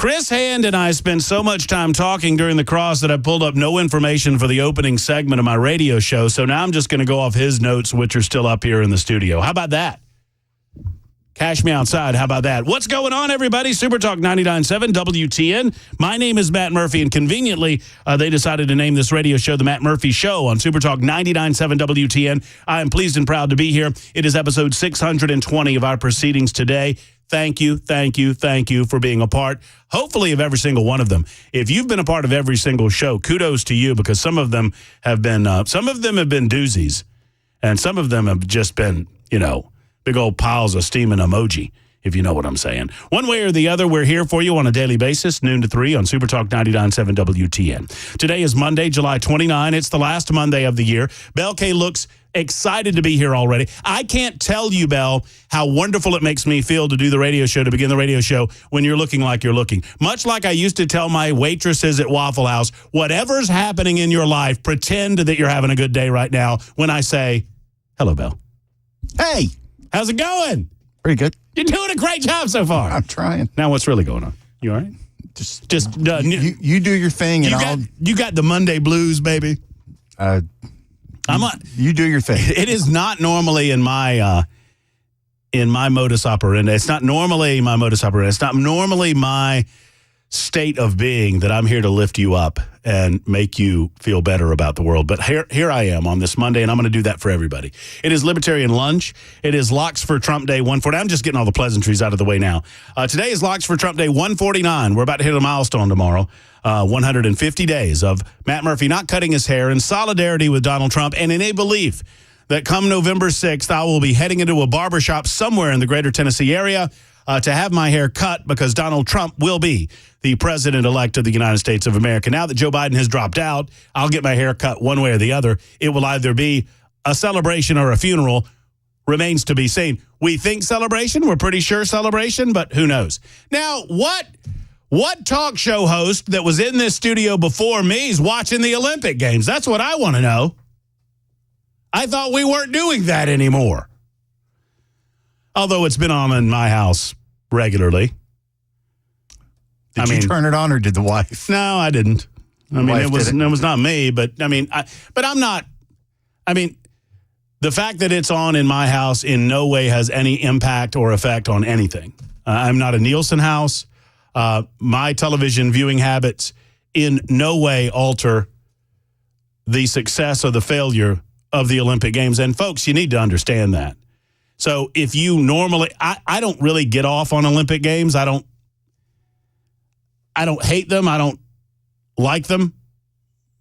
Chris Hand and I spent so much time talking during the cross that I pulled up no information for the opening segment of my radio show. So now I'm just going to go off his notes, which are still up here in the studio. How about that? Cash me outside. How about that? What's going on, everybody? Super Talk 99.7 WTN. My name is Matt Murphy, and conveniently, they decided to name this radio show The Matt Murphy Show on Super Talk 99.7 WTN. I am pleased and proud to be here. It is episode 620 of our proceedings today. Thank you for being a part, hopefully, of every single one of them. If you've been a part of every single show, kudos to you, because some of them have been doozies, and some of them have just been, big old piles of steaming emoji, if you know what I'm saying. One way or the other, we're here for you on a daily basis, noon to 3 on Super Talk 99.7 WTN. Today is Monday, July 29. It's the last Monday of the year. Belle K looks excited to be here already. I can't tell you, Belle, how wonderful it makes me feel to do the radio show, to begin the radio show, when you're looking like you're looking. Much like I used to tell my waitresses at Waffle House, whatever's happening in your life, pretend that you're having a good day right now when I say, hello, Belle. Hey. How's it going? Pretty good. You're doing a great job so far. I'm trying. Now, what's really going on? You all right? You do your thing, and you got the Monday blues, baby. You do your thing. It is not normally in my modus operandi. It's not normally my modus operandi. It's not normally my state of being that I'm here to lift you up and make you feel better about the world. But here I am on this Monday, and I'm going to do that for everybody. It is Libertarian Lunch. It is Locks for Trump Day 140. I'm just getting all the pleasantries out of the way now. Today is Locks for Trump Day 149. We're about to hit a milestone tomorrow. 150 days of Matt Murphy not cutting his hair in solidarity with Donald Trump and in a belief that come November 6th, I will be heading into a barbershop somewhere in the greater Tennessee area to have my hair cut because Donald Trump will be the president-elect of the United States of America. Now that Joe Biden has dropped out, I'll get my hair cut one way or the other. It will either be a celebration or a funeral. Remains to be seen. We think celebration. We're pretty sure celebration, but who knows? Now, what talk show host that was in this studio before me is watching the Olympic Games? That's what I want to know. I thought we weren't doing that anymore. Although it's been on in my house regularly. Did you turn it on, or did the wife? No, I didn't. It was not me, but I'm not. The fact that it's on in my house in no way has any impact or effect on anything. I'm not a Nielsen house. My television viewing habits in no way alter the success or the failure of the Olympic Games. And folks, you need to understand that. So if you normally, I don't really get off on Olympic Games. I don't hate them. I don't like them.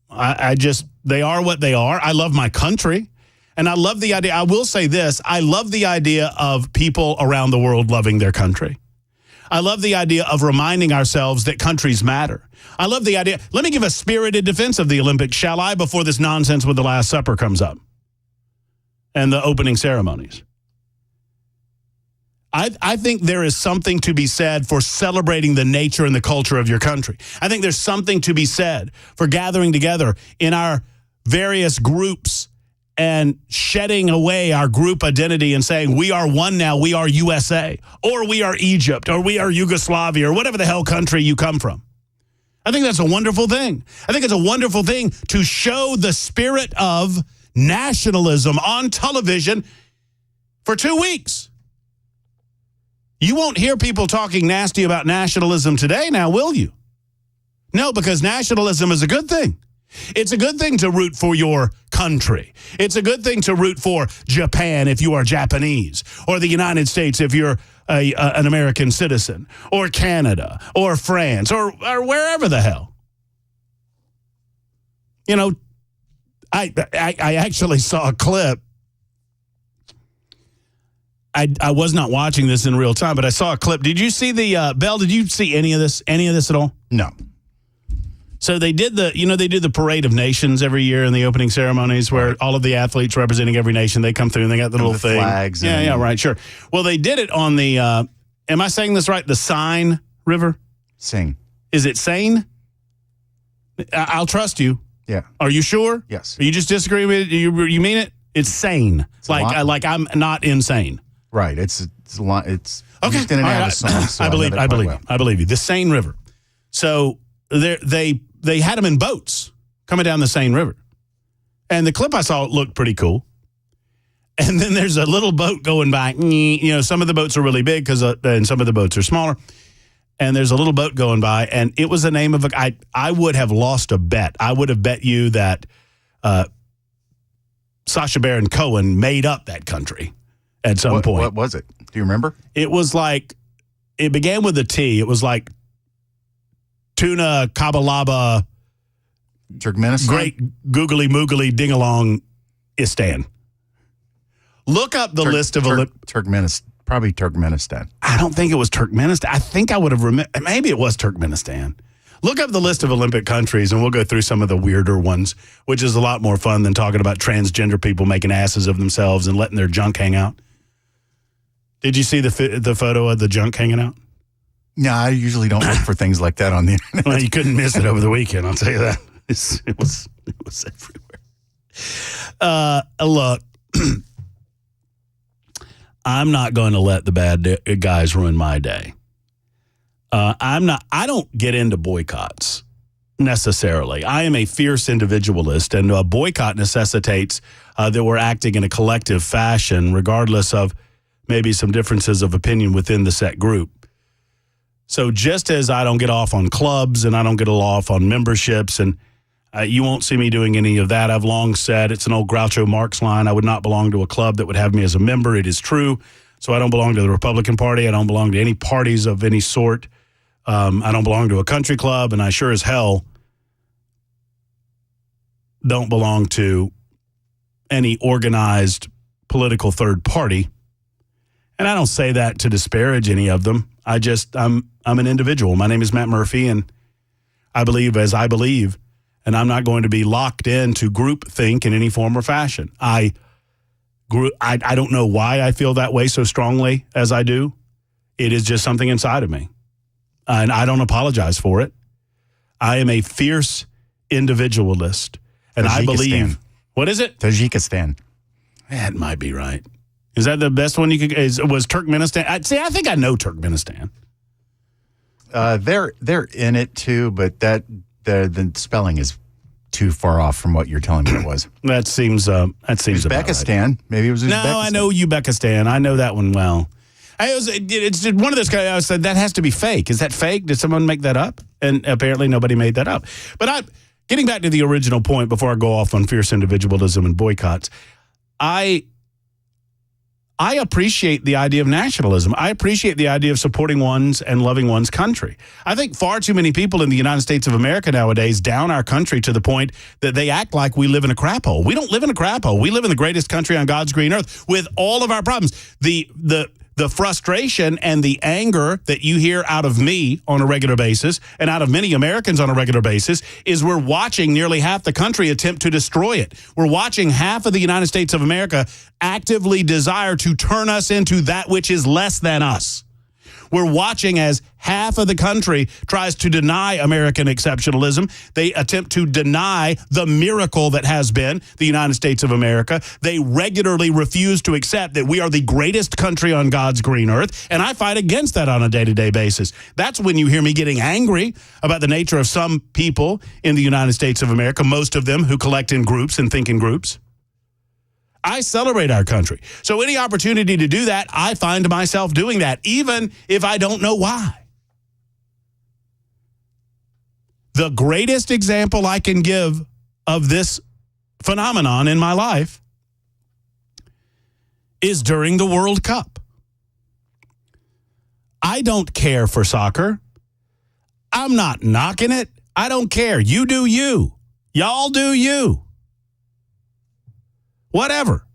They are what they are. I love my country. And I love the idea. I will say this. I love the idea of people around the world loving their country. I love the idea of reminding ourselves that countries matter. I love the idea. Let me give a spirited defense of the Olympics, shall I, before this nonsense with the Last Supper comes up and the opening ceremonies. I think there is something to be said for celebrating the nature and the culture of your country. I think there's something to be said for gathering together in our various groups and shedding away our group identity and saying, we are one now, we are USA, or we are Egypt, or we are Yugoslavia, or whatever the hell country you come from. I think that's a wonderful thing. I think it's a wonderful thing to show the spirit of nationalism on television for 2 weeks. You won't hear people talking nasty about nationalism today now, will you? No, because nationalism is a good thing. It's a good thing to root for your country. It's a good thing to root for Japan if you are Japanese, or the United States if you're an American citizen, or Canada, or France, or wherever the hell. I actually saw a clip. I was not watching this in real time, but I saw a clip. Did you see Belle, did you see any of this at all? No. So they did the Parade of Nations every year in the opening ceremonies where all of the athletes representing every nation, they come through and they got the little thing. Flags. Yeah, right, sure. Well, they did it on the, am I saying this right? The Seine River? Seine. Is it Seine? I'll trust you. Yeah. Are you sure? Yes. Are you just disagreeing with it? You mean it? It's sane. Like I'm not insane. Right. It's okay. Didn't have a song, so I believe you. The Seine River. So they had them in boats coming down the Seine River. And the clip I saw looked pretty cool. And then there's a little boat going by. You know, some of the boats are really big and some of the boats are smaller. And there's a little boat going by, and it was the name of I would have lost a bet. I would have bet you that Sacha Baron Cohen made up that country at some point. What was it? Do you remember? It was like, it began with a T. It was like Tuna Kabalaba Turkmenistan? Great Googly Moogly Ding-along Istan. Look up the list of Turkmenistan. Probably Turkmenistan. I don't think it was Turkmenistan. I think I would have remembered. Maybe it was Turkmenistan. Look up the list of Olympic countries, and we'll go through some of the weirder ones, which is a lot more fun than talking about transgender people making asses of themselves and letting their junk hang out. Did you see the photo of the junk hanging out? No, I usually don't look for things like that on the internet. Well, you couldn't miss it over the weekend, I'll tell you that. It was everywhere. Look, I'm not going to let the bad guys ruin my day. I don't get into boycotts necessarily. I am a fierce individualist, and a boycott necessitates that we're acting in a collective fashion, regardless of maybe some differences of opinion within the set group. So just as I don't get off on clubs and I don't get off on memberships, and you won't see me doing any of that. I've long said, it's an old Groucho Marx line, I would not belong to a club that would have me as a member. It is true. So I don't belong to the Republican Party. I don't belong to any parties of any sort. I don't belong to a country club, and I sure as hell don't belong to any organized political third party. And I don't say that to disparage any of them. I'm an individual. My name is Matt Murphy, and I believe as I believe, and I'm not going to be locked into groupthink in any form or fashion. I don't know why I feel that way so strongly as I do. It is just something inside of me, and I don't apologize for it. I am a fierce individualist, and I believe. What is it? Tajikistan. That might be right. Is that the best one you could? Was Turkmenistan? I think I know Turkmenistan. They're in it too, but the spelling is too far off from what you're telling me it was. That seems Uzbekistan. Right. Maybe it was Uzbekistan. No, I know Uzbekistan. I know that one well. It's just one of those guys. I said that has to be fake. Is that fake? Did someone make that up? And apparently nobody made that up. But getting back to the original point before I go off on fierce individualism and boycotts, I appreciate the idea of nationalism. I appreciate the idea of supporting one's and loving one's country. I think far too many people in the United States of America nowadays down our country to the point that they act like we live in a crap hole. We don't live in a crap hole. We live in the greatest country on God's green earth with all of our problems. The frustration and the anger that you hear out of me on a regular basis and out of many Americans on a regular basis is we're watching nearly half the country attempt to destroy it. We're watching half of the United States of America actively desire to turn us into that which is less than us. We're watching as half of the country tries to deny American exceptionalism. They attempt to deny the miracle that has been the United States of America. They regularly refuse to accept that we are the greatest country on God's green earth, and I fight against that on a day-to-day basis. That's when you hear me getting angry about the nature of some people in the United States of America, most of them who collect in groups and think in groups. I celebrate our country. So any opportunity to do that, I find myself doing that, even if I don't know why. The greatest example I can give of this phenomenon in my life is during the World Cup. I don't care for soccer. I'm not knocking it. I don't care. You do you. Y'all do you. Whatever.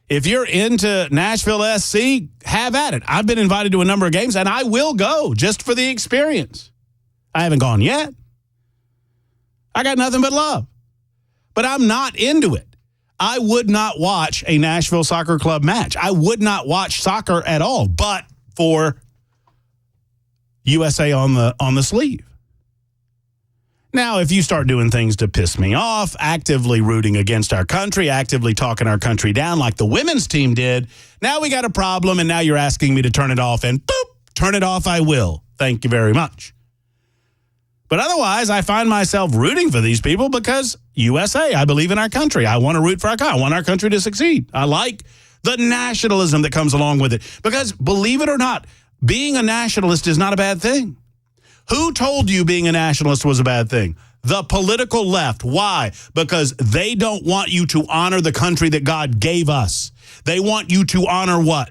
If you're into Nashville SC, have at it. I've been invited to a number of games, and I will go just for the experience. I haven't gone yet. I got nothing but love. But I'm not into it. I would not watch a Nashville Soccer Club match. I would not watch soccer at all, but for USA on the sleeve. Now, if you start doing things to piss me off, actively rooting against our country, actively talking our country down like the women's team did, now we got a problem, and now you're asking me to turn it off, and boop, turn it off I will. Thank you very much. But otherwise, I find myself rooting for these people because USA, I believe in our country. I want to root for our country. I want our country to succeed. I like the nationalism that comes along with it. Because believe it or not, being a nationalist is not a bad thing. Who told you being a nationalist was a bad thing? The political left. Why? Because they don't want you to honor the country that God gave us. They want you to honor what?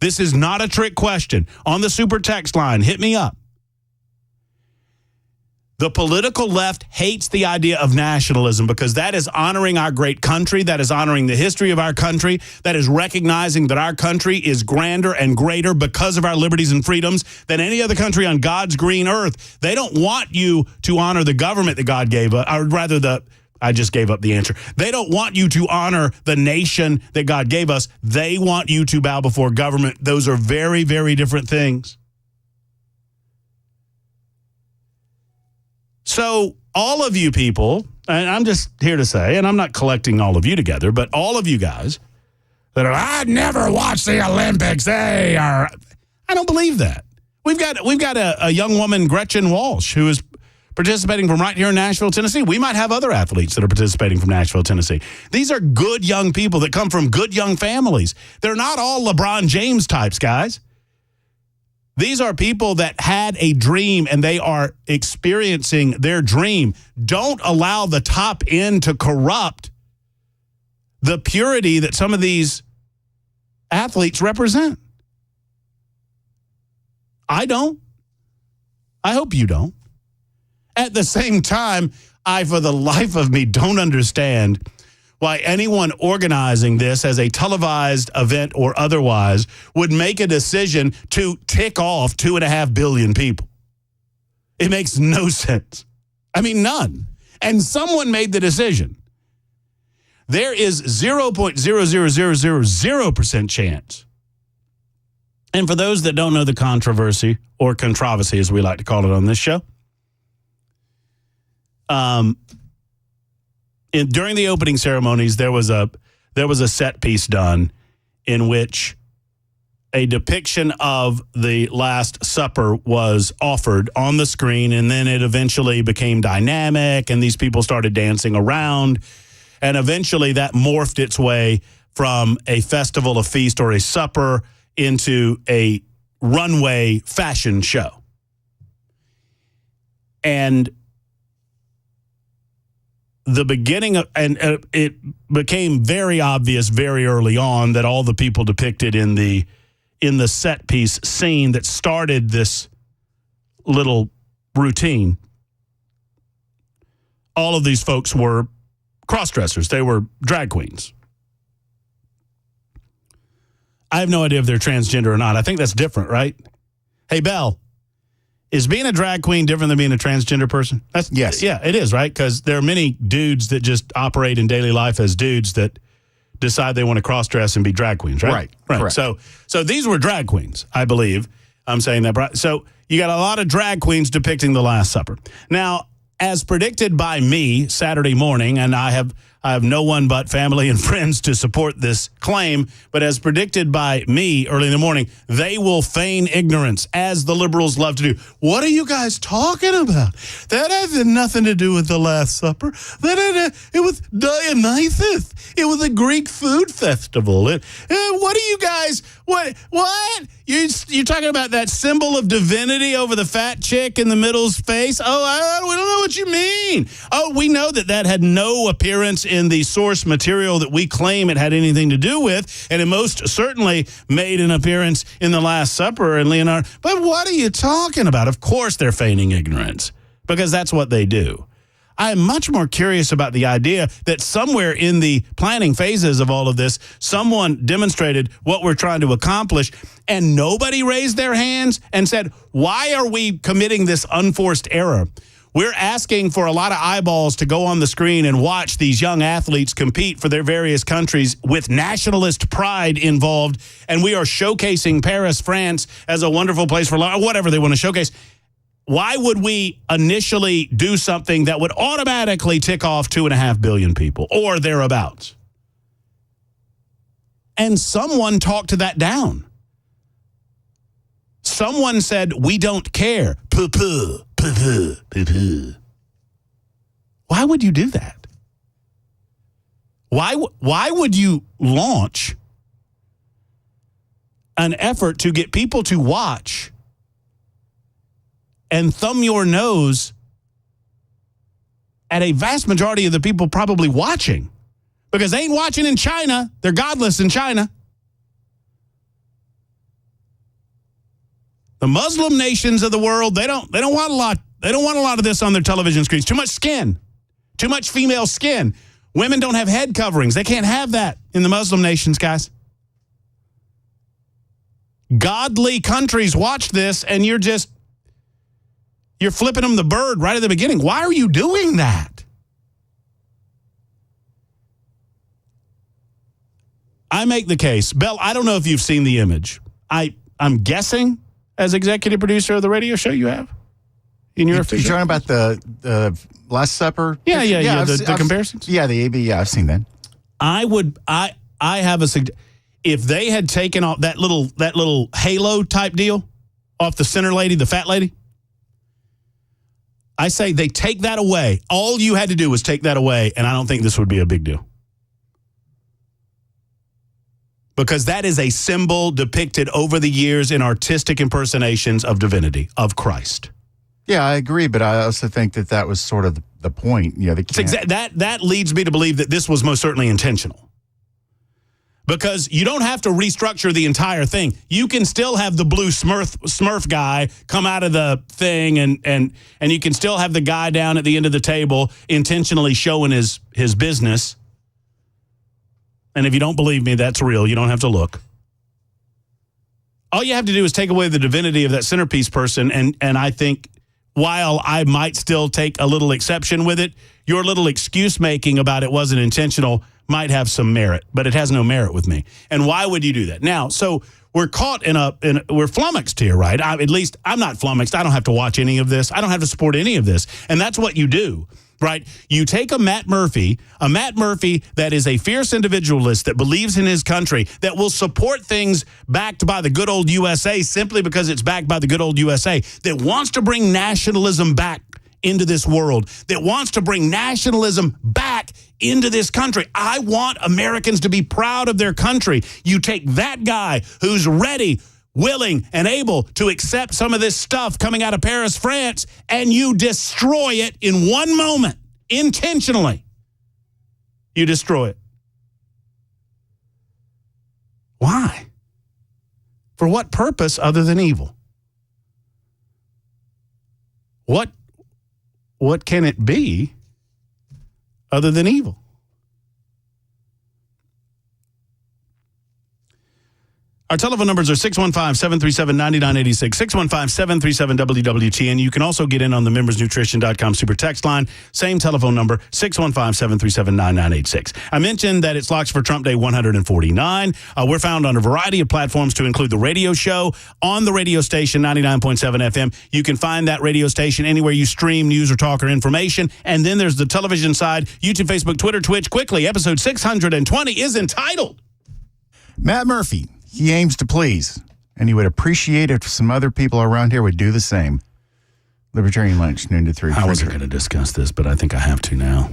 This is not a trick question. On the super text line, hit me up. The political left hates the idea of nationalism because that is honoring our great country. That is honoring the history of our country. That is recognizing that our country is grander and greater because of our liberties and freedoms than any other country on God's green earth. They don't want you to honor the government that God gave us, or rather I just gave up the answer. They don't want you to honor the nation that God gave us. They want you to bow before government. Those are very, very different things. So all of you people, and I'm just here to say, and I'm not collecting all of you together, but all of you guys that are, I never watched the Olympics. I don't believe that. We've got a young woman, Gretchen Walsh, who is participating from right here in Nashville, Tennessee. We might have other athletes that are participating from Nashville, Tennessee. These are good young people that come from good young families. They're not all LeBron James types, guys. These are people that had a dream and they are experiencing their dream. Don't allow the top end to corrupt the purity that some of these athletes represent. I don't. I hope you don't. At the same time, I, for the life of me, don't understand why anyone organizing this as a televised event or otherwise would make a decision to tick off 2.5 billion people. It makes no sense. I mean, none. And someone made the decision. There is 0.00000% chance. And for those that don't know the controversy, or controversy as we like to call it on this show, during the opening ceremonies, there was a set piece done in which a depiction of the Last Supper was offered on the screen, and then it eventually became dynamic, and these people started dancing around, and eventually that morphed its way from a festival, a feast, or a supper into a runway fashion show. And the beginning of, and it became very obvious very early on that all the people depicted in the set piece scene that started this little routine, all of these folks were cross-dressers. They were drag queens. I have no idea if they're transgender or not. I think that's different, right? Hey, Belle, is being a drag queen different than being a transgender person? Yes. Yeah, it is, right? Because there are many dudes that just operate in daily life as dudes that decide they want to cross-dress and be drag queens, right? Right. Correct. So these were drag queens, I believe. I'm saying that. So you got a lot of drag queens depicting the Last Supper. Now, as predicted by me Saturday morning, and I have no one but family and friends to support this claim, but as predicted by me early in the morning, they will feign ignorance, as the liberals love to do. What are you guys talking about? That has nothing to do with the Last Supper. It was Dionysus. It was a Greek food festival. What are you guys, what? You're talking about that symbol of divinity over the fat chick in the middle's face? Oh, we don't know what you mean. Oh, we know that had no appearance in the source material that we claim it had anything to do with, and it most certainly made an appearance in the Last Supper and Leonardo. But what are you talking about? Of course they're feigning ignorance, because that's what they do. I am much more curious about the idea that somewhere in the planning phases of all of this, someone demonstrated what we're trying to accomplish, and nobody raised their hands and said, why are we committing this unforced error? We're asking for a lot of eyeballs to go on the screen and watch these young athletes compete for their various countries with nationalist pride involved, and we are showcasing Paris, France as a wonderful place for whatever they want to showcase. Why would we initially do something that would automatically tick off 2.5 billion people or thereabouts? And someone talked that down. Someone said, we don't care. Puh-puh. Why would you do that? Why would you launch an effort to get people to watch and thumb your nose at a vast majority of the people probably watching? Because they ain't watching in China. They're godless in China. The Muslim nations of the world, they don't want a lot. They don't want a lot of this on their television screens. Too much skin. Too much female skin. Women don't have head coverings. They can't have that in the Muslim nations, guys. Godly countries watch this, and you're flipping them the bird right at the beginning. Why are you doing that? I make the case. Bell, I don't know if you've seen the image. I'm guessing, as executive producer of the radio show, you have in your official. You're talking about the Last Supper? Yeah. The comparisons? Yeah, the AB. Yeah, I've seen that. I have a suggestion. If they had taken off that little halo type deal off the center lady, the fat lady, I say they take that away. All you had to do was take that away, and I don't think this would be a big deal. Because that is a symbol depicted over the years in artistic impersonations of divinity, of Christ. Yeah, I agree, but I also think that was sort of the point. You know, that leads me to believe that this was most certainly intentional. Because you don't have to restructure the entire thing. You can still have the blue Smurf guy come out of the thing, and you can still have the guy down at the end of the table intentionally showing his business. And if you don't believe me, that's real. You don't have to look. All you have to do is take away the divinity of that centerpiece person, and I think while I might still take a little exception with it, your little excuse making about it wasn't intentional might have some merit, but it has no merit with me. And why would you do that? Now, so we're caught we're flummoxed here, right? At least I'm not flummoxed. I don't have to watch any of this. I don't have to support any of this. And that's what you do, right? You take a Matt Murphy that is a fierce individualist that believes in his country, that will support things backed by the good old USA simply because it's backed by the good old USA, that wants to bring nationalism back into this world, that wants to bring nationalism back into this country. I want Americans to be proud of their country. You take that guy who's ready, willing, and able to accept some of this stuff coming out of Paris, France, and you destroy it in one moment, intentionally. You destroy it. Why? For what purpose other than evil? What can it be other than evil? Our telephone numbers are 615-737-9986, 615-737-WWTN. You can also get in on the membersnutrition.com super text line. Same telephone number, 615-737-9986. I mentioned that it's Locks for Trump Day 149. We're found on a variety of platforms to include the radio show on the radio station 99.7 FM. You can find that radio station anywhere you stream news or talk or information. And then there's the television side, YouTube, Facebook, Twitter, Twitch. Quickly, episode 620 is entitled Matt Murphy. He aims to please, and he would appreciate if some other people around here would do the same. Libertarian Lunch, noon to 3. I wasn't going to discuss this, but I think I have to now.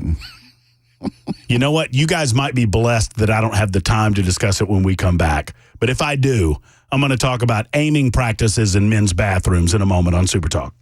You know what? You guys might be blessed that I don't have the time to discuss it when we come back. But if I do, I'm going to talk about aiming practices in men's bathrooms in a moment on Super Talk.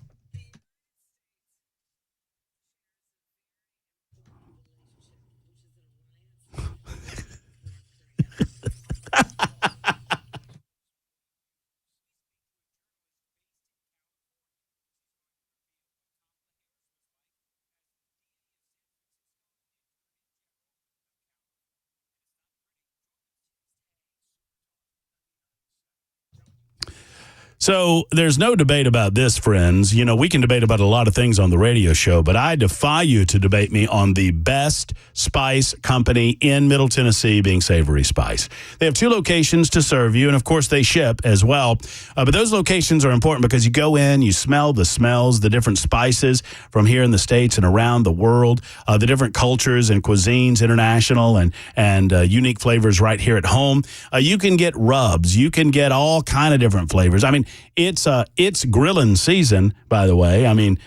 So there's no debate about this, friends. You know, we can debate about a lot of things on the radio show, but I defy you to debate me on the best spice company in Middle Tennessee, being Savory Spice. They have 2 locations to serve you, and of course they ship as well. But those locations are important because you go in, you smell the smells, the different spices from here in the States and around the world, the different cultures and cuisines, international and unique flavors right here at home. You can get rubs. You can get all kind of different flavors. I mean, it's grilling season, by the way. I mean,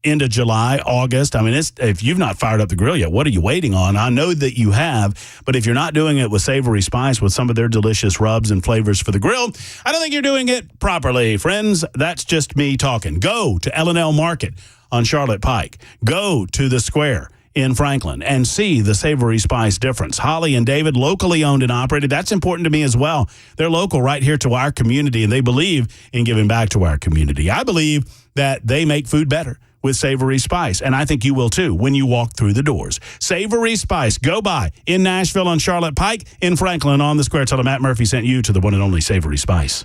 into July, August. I mean, if you've not fired up the grill yet, what are you waiting on? I know that you have, but if you're not doing it with Savory Spice, with some of their delicious rubs and flavors for the grill, I don't think you're doing it properly. Friends, that's just me talking. Go to L&L Market on Charlotte Pike. Go to the Square in Franklin and see the Savory Spice difference. Holly and David, locally owned and operated. That's important to me as well. They're local right here to our community, and they believe in giving back to our community. I believe that they make food better with Savory Spice, and I think you will too when you walk through the doors. Savory Spice, go by in Nashville on Charlotte Pike, in Franklin on the Square. Tell them Matt Murphy sent you to the one and only Savory Spice.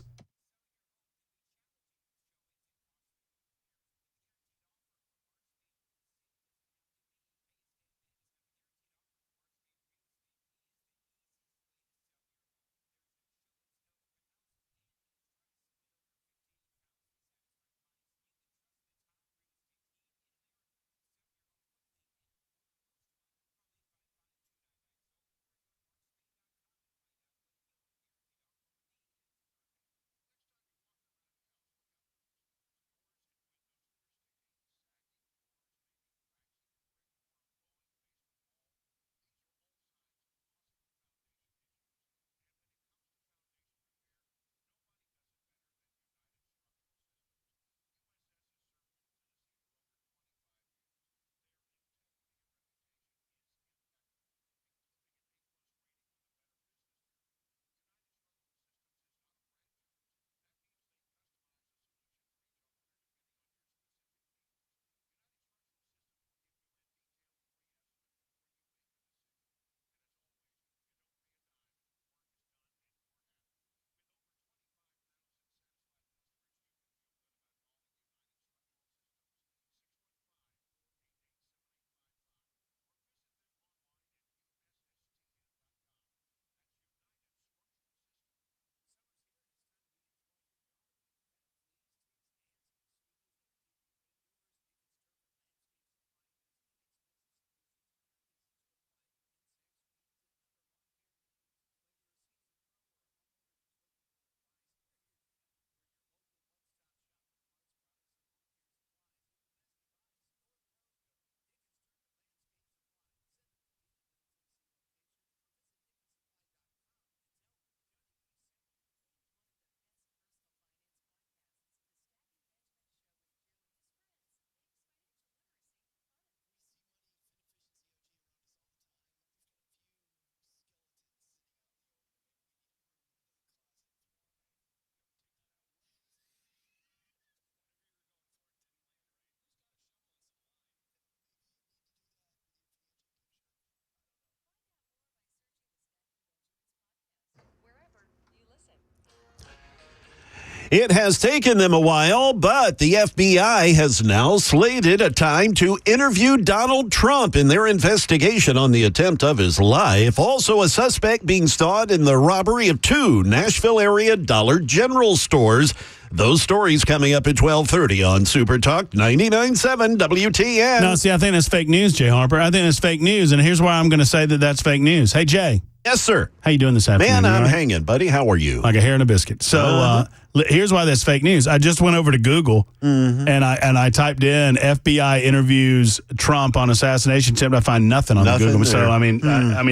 It has taken them a while, but the FBI has now slated a time to interview Donald Trump in their investigation on the attempt of his life. Also, a suspect being sought in the robbery of 2 Nashville area Dollar General stores. Those stories coming up at 12:30 on Super Talk 99.7 WTN. No, see, I think that's fake news, Jay Harper. I think that's fake news, and here's why I'm going to say that that's fake news. Hey, Jay. Yes, sir. How you doing this afternoon? Man, I'm hanging, buddy. How are you? Like a hair in a biscuit. So here's why that's fake news. I just went over to Google and I typed in FBI interviews Trump on assassination attempt. I find nothing on Google. There. So I mean,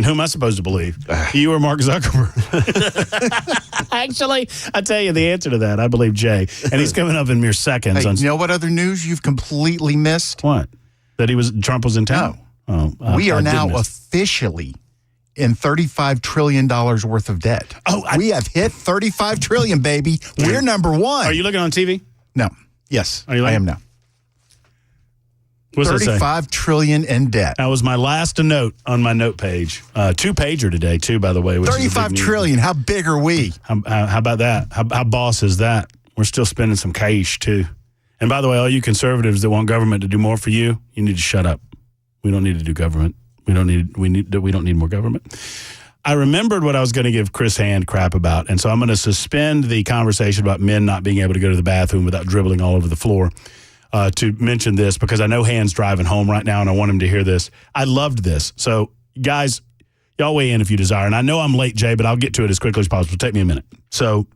who am I supposed to believe? You or Mark Zuckerberg? Actually, I tell you the answer to that. I believe Jay, and he's coming up in mere seconds. Hey, you know what other news you've completely missed? What? That Trump was in town. No. We are now officially in $35 trillion worth of debt. We have hit $35 trillion, baby. We're number one. Are you looking on TV? No. Yes, I am now. What's that say? $35 trillion in debt. That was my last note on my note page. 2-pager today, too, by the way. $35 trillion. How big are we? How about that? How boss is that? We're still spending some cash, too. And by the way, all you conservatives that want government to do more for you, you need to shut up. We don't need to do government. We don't need more government. I remembered what I was going to give Chris Hand crap about, and so I'm going to suspend the conversation about men not being able to go to the bathroom without dribbling all over the floor to mention this, because I know Hand's driving home right now, and I want him to hear this. I loved this. So, guys, y'all weigh in if you desire. And I know I'm late, Jay, but I'll get to it as quickly as possible. Take me a minute. So,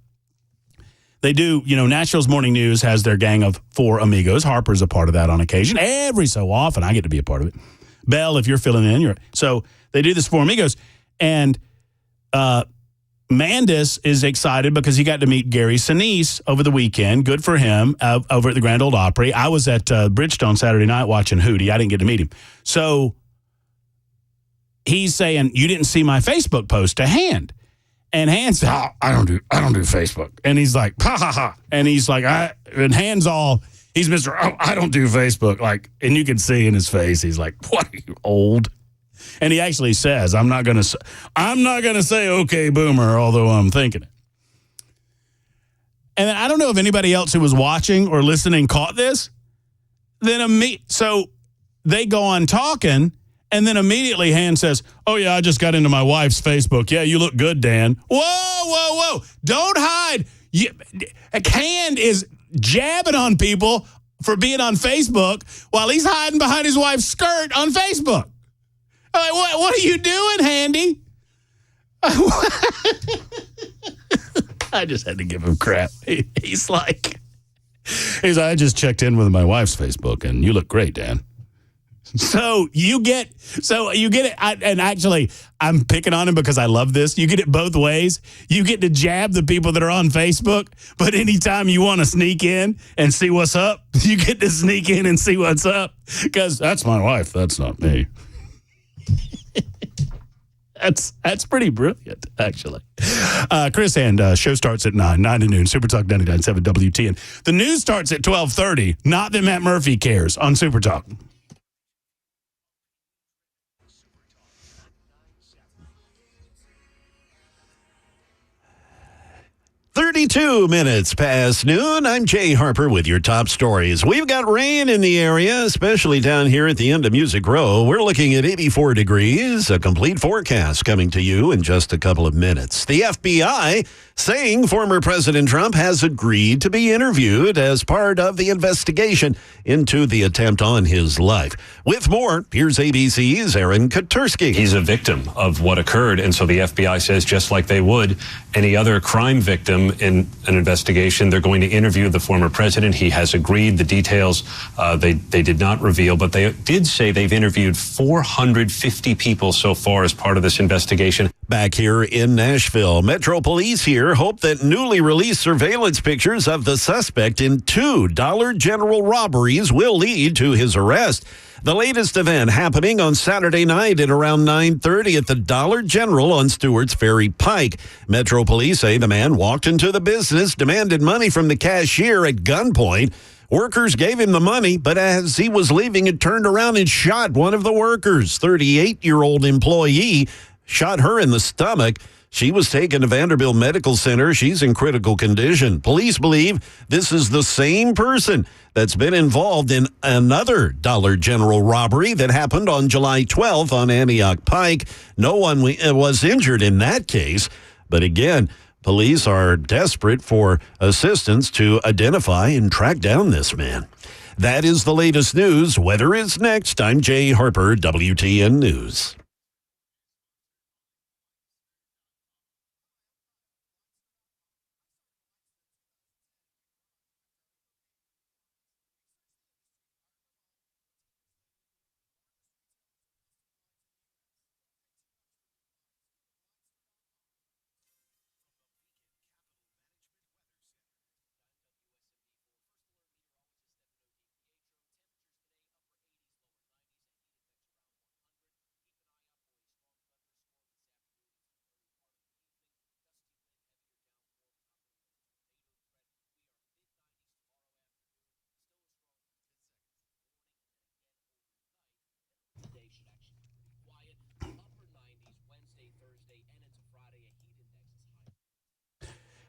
They do, Nashville's Morning News has their gang of 4 amigos. Harper's a part of that on occasion. Every so often, I get to be a part of it. Bell, if you're filling in, so they do this 4 amigos. And Mandis is excited because he got to meet Gary Sinise over the weekend. Good for him, over at the Grand Ole Opry. I was at Bridgestone Saturday night watching Hootie. I didn't get to meet him. So he's saying, you didn't see my Facebook post to Hand. And Hand said, I don't do Facebook. And he's like, ha, ha, ha. And he's like, and Hand's he's Mr. I don't do Facebook. Like, and you can see in his face, he's like, what, are you old? And he actually says, I'm not going to say, okay, boomer, although I'm thinking it. And I don't know if anybody else who was watching or listening caught this. So they go on talking, and then immediately Hand says, oh, yeah, I just got into my wife's Facebook. Yeah, you look good, Dan. Whoa. Don't hide. Hand is jabbing on people for being on Facebook while he's hiding behind his wife's skirt on Facebook. I'm like, what are you doing, Handy? I just had to give him crap. He's like, I just checked in with my wife's Facebook, and you look great, Dan. So you get it. And actually, I'm picking on him because I love this. You get it both ways. You get to jab the people that are on Facebook, but anytime you want to sneak in and see what's up, you get to sneak in and see what's up because that's my wife. That's not me. That's pretty brilliant, actually. Chris Hand, show starts at 9 to noon, Super Talk 99.7 WTN. The news starts at 12:30. Not that Matt Murphy cares on Super Talk. 32 minutes past noon. I'm Jay Harper with your top stories. We've got rain in the area, especially down here at the end of Music Row. We're looking at 84 degrees, a complete forecast coming to you in just a couple of minutes. The FBI saying former President Trump has agreed to be interviewed as part of the investigation into the attempt on his life. With more, here's ABC's Aaron Katursky. He's a victim of what occurred, and so the FBI says just like they would any other crime victim in an investigation, they're going to interview the former president. He has agreed. The details they did not reveal, but they did say they've interviewed 450 people so far as part of this investigation. Back here in Nashville, Metro Police here hope that newly released surveillance pictures of the suspect in 2 Dollar General robberies will lead to his arrest. The latest event happening on Saturday night at around 9:30 at the Dollar General on Stewart's Ferry Pike. Metro Police say the man walked into the business, demanded money from the cashier at gunpoint. Workers gave him the money, but as he was leaving, it turned around and shot one of the workers. 38-year-old employee shot her in the stomach. She was taken to Vanderbilt Medical Center. She's in critical condition. Police believe this is the same person that's been involved in another Dollar General robbery that happened on July 12th on Antioch Pike. No one was injured in that case. But again, police are desperate for assistance to identify and track down this man. That is the latest news. Weather is next. I'm Jay Harper, WTN News.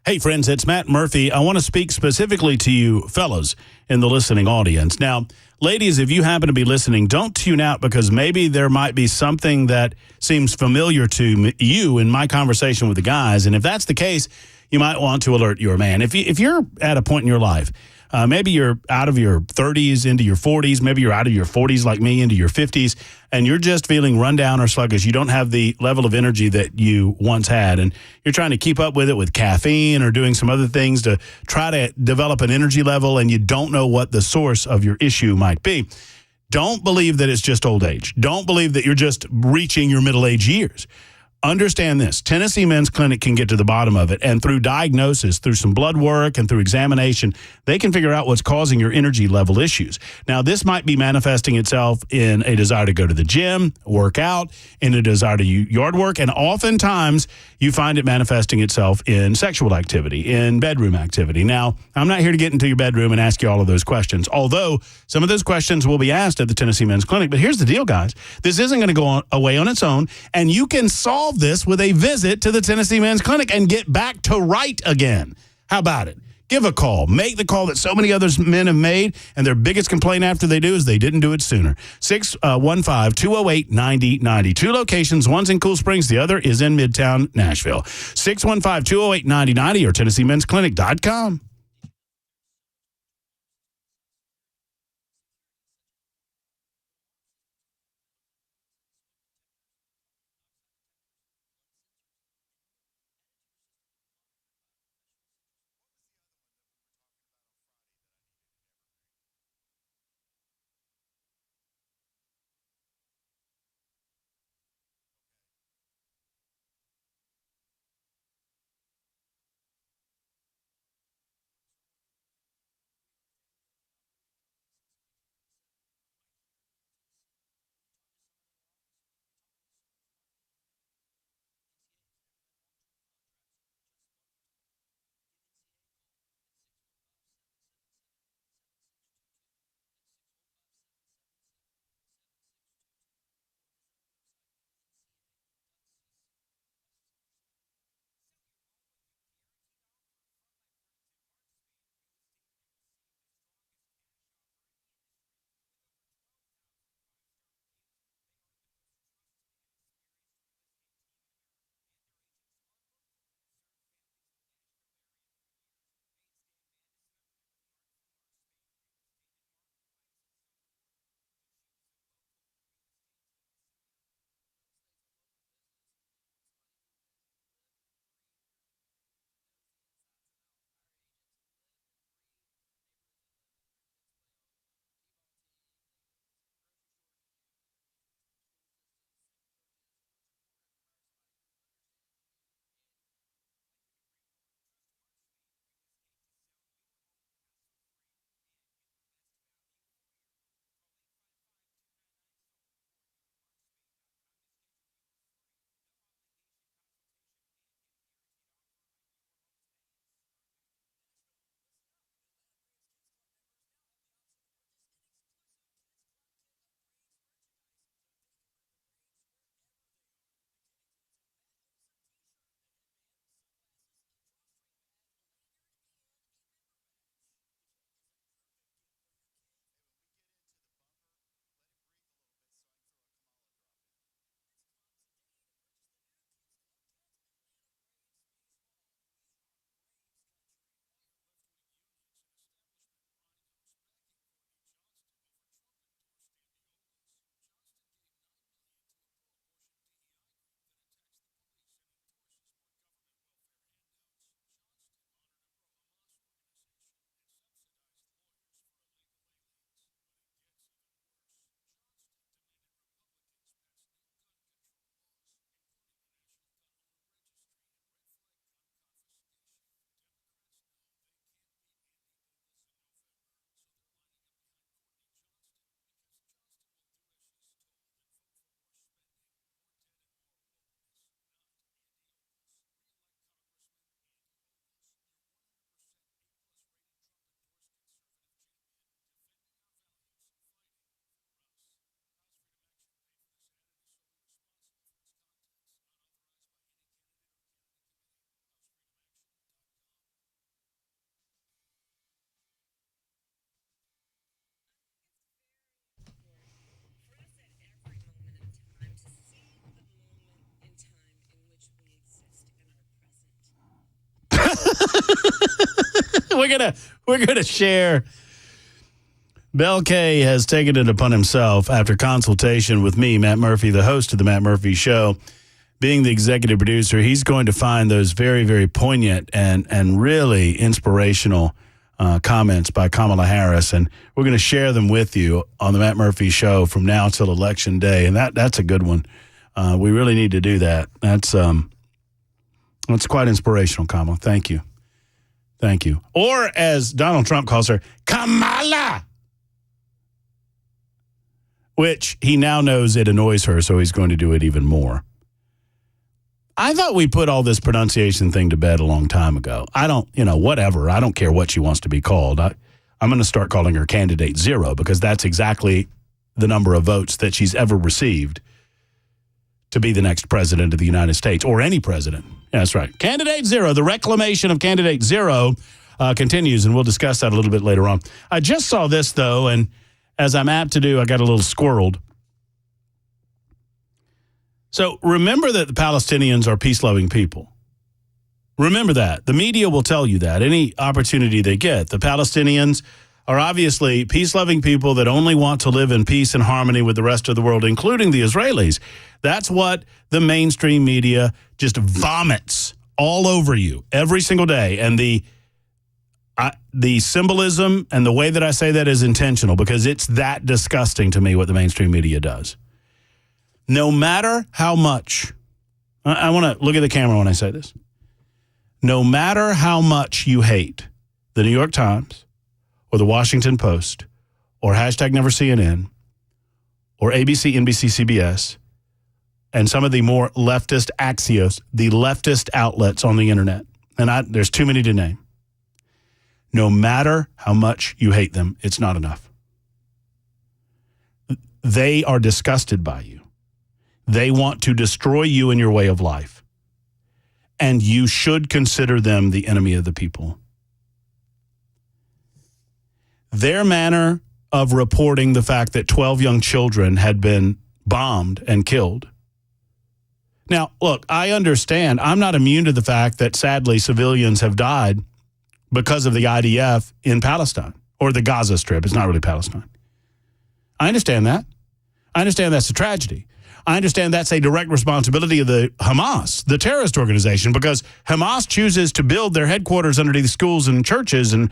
Hey, friends, it's Matt Murphy. I want to speak specifically to you fellows in the listening audience. Now, ladies, if you happen to be listening, don't tune out because maybe there might be something that seems familiar to you in my conversation with the guys. And if that's the case, you might want to alert your man. If you're at a point in your life Maybe you're out of your 30s into your 40s. Maybe you're out of your 40s like me into your 50s, and you're just feeling run down or sluggish. You don't have the level of energy that you once had, and you're trying to keep up with it with caffeine or doing some other things to try to develop an energy level, and you don't know what the source of your issue might be. Don't believe that it's just old age. Don't believe that you're just reaching your middle age years. Understand this. Tennessee Men's Clinic can get to the bottom of it, and through diagnosis, through some blood work, and through examination, they can figure out what's causing your energy level issues. Now, this might be manifesting itself in a desire to go to the gym, work out, in a desire to yard work, and oftentimes you find it manifesting itself in sexual activity, in bedroom activity. Now, I'm not here to get into your bedroom and ask you all of those questions, although some of those questions will be asked at the Tennessee Men's Clinic. But here's the deal, guys. This isn't going to go away on its own, and you can solve this with a visit to the Tennessee Men's Clinic and get back to right again. How about it? Give a call. Make the call that so many other men have made, and their biggest complaint after they do is they didn't do it sooner. 615-208-9090. Two locations. One's in Cool Springs. The other is in Midtown Nashville. 615-208-9090 or TennesseeMen'sClinic.com. we're gonna share. Bel K has taken it upon himself after consultation with me, Matt Murphy, the host of the Matt Murphy Show, being the executive producer. He's going to find those very, very poignant and really inspirational comments by Kamala Harris, and we're going to share them with you on the Matt Murphy Show from now till Election Day, and that's a good one. We really need to do that. That's quite inspirational, Kamala. Thank you. Thank you. Or as Donald Trump calls her, Kamala, which he now knows it annoys her, so he's going to do it even more. I thought we put all this pronunciation thing to bed a long time ago. I don't, whatever. I don't care what she wants to be called. I'm going to start calling her Candidate Zero because that's exactly the number of votes that she's ever received to be the next president of the United States, or any president. Yeah, that's right. Candidate Zero. The reclamation of Candidate Zero continues, and we'll discuss that a little bit later on. I just saw this, though, and as I'm apt to do, I got a little squirreled. So remember that the Palestinians are peace-loving people. Remember that. The media will tell you that any opportunity they get. The Palestinians are obviously peace-loving people that only want to live in peace and harmony with the rest of the world, including the Israelis. That's what the mainstream media just vomits all over you every single day. And the symbolism and the way that I say that is intentional because it's that disgusting to me what the mainstream media does. No matter how much, I want to look at the camera when I say this. No matter how much you hate the New York Times or the Washington Post or #NeverCNN or ABC, NBC, CBS, and some of the more leftist Axios, the leftist outlets on the internet, and there's too many to name. No matter how much you hate them, it's not enough. They are disgusted by you. They want to destroy you and your way of life. And you should consider them the enemy of the people. Their manner of reporting the fact that 12 young children had been bombed and killed. Now, look, I understand. I'm not immune to the fact that, sadly, civilians have died because of the IDF in Palestine, or the Gaza Strip. It's not really Palestine. I understand that. I understand that's a tragedy. I understand that's a direct responsibility of the Hamas, the terrorist organization, because Hamas chooses to build their headquarters underneath schools and churches and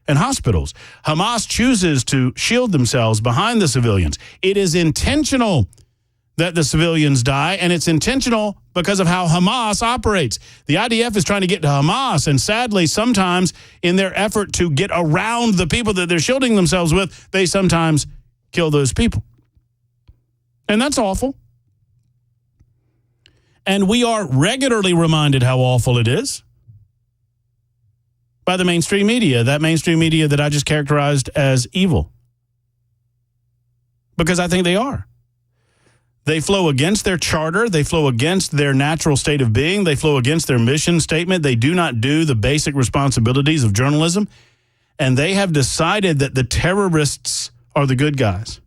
hospitals. Hamas chooses to shield themselves behind the civilians. It is intentional that the civilians die, and it's intentional because of how Hamas operates. The IDF is trying to get to Hamas, and sadly, sometimes in their effort to get around the people that they're shielding themselves with, they sometimes kill those people. And that's awful. And we are regularly reminded how awful it is by the mainstream media, that mainstream media that I just characterized as evil. Because I think they are. They flow against their charter. They flow against their natural state of being. They flow against their mission statement. They do not do the basic responsibilities of journalism. And they have decided that the terrorists are the good guys.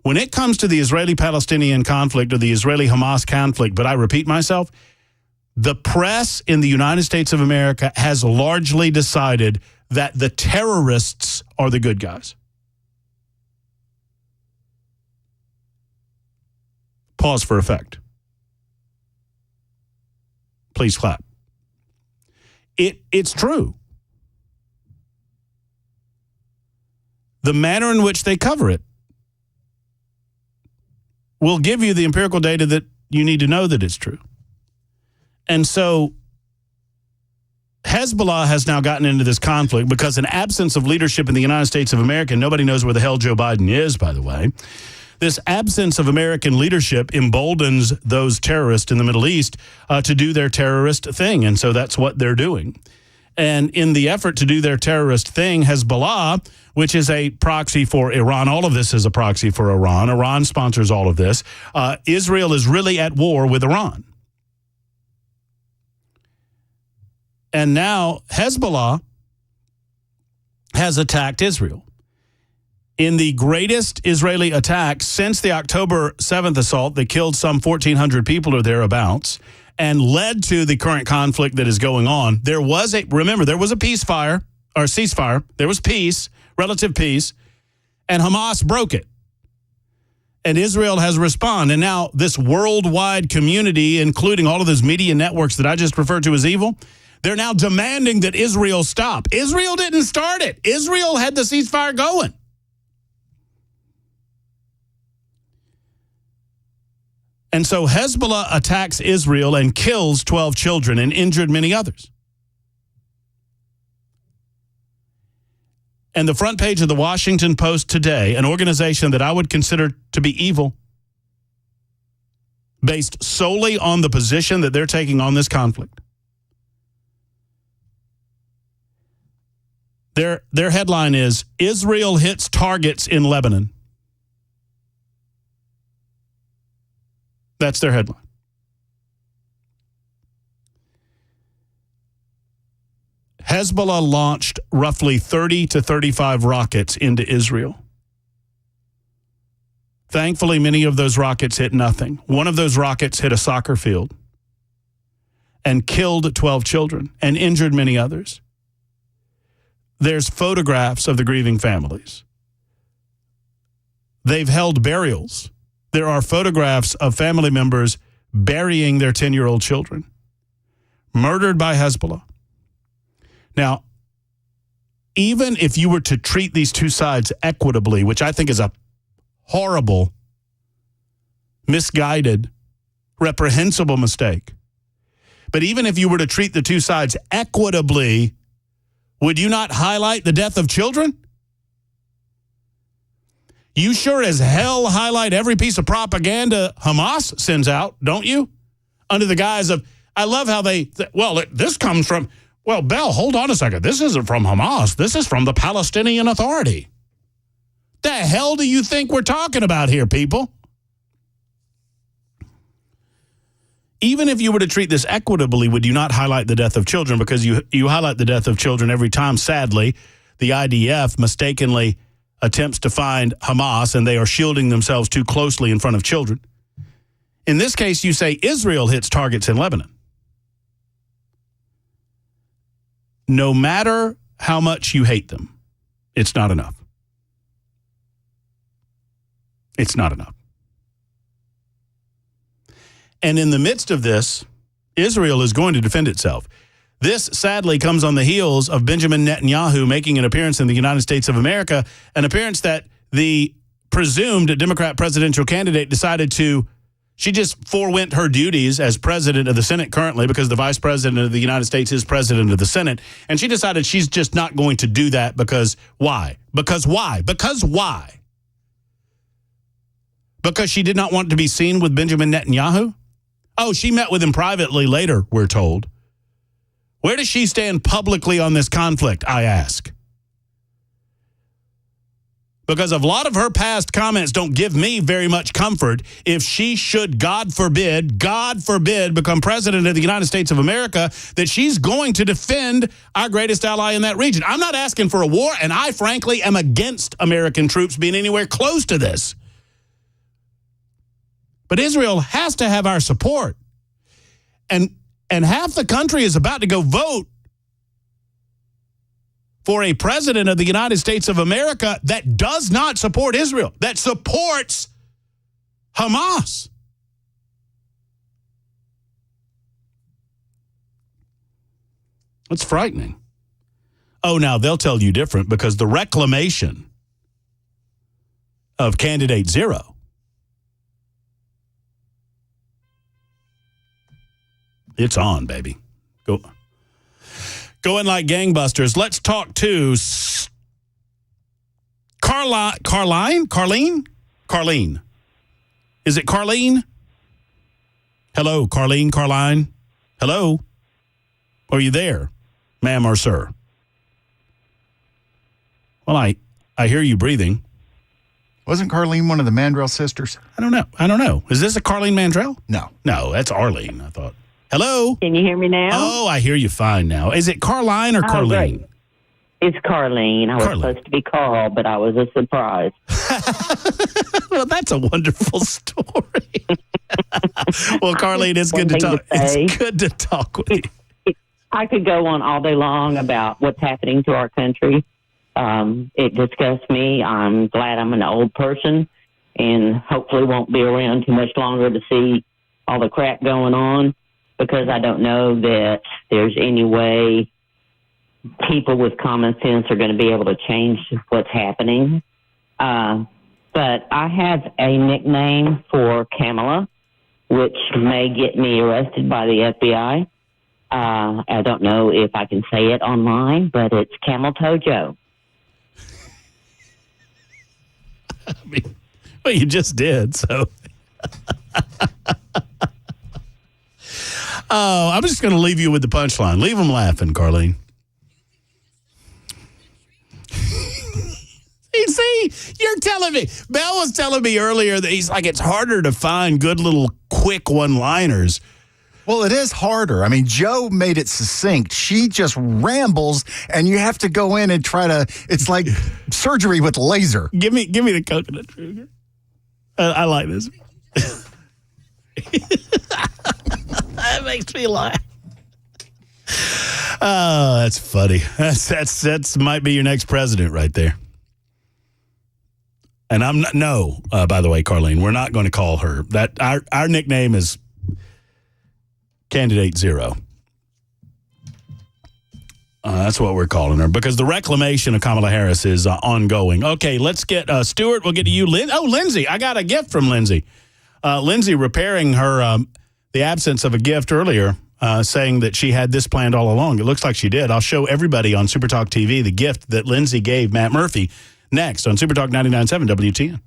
When it comes to the Israeli-Palestinian conflict or the Israeli-Hamas conflict, but I repeat myself, the press in the United States of America has largely decided that the terrorists are the good guys. Pause for effect. Please clap. It's true. The manner in which they cover it will give you the empirical data that you need to know that it's true. And so Hezbollah has now gotten into this conflict because an absence of leadership in the United States of America, nobody knows where the hell Joe Biden is, by the way. This absence of American leadership emboldens those terrorists in the Middle East to do their terrorist thing. And so that's what they're doing. And in the effort to do their terrorist thing, Hezbollah, which is a proxy for Iran, all of this is a proxy for Iran. Iran sponsors all of this. Israel is really at war with Iran. And now Hezbollah has attacked Israel. In the greatest Israeli attack since the October 7th assault that killed some 1,400 people or thereabouts and led to the current conflict that is going on. There was a ceasefire. There was peace, relative peace, and Hamas broke it. And Israel has responded. And now this worldwide community, including all of those media networks that I just referred to as evil, they're now demanding that Israel stop. Israel didn't start it. Israel had the ceasefire going. And so Hezbollah attacks Israel and kills 12 children and injured many others. And the front page of the Washington Post today, an organization that I would consider to be evil, based solely on the position that they're taking on this conflict. Their headline is, Israel hits targets in Lebanon. That's their headline. Hezbollah launched roughly 30 to 35 rockets into Israel. Thankfully, many of those rockets hit nothing. One of those rockets hit a soccer field and killed 12 children and injured many others. There's photographs of the grieving families. They've held burials. There are photographs of family members burying their 10-year-old children, murdered by Hezbollah. Now, even if you were to treat these two sides equitably, which I think is a horrible, misguided, reprehensible mistake, but even if you were to treat the two sides equitably, would you not highlight the death of children? You sure as hell highlight every piece of propaganda Hamas sends out, don't you? Under the guise of, I love how this comes from, well, Bell, hold on a second. This isn't from Hamas. This is from the Palestinian Authority. The hell do you think we're talking about here, people? Even if you were to treat this equitably, would you not highlight the death of children? Because you highlight the death of children every time, sadly, the IDF mistakenly attempts to find Hamas and they are shielding themselves too closely in front of children. In this case, you say Israel hits targets in Lebanon. No matter how much you hate them, it's not enough. It's not enough. And in the midst of this, Israel is going to defend itself. This, sadly, comes on the heels of Benjamin Netanyahu making an appearance in the United States of America, an appearance that the presumed Democrat presidential candidate decided to, she just forewent her duties as president of the Senate currently because the vice president of the United States is president of the Senate, and she decided she's just not going to do that because why? Because why? Because why? Because she did not want to be seen with Benjamin Netanyahu? Oh, she met with him privately later, we're told. Where does she stand publicly on this conflict, I ask? Because a lot of her past comments don't give me very much comfort if she should, God forbid, become president of the United States of America, that she's going to defend our greatest ally in that region. I'm not asking for a war, and I frankly am against American troops being anywhere close to this. But Israel has to have our support. And half the country is about to go vote for a president of the United States of America that does not support Israel, that supports Hamas. It's frightening. Oh, now they'll tell you different because the reclamation of Candidate Zero it's on, baby. Going like gangbusters. Let's talk to Carlene? Is it Carlene? Hello, Carlene? Hello? Are you there, ma'am or sir? Well, I hear you breathing. Wasn't Carlene one of the Mandrell sisters? I don't know. Is this a Carlene Mandrell? No. No, that's Arlene, I thought. Hello? Can you hear me now? Oh, I hear you fine now. Is it Carline or Carlene? Great. It's Carlene. I was supposed to be Carl, but I was a surprise. Well, that's a wonderful story. Well, Carlene, it's good to talk. It's good to talk with you. I could go on all day long about what's happening to our country. It disgusts me. I'm glad I'm an old person and hopefully won't be around too much longer to see all the crap going on, because I don't know that there's any way people with common sense are going to be able to change what's happening. But I have a nickname for Kamala, which may get me arrested by the FBI. I don't know if I can say it online, but it's Camel Toe Joe. I mean, well, you just did, so. Oh, I'm just going to leave you with the punchline. Leave them laughing, Carlene. See, you're telling me. Bell was telling me earlier that he's like, it's harder to find good little quick one-liners. Well, it is harder. I mean, Joe made it succinct. She just rambles, and you have to go in and try to. It's like surgery with laser. Give me the coconut sugar. I like this. That makes me laugh. Oh, that's funny. That's might be your next president right there. And I'm not. No, by the way, Carlene, we're not going to call her that. Our nickname is Candidate Zero. That's what we're calling her, because the reclamation of Kamala Harris is ongoing. Okay, let's get Stuart. We'll get to you. Lindsay. I got a gift from Lindsay. Lindsay repairing her the absence of a gift earlier, saying that she had this planned all along. It looks like she did. I'll show everybody on Super Talk TV the gift that Lindsay gave Matt Murphy next on Super Talk 99.7 WTN.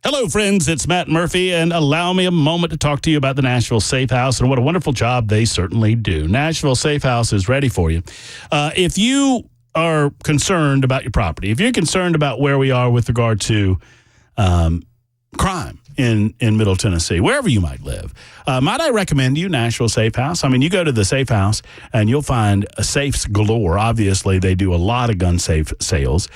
Hello, friends. It's Matt Murphy, and allow me a moment to talk to you about the Nashville Safe House and what a wonderful job they certainly do. Nashville Safe House is ready for you. If you are concerned about your property, if you're concerned about where we are with regard to crime in Middle Tennessee, wherever you might live, might I recommend you Nashville Safe House? I mean, you go to the Safe House and you'll find safes galore. Obviously, they do a lot of gun safe sales.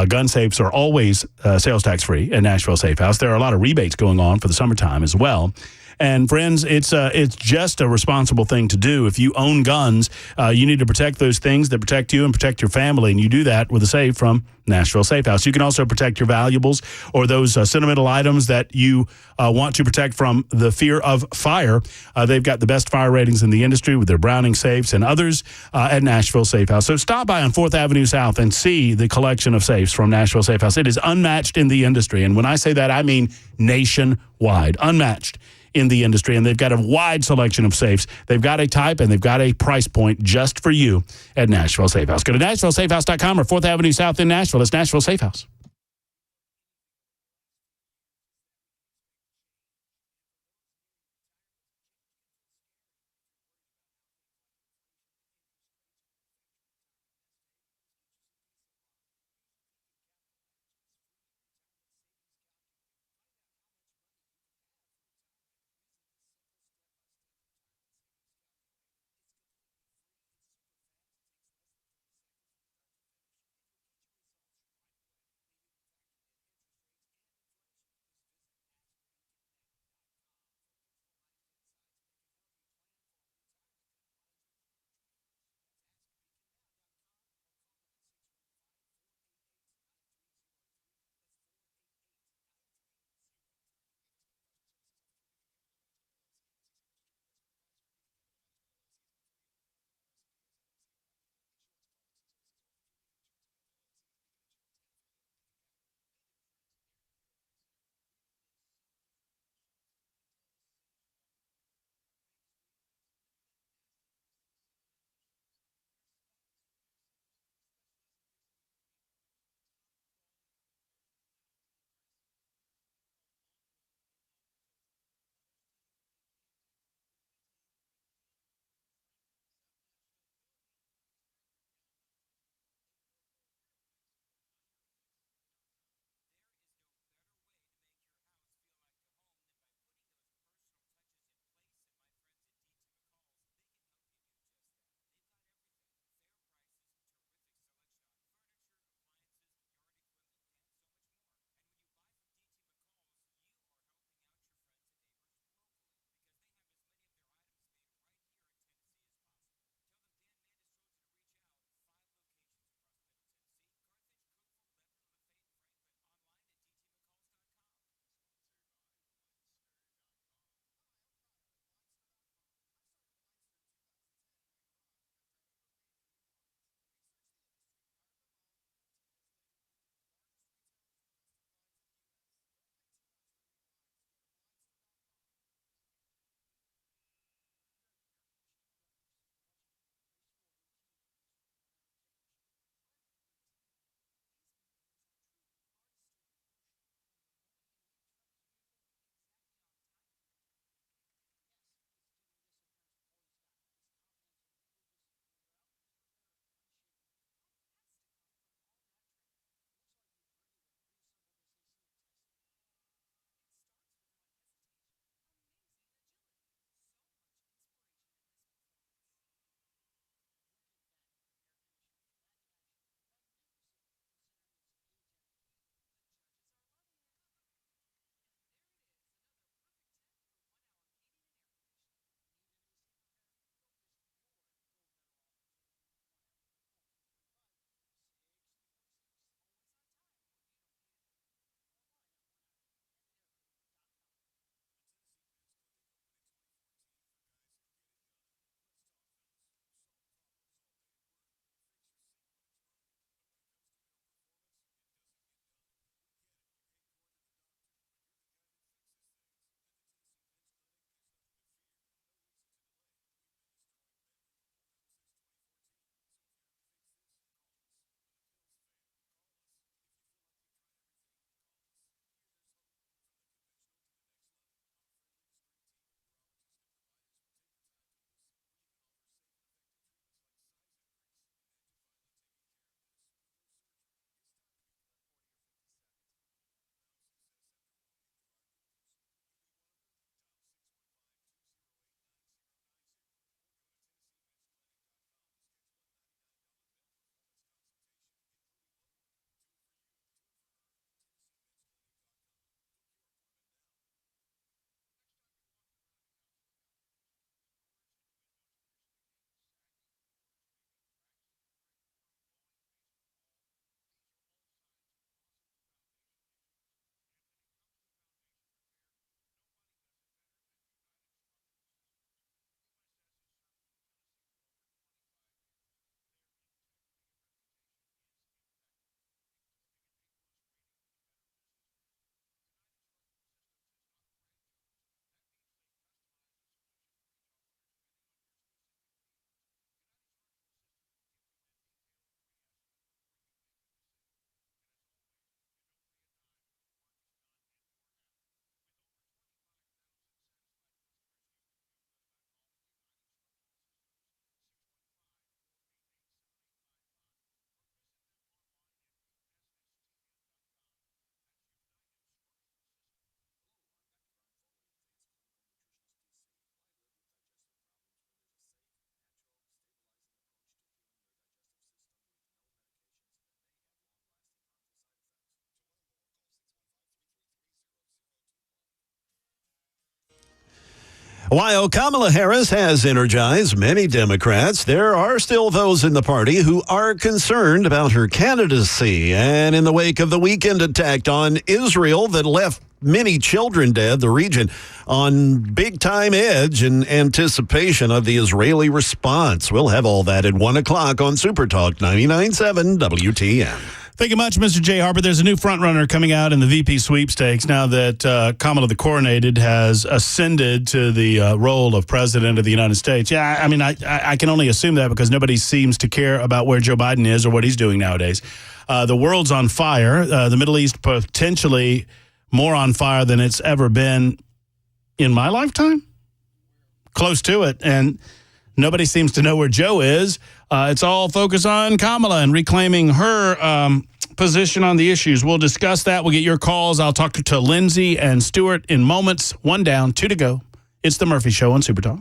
Gun safes are always sales tax free at Nashville Safe House. There are a lot of rebates going on for the summertime as well. And friends, it's just a responsible thing to do. If you own guns, you need to protect those things that protect you and protect your family, and you do that with a safe from Nashville Safe House. You can also protect your valuables or those sentimental items that you want to protect from the fear of fire. They've got the best fire ratings in the industry with their Browning safes and others at Nashville Safe House. So stop by on 4th Avenue South and see the collection of safes from Nashville Safe House. It is unmatched in the industry, and when I say that, I mean nationwide, unmatched in the industry, and they've got a wide selection of safes. They've got a type and they've got a price point just for you at Nashville Safe House. Go to NashvilleSafeHouse.com or 4th Avenue South in Nashville. It's Nashville Safe House. While Kamala Harris has energized many Democrats, there are still those in the party who are concerned about her candidacy. And in the wake of the weekend attack on Israel that left many children dead, the region on big-time edge in anticipation of the Israeli response. We'll have all that at 1 o'clock on Super Talk 99.7 WTN. Thank you much, Mr. J. Harper. There's a new frontrunner coming out in the VP sweepstakes now that Kamala the Coronated has ascended to the role of President of the United States. Yeah, I mean, I can only assume that because nobody seems to care about where Joe Biden is or what he's doing nowadays. The world's on fire. The Middle East potentially more on fire than it's ever been in my lifetime. Close to it. And nobody seems to know where Joe is. It's all focused on Kamala and reclaiming her position on the issues. We'll discuss that. We'll get your calls. I'll talk to Lindsay and Stuart in moments. 1 down, 2 to go. It's The Murphy Show on Super Talk.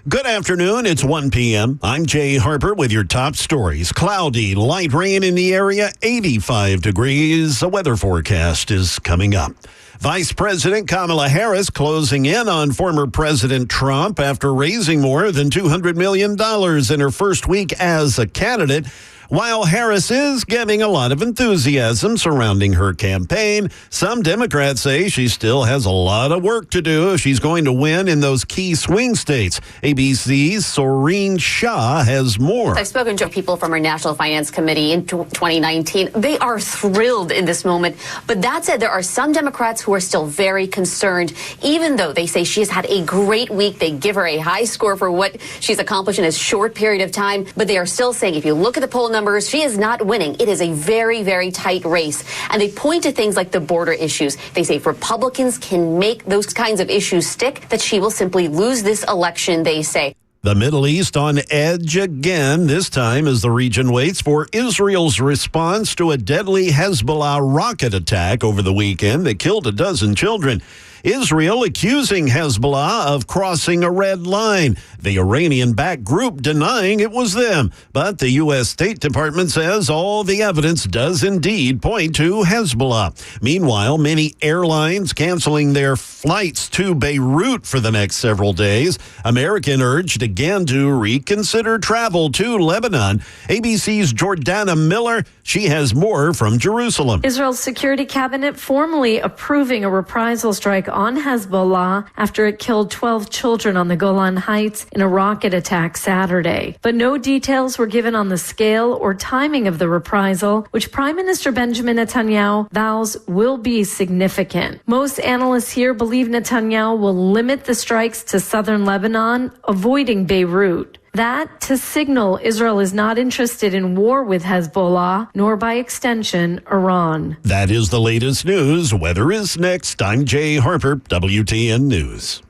Good afternoon. It's 1 p.m. I'm Jay Harper with your top stories. Cloudy, light rain in the area, 85 degrees. A weather forecast is coming up. Vice President Kamala Harris closing in on former President Trump after raising more than $200 million in her first week as a candidate. While Harris is getting a lot of enthusiasm surrounding her campaign, some Democrats say she still has a lot of work to do if she's going to win in those key swing states. ABC's Soreen Shah has more. I've spoken to people from our National Finance Committee in 2019. They are thrilled in this moment. But that said, there are some Democrats who are still very concerned, even though they say she has had a great week. They give her a high score for what she's accomplished in a short period of time. But they are still saying, if you look at the poll numbers, she is not winning. It is a very, very tight race. And they point to things like the border issues. They say if Republicans can make those kinds of issues stick, that she will simply lose this election, they say. The Middle East on edge again, this time as the region waits for Israel's response to a deadly Hezbollah rocket attack over the weekend that killed a dozen children. Israel accusing Hezbollah of crossing a red line. The Iranian-backed group denying it was them. But the U.S. State Department says all the evidence does indeed point to Hezbollah. Meanwhile, many airlines canceling their flights to Beirut for the next several days. American urged again to reconsider travel to Lebanon. ABC's Jordana Miller, she has more from Jerusalem. Israel's security cabinet formally approving a reprisal strike on Hezbollah after it killed 12 children on the Golan Heights in a rocket attack Saturday. But no details were given on the scale or timing of the reprisal, which Prime Minister Benjamin Netanyahu vows will be significant. Most analysts here believe Netanyahu will limit the strikes to southern Lebanon, avoiding Beirut. That to signal Israel is not interested in war with Hezbollah, nor by extension, Iran. That is the latest news. Weather is next. I'm Jay Harper, WTN News.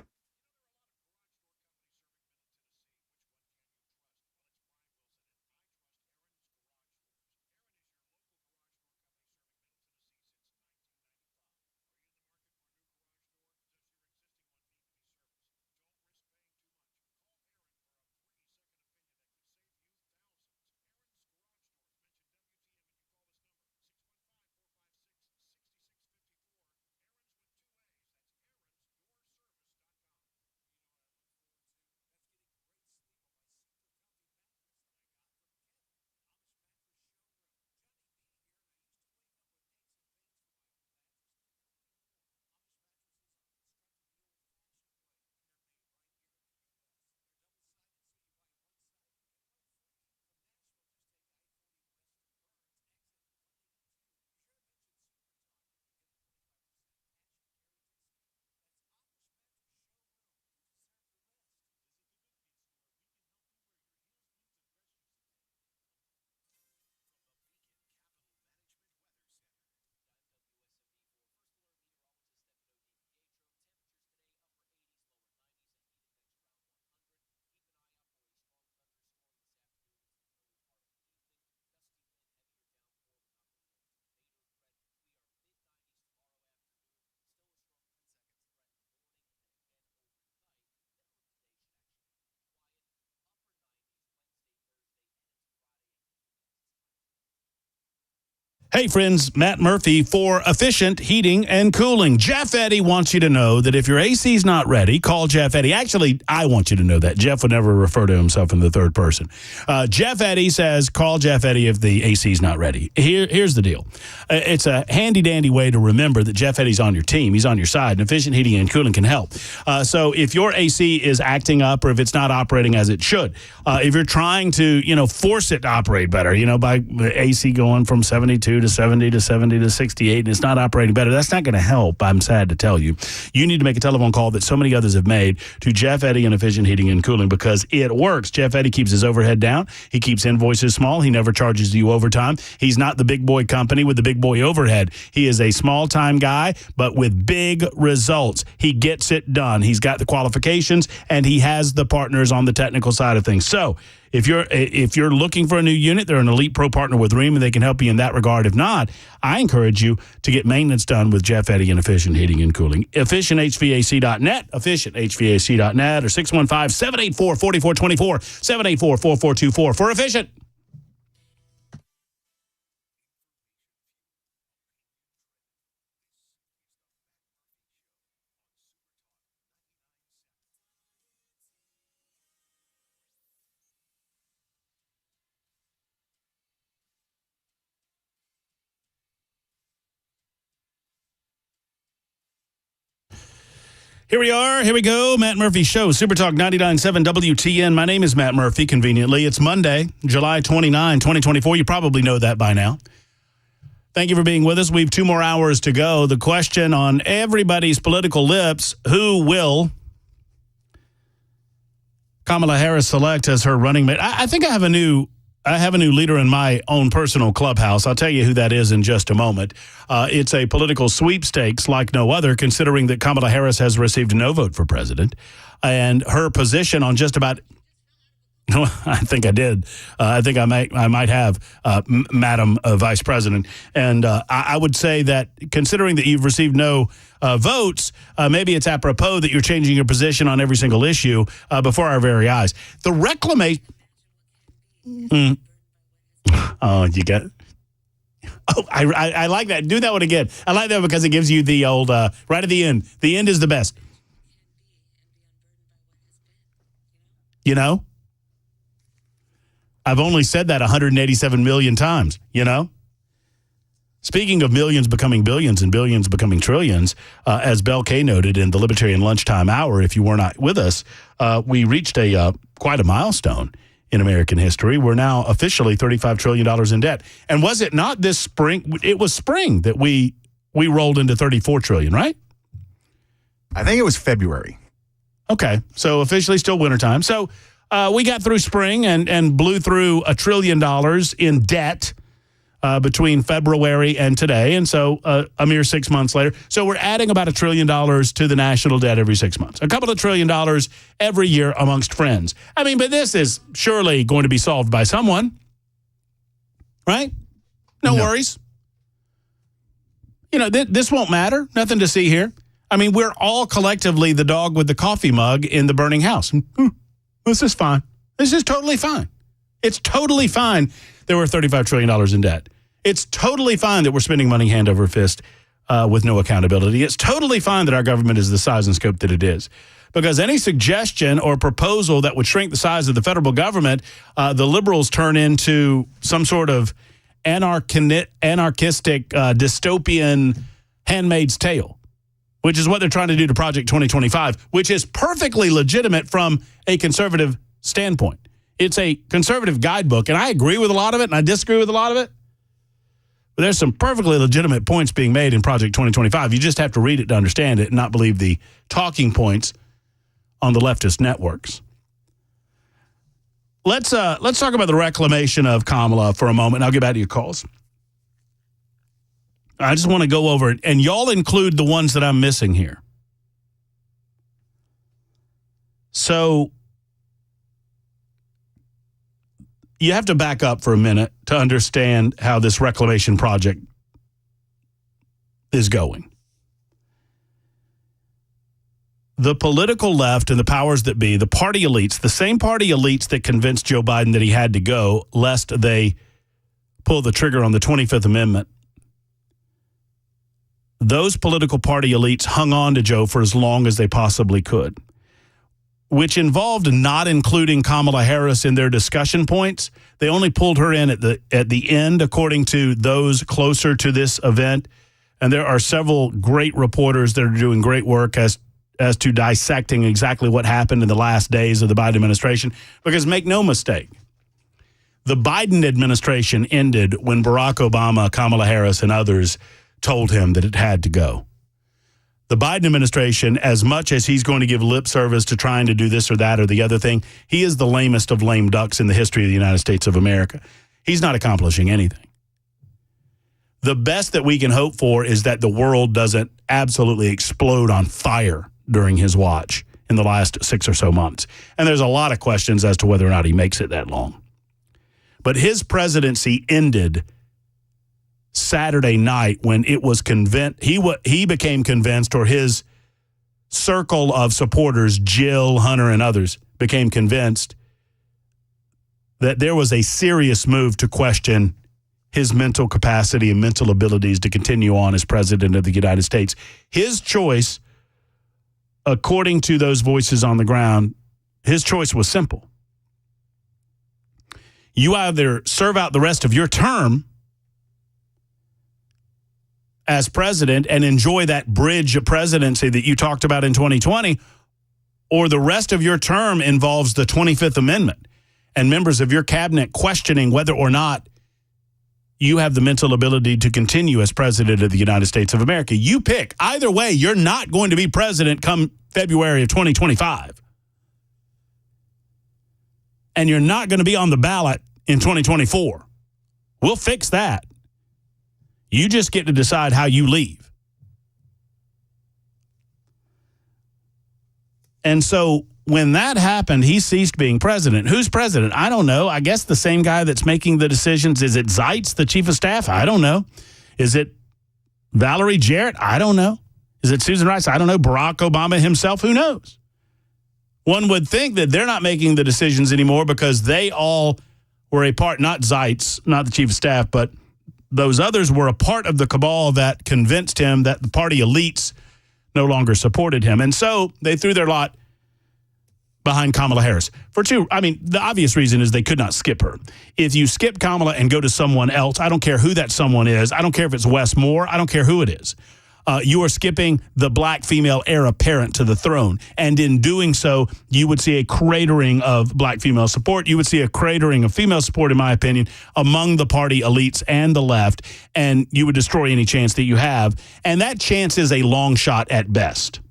Hey, friends, Matt Murphy for Efficient Heating and Cooling. Jeff Eddy wants you to know that if your AC's not ready, call Jeff Eddy. Actually, I want you to know that. Jeff would never refer to himself in the third person. Jeff Eddy says, call Jeff Eddy if the AC's not ready. Here's the deal. It's a handy-dandy way to remember that Jeff Eddy's on your team. He's on your side, and Efficient Heating and Cooling can help. So if your AC is acting up or if it's not operating as it should, if you're trying to, force it to operate better, by AC going from 72 to 70 to 70 to 68, and it's not operating better, that's not going to help, I'm sad to tell you. You need to make a telephone call that so many others have made to Jeff Eddy and Efficient Heating and Cooling because it works. Jeff Eddy keeps his overhead down. He keeps invoices small. He never charges you overtime. He's not the big boy company with the big boy overhead. He is a small-time guy, but with big results. He gets it done. He's got the qualifications, and he has the partners on the technical side of things. So if you're looking for a new unit, they're an Elite Pro partner with Rheem, and they can help you in that regard. If not, I encourage you to get maintenance done with Jeff Eddy and Efficient Heating and Cooling. EfficientHVAC.net, EfficientHVAC.net, or 615-784-4424, 784-4424 for Efficient. Here we are. Here we go. Matt Murphy Show, Super Talk 99.7 WTN. My name is Matt Murphy, conveniently. It's Monday, July 29, 2024. You probably know that by now. Thank you for being with us. We have 2 more hours to go. The question on everybody's political lips, who will Kamala Harris select as her running mate? I think I have a new leader in my own personal clubhouse. I'll tell you who that is in just a moment. It's a political sweepstakes like no other, considering that Kamala Harris has received no vote for president. And her position on just about... No, I think I did. I think I might have, Madam Vice President. And I would say that considering that you've received no votes, maybe it's apropos that you're changing your position on every single issue before our very eyes. The reclamation... Oh, you got... Oh, I like that. Do that one again. I like that because it gives you the old, right at the end. The end is the best. I've only said that 187 million times, Speaking of millions becoming billions and billions becoming trillions, as Bell K noted in the Libertarian Lunchtime Hour, if you were not with us, we reached quite a milestone in American history. We're now officially $35 trillion in debt. And was it not this spring? It was spring that we rolled into $34 trillion, right? I think it was February. Okay, so officially still wintertime. So we got through spring and blew through $1 trillion in debt between February and today. And so a mere 6 months later. So we're adding about $1 trillion to the national debt every 6 months. A couple of $1 trillion every year amongst friends. I mean, but this is surely going to be solved by someone, right? No worries. This won't matter. Nothing to see here. I mean, we're all collectively the dog with the coffee mug in the burning house. This is fine. This is totally fine. It's totally fine that we're $35 trillion in debt. It's totally fine that we're spending money hand over fist with no accountability. It's totally fine that our government is the size and scope that it is. Because any suggestion or proposal that would shrink the size of the federal government, the liberals turn into some sort of anarchistic dystopian Handmaid's Tale, which is what they're trying to do to Project 2025, which is perfectly legitimate from a conservative standpoint. It's a conservative guidebook, and I agree with a lot of it, and I disagree with a lot of it. But there's some perfectly legitimate points being made in Project 2025. You just have to read it to understand it and not believe the talking points on the leftist networks. Let's talk about the reclamation of Kamala for a moment, and I'll get back to your calls. I just want to go over it, and y'all include the ones that I'm missing here. So you have to back up for a minute to understand how this reclamation project is going. The political left and the powers that be, the party elites, the same party elites that convinced Joe Biden that he had to go lest they pull the trigger on the 25th Amendment those political party elites hung on to Joe for as long as they possibly could, which involved not including Kamala Harris in their discussion points. They only pulled her in at the end, according to those closer to this event. And there are several great reporters that are doing great work as to dissecting exactly what happened in the last days of the Biden administration. Because make no mistake, the Biden administration ended when Barack Obama, Kamala Harris, and others told him that it had to go. The Biden administration, as much as he's going to give lip service to trying to do this or that or the other thing, he is the lamest of lame ducks in the history of the United States of America. He's not accomplishing anything. The best that we can hope for is that the world doesn't absolutely explode on fire during his watch in the last 6 or so months. And there's a lot of questions as to whether or not he makes it that long. But his presidency ended Saturday night when it was convinced he became convinced, or his circle of supporters, Jill, Hunter, and others, became convinced that there was a serious move to question his mental capacity and mental abilities to continue on as president of the United States. His choice, according to those voices on the ground, his choice was simple. You either serve out the rest of your term as president and enjoy that bridge presidency that you talked about in 2020, or the rest of your term involves the 25th Amendment and members of your cabinet questioning whether or not you have the mental ability to continue as president of the United States of America. You pick. Either way, you're not going to be president come February of 2025. And you're not going to be on the ballot in 2024. We'll fix that. You just get to decide how you leave. And so when that happened, he ceased being president. Who's president? I don't know. I guess the same guy that's making the decisions. Is it Zeitz, the chief of staff? I don't know. Is it Valerie Jarrett? I don't know. Is it Susan Rice? I don't know. Barack Obama himself? Who knows? One would think that they're not making the decisions anymore because they all were a part, not Zeitz, not the chief of staff, but those others were a part of the cabal that convinced him that the party elites no longer supported him. And so they threw their lot behind Kamala Harris. The obvious reason is they could not skip her. If you skip Kamala and go to someone else, I don't care who that someone is. I don't care if it's Wes Moore. I don't care who it is. You are skipping the black female heir apparent to the throne. And in doing so, you would see a cratering of black female support. You would see a cratering of female support, in my opinion, among the party elites and the left. And you would destroy any chance that you have. And that chance is a long shot at best.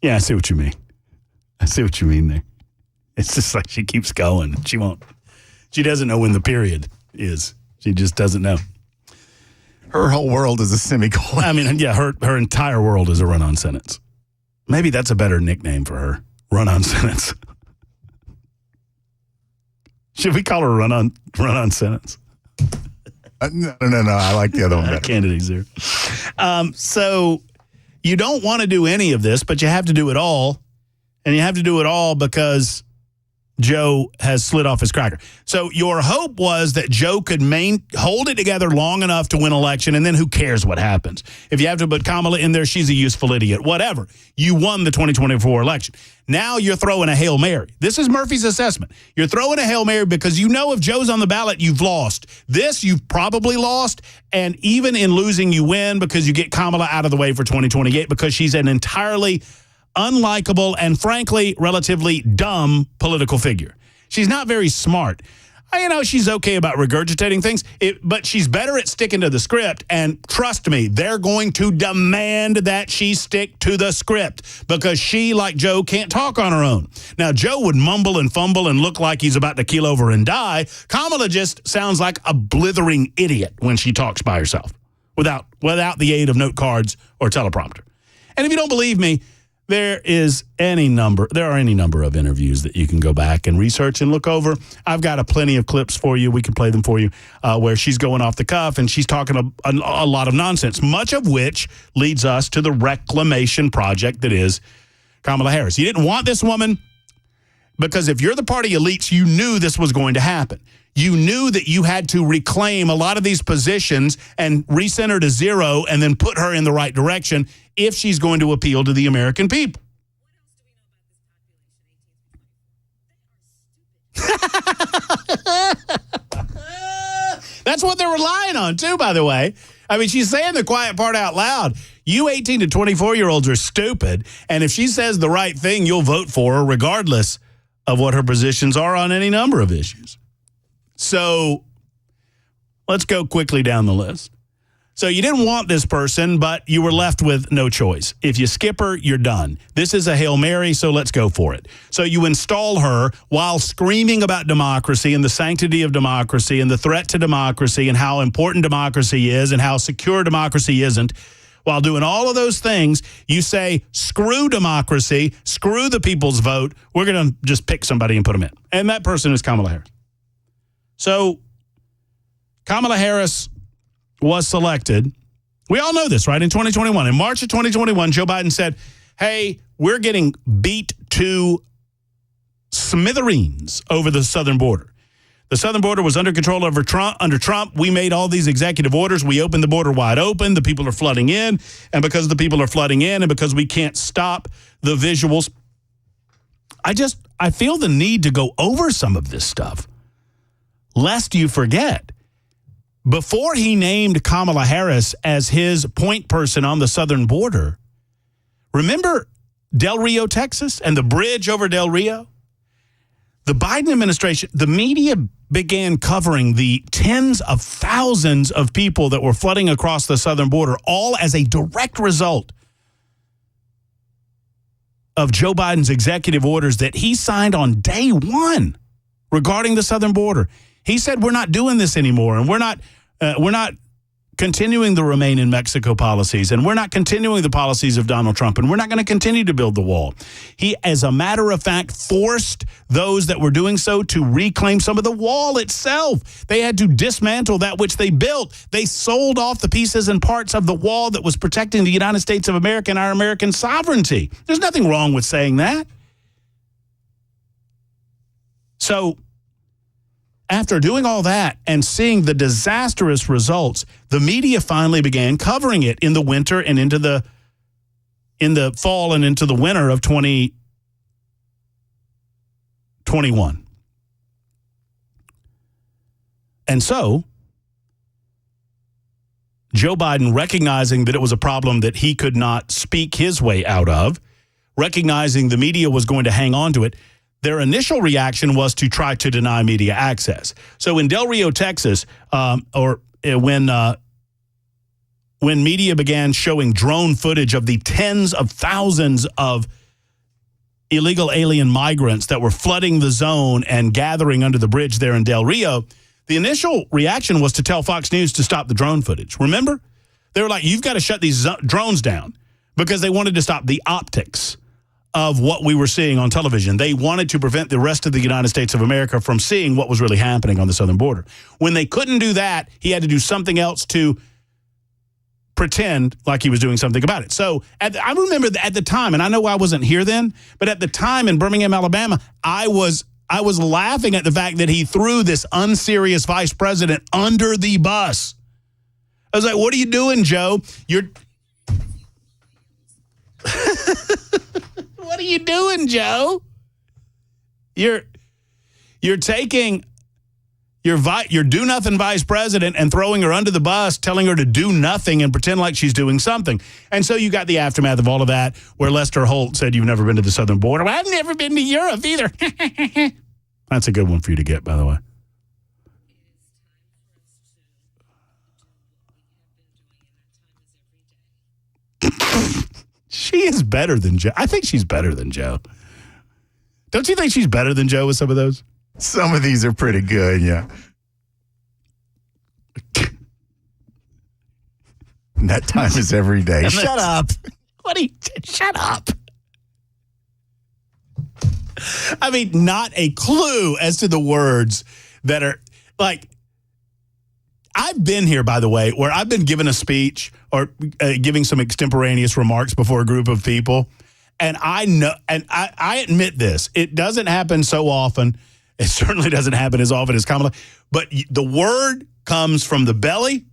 Yeah, I see what you mean. I see what you mean there. It's just like she keeps going. She doesn't know when the period is. She just doesn't know. Her whole world is a semicolon. I mean, yeah, her entire world is a run-on sentence. Maybe that's a better nickname for her. Run-on sentence. Should we call her run-on sentence? No. I like the other one better. Candidate zero. So you don't want to do any of this, but you have to do it all. And you have to do it all because Joe has slid off his cracker. So your hope was that Joe could hold it together long enough to win election, and then who cares what happens? If you have to put Kamala in there, she's a useful idiot. Whatever. You won the 2024 election. Now you're throwing a Hail Mary. This is Murphy's assessment. You're throwing a Hail Mary because you know if Joe's on the ballot, you've lost. This, you've probably lost, and even in losing, you win because you get Kamala out of the way for 2028 because she's an entirely unlikable and, frankly, relatively dumb political figure. She's not very smart. She's okay about regurgitating things, but she's better at sticking to the script. And trust me, they're going to demand that she stick to the script because she, like Joe, can't talk on her own. Now, Joe would mumble and fumble and look like he's about to keel over and die. Kamala just sounds like a blithering idiot when she talks by herself without the aid of note cards or teleprompter. And if you don't believe me, there are any number of interviews that you can go back and research and look over. I've got plenty of clips for you. We can play them for you where she's going off the cuff and she's talking a lot of nonsense, much of which leads us to the reclamation project that is Kamala Harris. You didn't want this woman. Because if you're the party elites, you knew this was going to happen. You knew that you had to reclaim a lot of these positions and recenter to zero and then put her in the right direction if she's going to appeal to the American people. That's what they're relying on, too, by the way. I mean, she's saying the quiet part out loud. You 18 to 24-year-olds are stupid, and if she says the right thing, you'll vote for her regardless of what her positions are on any number of issues. So let's go quickly down the list. So you didn't want this person, but you were left with no choice. If you skip her, you're done. This is a Hail Mary, so let's go for it. So you install her while screaming about democracy and the sanctity of democracy and the threat to democracy and how important democracy is and how secure democracy isn't. While doing all of those things, you say, screw democracy, screw the people's vote. We're going to just pick somebody and put them in. And that person is Kamala Harris. So Kamala Harris was selected. We all know this, right? In 2021, in March of 2021, Joe Biden said, hey, we're getting beat to smithereens over the southern border. The southern border was under control under Trump. We made all these executive orders. We opened the border wide open. The people are flooding in. And because the people are flooding in and because we can't stop the visuals, I feel the need to go over some of this stuff, lest you forget. Before he named Kamala Harris as his point person on the southern border, remember Del Rio, Texas, and the bridge over Del Rio? The Biden administration, the media began covering the tens of thousands of people that were flooding across the southern border, all as a direct result of Joe Biden's executive orders that he signed on day one regarding the southern border. He said, we're not doing this anymore, and we're not continuing the Remain in Mexico policies, and we're not continuing the policies of Donald Trump, and we're not going to continue to build the wall. He, as a matter of fact, forced those that were doing so to reclaim some of the wall itself. They had to dismantle that which they built. They sold off the pieces and parts of the wall that was protecting the United States of America and our American sovereignty. There's nothing wrong with saying that. So, after doing all that and seeing the disastrous results, the media finally began covering it in the winter and in the fall and into the winter of 2021. And so, Joe Biden, recognizing that it was a problem that he could not speak his way out of, recognizing the media was going to hang on to it, their initial reaction was to try to deny media access. So in Del Rio, Texas, when media began showing drone footage of the tens of thousands of illegal alien migrants that were flooding the zone and gathering under the bridge there in Del Rio, the initial reaction was to tell Fox News to stop the drone footage. Remember? They were like, you've got to shut these drones down, because they wanted to stop the optics of what we were seeing on television. They wanted to prevent the rest of the United States of America from seeing what was really happening on the southern border. When they couldn't do that, he had to do something else to pretend like he was doing something about it. So I remember at the time, and I know I wasn't here then, but at the time in Birmingham, Alabama, I was laughing at the fact that he threw this unserious vice president under the bus. I was like, what are you doing, Joe? What are you doing, Joe? You're taking your do-nothing vice president and throwing her under the bus, telling her to do nothing and pretend like she's doing something. And so you got the aftermath of all of that, where Lester Holt said, you've never been to the southern border. Well, I've never been to Europe either. That's a good one for you to get, by the way. She is better than Joe. I think she's better than Joe. Don't you think she's better than Joe with some of those? Some of these are pretty good, yeah. And that time is every day. Shut up. Shut up. I mean, not a clue as to the words that are like. I've been here, by the way, where I've been given a speech or giving some extemporaneous remarks before a group of people, And I know, and I admit this, it doesn't happen so often. It certainly doesn't happen as often as Kamala. But the word comes from the belly,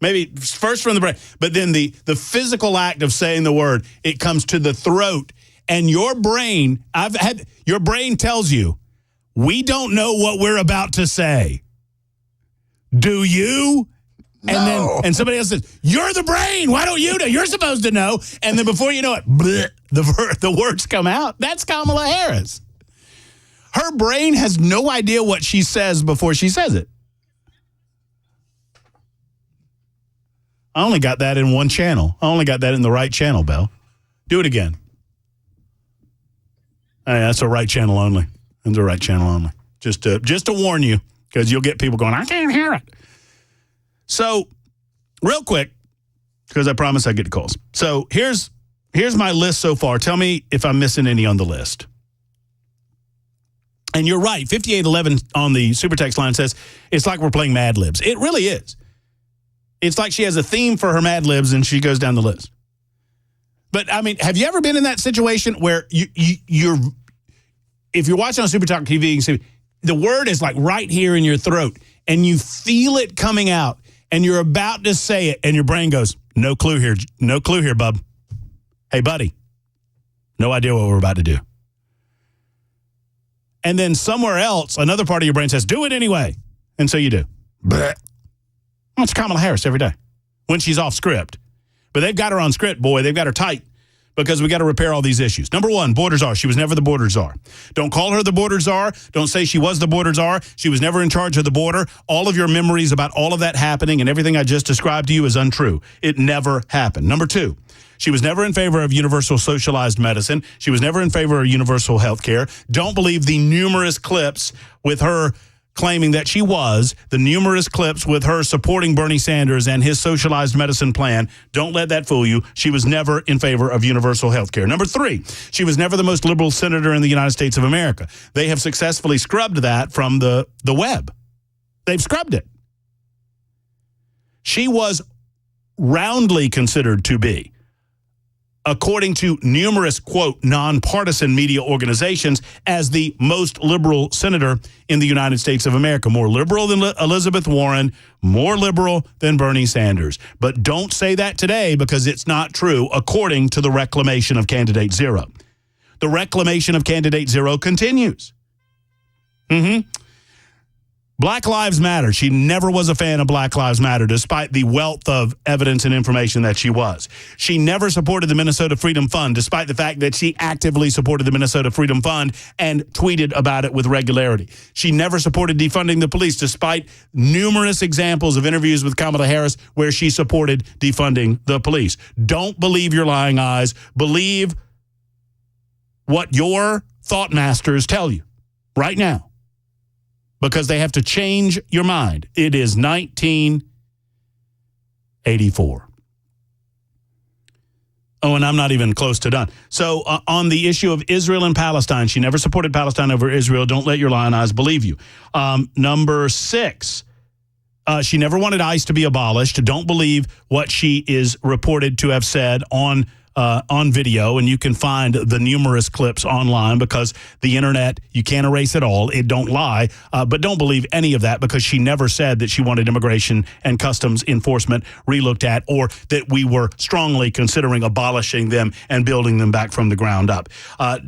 maybe first from the brain, but then the physical act of saying the word, it comes to the throat. And your brain, your brain tells you, we don't know what we're about to say. Do you? No. And somebody else says, you're the brain. Why don't you know? You're supposed to know. And then before you know it, bleh, the words come out. That's Kamala Harris. Her brain has no idea what she says before she says it. I only got that in one channel. I only got that in the right channel, Belle. Do it again. Hey, that's a right channel only. That's a right channel only. Just to warn you, because you'll get people going, I can't hear it. So, real quick, because I promise I get the calls. So, here's my list so far. Tell me if I'm missing any on the list. And you're right. 5811 on the super text line says, it's like we're playing Mad Libs. It really is. It's like she has a theme for her Mad Libs and she goes down the list. But, I mean, have you ever been in that situation where you're if you're watching on Super Talk TV, you can see the word is like right here in your throat and you feel it coming out and you're about to say it and your brain goes, no clue here, bub. Hey, buddy, no idea what we're about to do. And then somewhere else, another part of your brain says, do it anyway. And so you do. Blech. Well, it's Kamala Harris every day when she's off script. But they've got her on script, boy. They've got her tight because we got to repair all these issues. Number one, border czar. She was never the border czar. Don't call her the border czar. Don't say she was the border czar. She was never in charge of the border. All of your memories about all of that happening and everything I just described to you is untrue. It never happened. Number two, she was never in favor of universal socialized medicine. She was never in favor of universal health care. Don't believe the numerous clips with her claiming that she was, the numerous clips with her supporting Bernie Sanders and his socialized medicine plan. Don't let that fool you. She was never in favor of universal health care. Number three, she was never the most liberal senator in the United States of America. They have successfully scrubbed that from the web. They've scrubbed it. She was roundly considered to be, according to numerous, quote, nonpartisan media organizations, as the most liberal senator in the United States of America. More liberal than Elizabeth Warren, more liberal than Bernie Sanders. But don't say that today because it's not true, according to the reclamation of Candidate Zero. The reclamation of Candidate Zero continues. Black Lives Matter. She never was a fan of Black Lives Matter, despite the wealth of evidence and information that she was. She never supported the Minnesota Freedom Fund, despite the fact that she actively supported the Minnesota Freedom Fund and tweeted about it with regularity. She never supported defunding the police, despite numerous examples of interviews with Kamala Harris where she supported defunding the police. Don't believe your lying eyes. Believe what your thought masters tell you right now, because they have to change your mind. It is 1984. Oh, and I'm not even close to done. So on the issue of Israel and Palestine, she never supported Palestine over Israel. Don't let your lying eyes believe you. Number six, she never wanted ICE to be abolished. Don't believe what she is reported to have said on video, and you can find the numerous clips online because the internet, you can't erase it all. It don't lie, but don't believe any of that because she never said that she wanted immigration and customs enforcement relooked at or that we were strongly considering abolishing them and building them back from the ground up.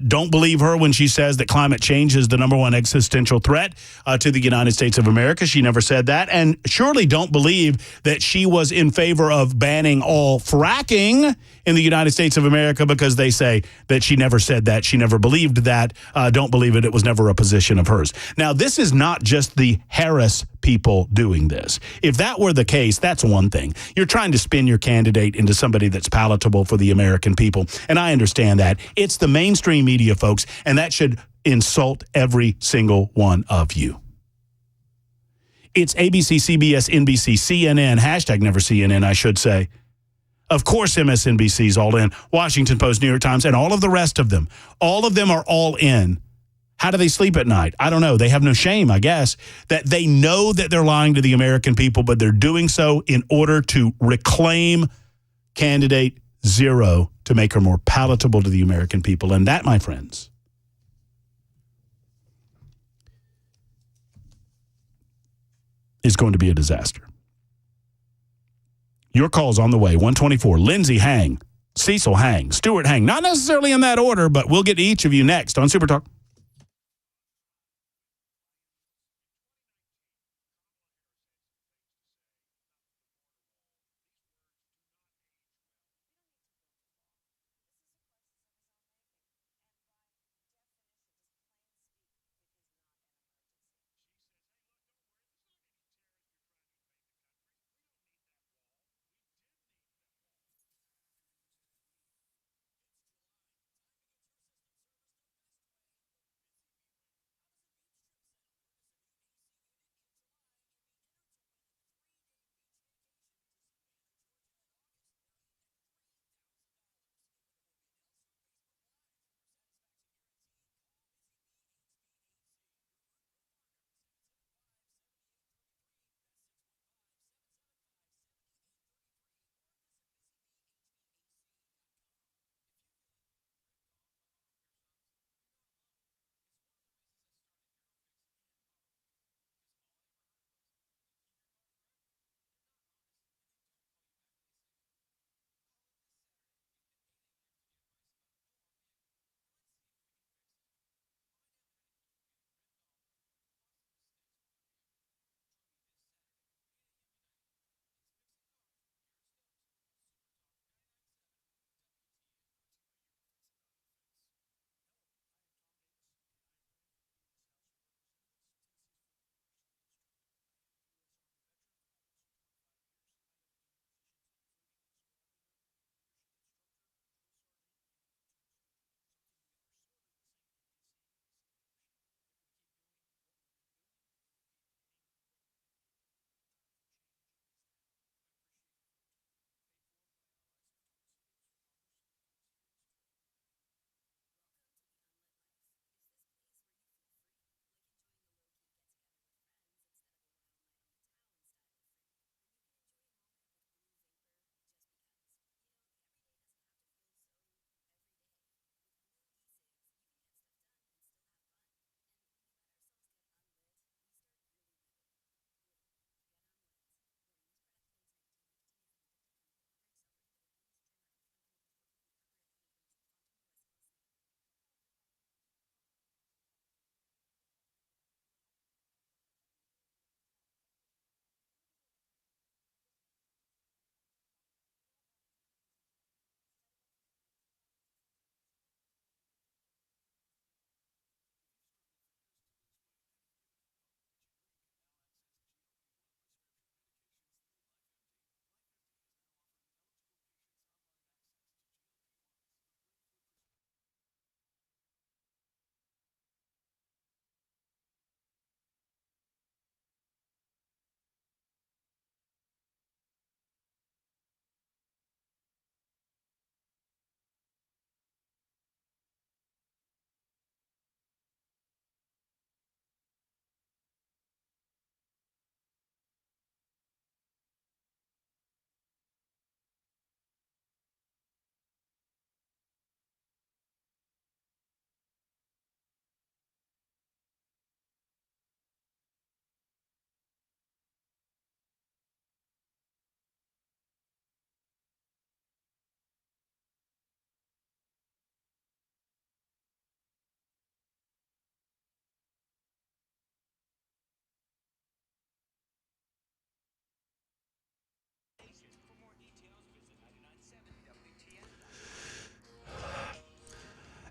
Don't believe her when she says that climate change is the number one existential threat to the United States of America. She never said that. And surely don't believe that she was in favor of banning all fracking in the United States of America because they say that she never said that. She never believed that. Don't believe it. It was never a position of hers. Now, this is not just the Harris people doing this. If that were the case, that's one thing. You're trying to spin your candidate into somebody that's palatable for the American people. And I understand that. It's the mainstream media, folks, and that should insult every single one of you. It's ABC, CBS, NBC, CNN, hashtag never CNN, I should say. Of course, MSNBC's all in, Washington Post, New York Times, and all of the rest of them. All of them are all in. How do they sleep at night? I don't know. They have no shame, I guess, that they know that they're lying to the American people, but they're doing so in order to reclaim Candidate Zero to make her more palatable to the American people. And that, my friends, is going to be a disaster. Your call's on the way. 124. Lindsay, hang. Cecil, hang. Stuart, hang. Not necessarily in that order, but we'll get to each of you next on Super Talk.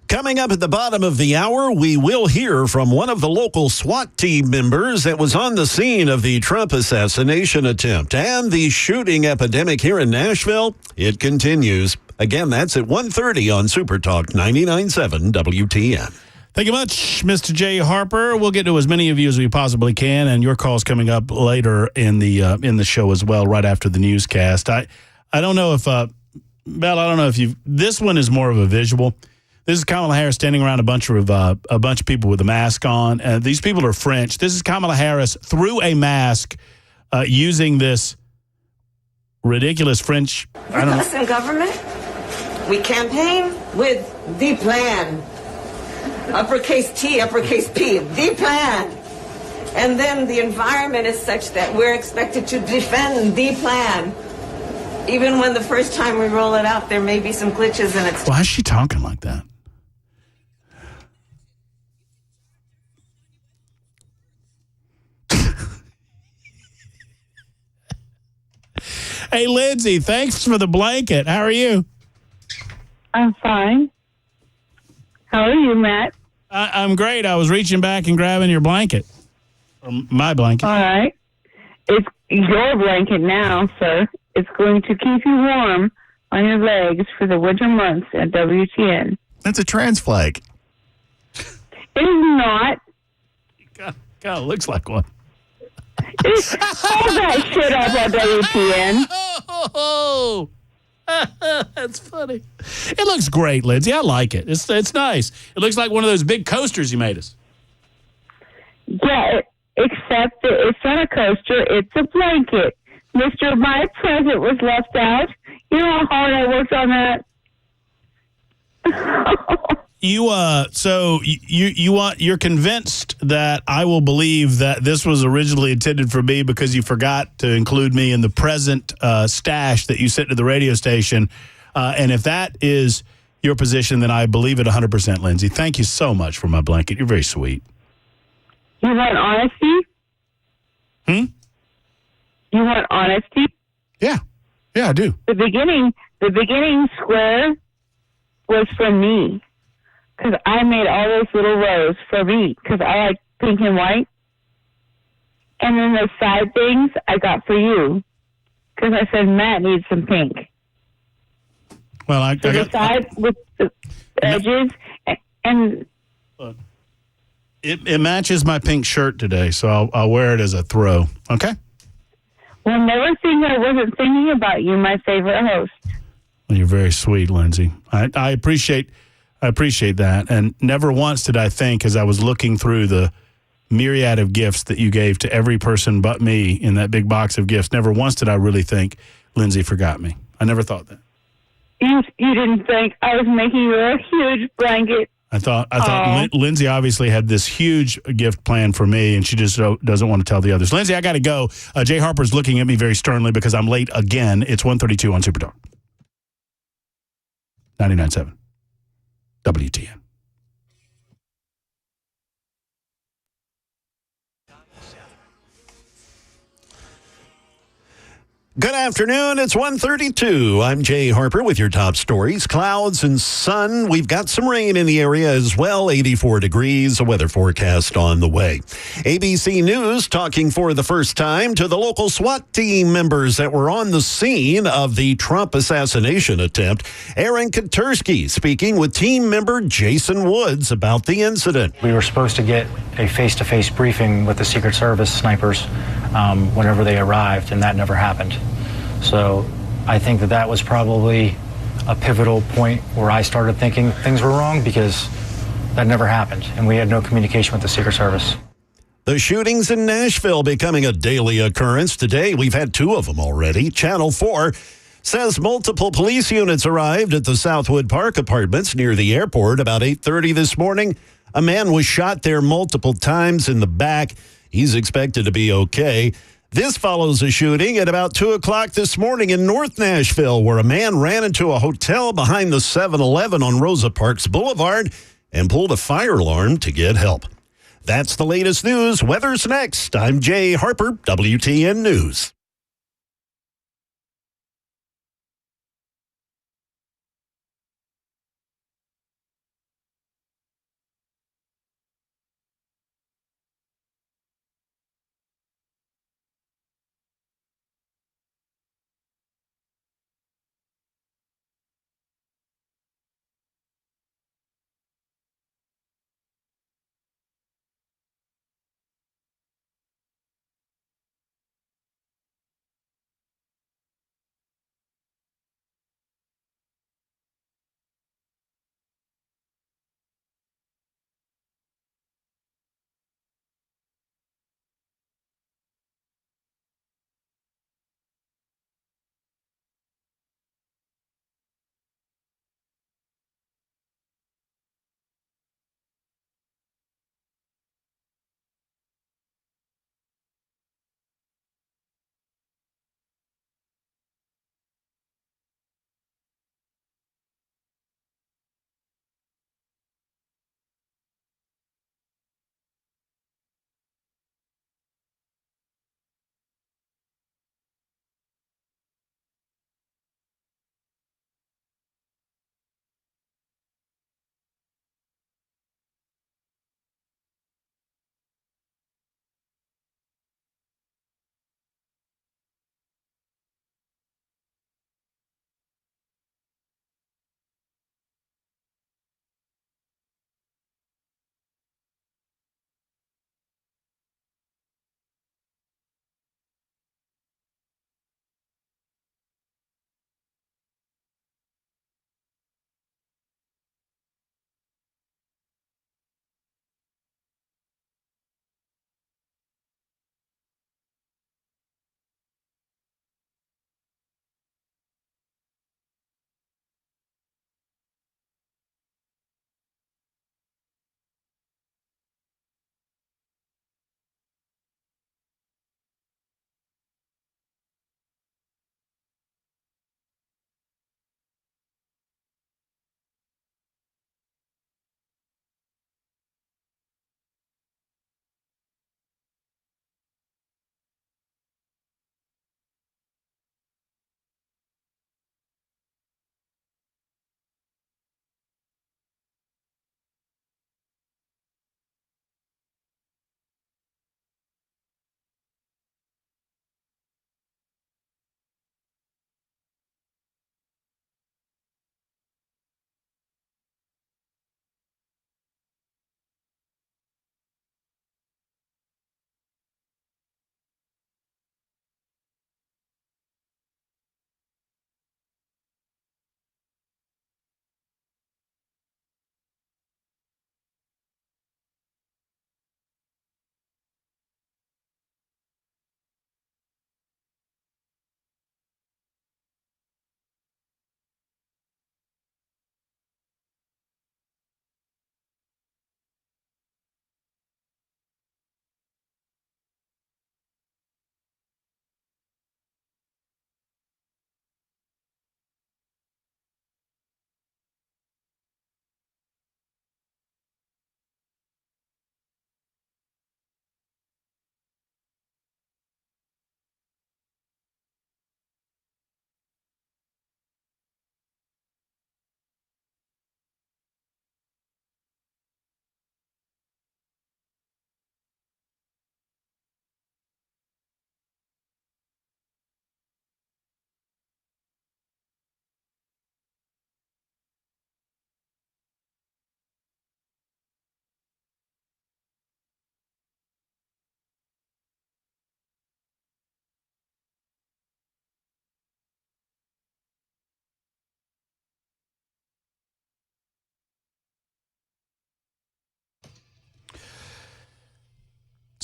Coming up at the bottom of the hour, we will hear from one of the local SWAT team members that was on the scene of the Trump assassination attempt. And the shooting epidemic here in Nashville, it continues. Again, that's at 1:30 on Super Talk 99.7 WTN. Thank you much, Mr. Jay Harper. We'll get to as many of you as we possibly can, and your call's coming up later in the show as well, right after the newscast. I don't know if, Belle, I don't know if you've, this one is more of a visual. This is Kamala Harris standing around a bunch of people with a mask on. These people are French. This is Kamala Harris through a mask using this ridiculous French. I don't know. Government? We campaign with the plan. Uppercase T, uppercase P, the plan. And then the environment is such that we're expected to defend the plan. Even when the first time we roll it out, there may be some glitches in it. Why is she talking like that? Hey, Lindsay, thanks for the blanket. How are you? I'm fine. How are you, Matt? I'm great. I was reaching back and grabbing your blanket. Or my blanket. All right. It's your blanket now, sir. It's going to keep you warm on your legs for the winter months at WTN. That's a trans flag. It is not. God, it looks like one. Hold that shit up on WTN. Oh, that's funny. It looks great, Lindsay. I like it. It's nice. It looks like one of those big coasters you made us. Yeah, except that it's not a coaster. It's a blanket. Mr. My present was left out. You know how hard I worked on that? You're convinced that I will believe that this was originally intended for me because you forgot to include me in the present stash that you sent to the radio station. And if that is your position, then I believe it 100%, Lindsay. Thank you so much for my blanket. You're very sweet. You want honesty? You want honesty? Yeah, I do. The beginning square was for me. Because I made all those little rows for me. Because I like pink and white. And then the side things I got for you. Because I said Matt needs some pink. Well, the side with the edges and it matches my pink shirt today, so I'll wear it as a throw. Okay. Well, never think I wasn't thinking about you, my favorite host. Well, you're very sweet, Lindsay. I appreciate that. And never once did I think, as I was looking through the myriad of gifts that you gave to every person but me in that big box of gifts, never once did I really think Lindsay forgot me. I never thought that. You didn't think I was making you a huge blanket. I thought Lindsay obviously had this huge gift plan for me, and she just doesn't want to tell the others. Lindsay, I got to go. Jay Harper's looking at me very sternly because I'm late again. It's 1:32 on Super Talk. 99.7 WTN. Good afternoon. It's 1:32. I'm Jay Harper with your top stories. Clouds and sun. We've got some rain in the area as well. 84 degrees. A weather forecast on the way. ABC News talking for the first time to the local SWAT team members that were on the scene of the Trump assassination attempt. Aaron Katersky speaking with team member Jason Woods about the incident. We were supposed to get a face-to-face briefing with the Secret Service snipers whenever they arrived, and that never happened. So I think that was probably a pivotal point where I started thinking things were wrong, because that never happened, and we had no communication with the Secret Service. The shootings in Nashville becoming a daily occurrence. Today, we've had 2 of them already. Channel 4 says multiple police units arrived at the Southwood Park apartments near the airport about 8:30 this morning. A man was shot there multiple times in the back. He's expected to be okay. This follows a shooting at about 2 o'clock this morning in North Nashville, where a man ran into a hotel behind the 7-Eleven on Rosa Parks Boulevard and pulled a fire alarm to get help. That's the latest news. Weather's next. I'm Jay Harper, WTN News.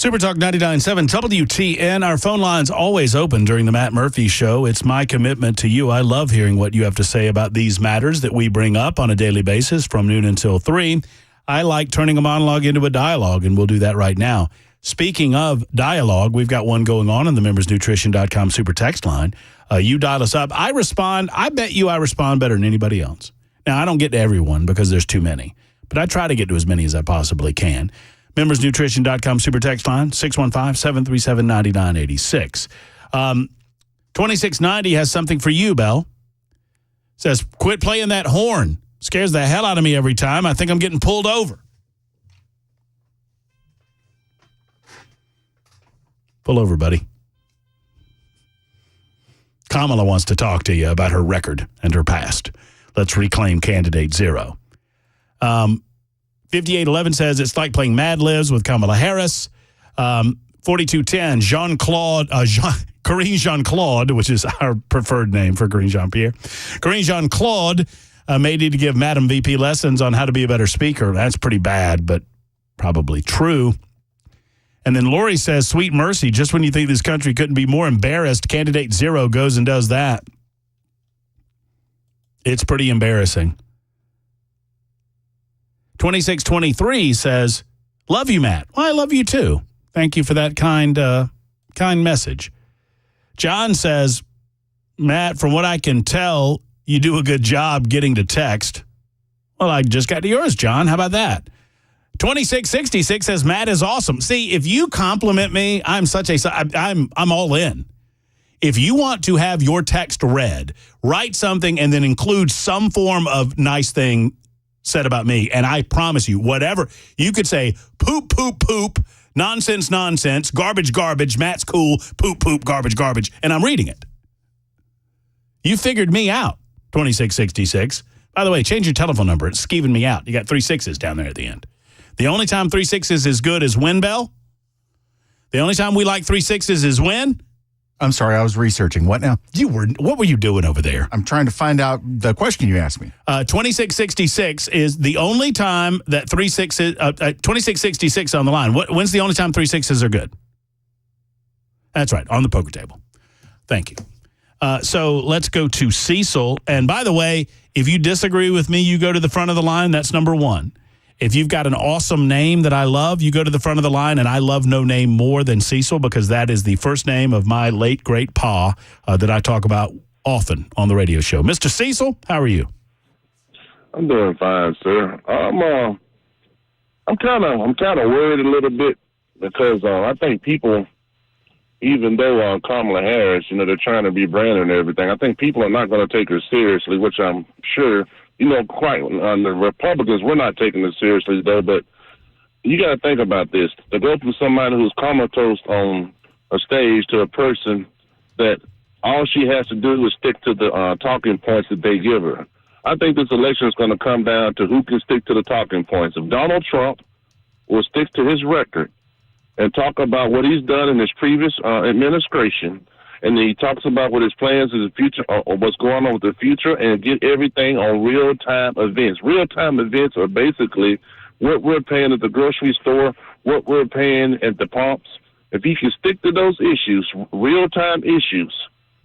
Super Talk 99.7 WTN. Our phone line's always open during the Matt Murphy Show. It's my commitment to you. I love hearing what you have to say about these matters that we bring up on a daily basis from noon until 3. I like turning a monologue into a dialogue, and we'll do that right now. Speaking of dialogue, we've got one going on in the membersnutrition.com super text line. You dial us up. I respond. I bet you I respond better than anybody else. Now, I don't get to everyone because there's too many, but I try to get to as many as I possibly can. Membersnutrition.com super text line, 615-737-9986. 2690 has something for you, Belle. Says, quit playing that horn. Scares the hell out of me every time. I think I'm getting pulled over. Pull over, buddy. Kamala wants to talk to you about her record and her past. Let's reclaim candidate 0. 5811 says it's like playing Mad Libs with Kamala Harris. 4210, Corinne Jean-Claude, which is our preferred name for Corinne Jean-Pierre. Corinne Jean-Claude may need to give Madam VP lessons on how to be a better speaker. That's pretty bad, but probably true. And then Lori says, sweet mercy, just when you think this country couldn't be more embarrassed, candidate 0 goes and does that. It's pretty embarrassing. 2623 says, love you, Matt. Well, I love you too. Thank you for that kind message. John says, Matt, from what I can tell, you do a good job getting to text. Well, I just got to yours, John. How about that? 2666 says, Matt is awesome. See, if you compliment me, I'm all in. If you want to have your text read, write something and then include some form of nice thing said about me, and I promise you, whatever, you could say, poop, poop, poop, nonsense, nonsense, garbage, garbage, Matt's cool, poop, poop, garbage, garbage, and I'm reading it. You figured me out, 2666. By the way, change your telephone number. It's skeeving me out. You got 3 6s down there at the end. The only time 3 6s is good is when, Bell? The only time we like 3 6s is when? I'm sorry, I was researching. What now? What were you doing over there? I'm trying to find out the question you asked me. 2666 is the only time that 3 6s, 2666 on the line. When's the only time 3 6s are good? That's right, on the poker table. Thank you. So let's go to Cecil. And by the way, if you disagree with me, you go to the front of the line. That's number 1. If you've got an awesome name that I love, you go to the front of the line, and I love no name more than Cecil because that is the first name of my late, great pa that I talk about often on the radio show. Mr. Cecil, how are you? I'm doing fine, sir. I'm kind of worried a little bit because I think people, even though Kamala Harris, they're trying to be branded and everything, I think people are not going to take her seriously, which I'm sure. Quite the Republicans, we're not taking it seriously, though, but you got to think about this. To go from somebody who's comatose on a stage to a person that all she has to do is stick to the talking points that they give her. I think this election is going to come down to who can stick to the talking points. If Donald Trump will stick to his record and talk about what he's done in his previous administration, and then he talks about what his plans in the future, or what's going on with the future, and get everything on real-time events. Real-time events are basically what we're paying at the grocery store, what we're paying at the pumps. If he can stick to those issues, real-time issues,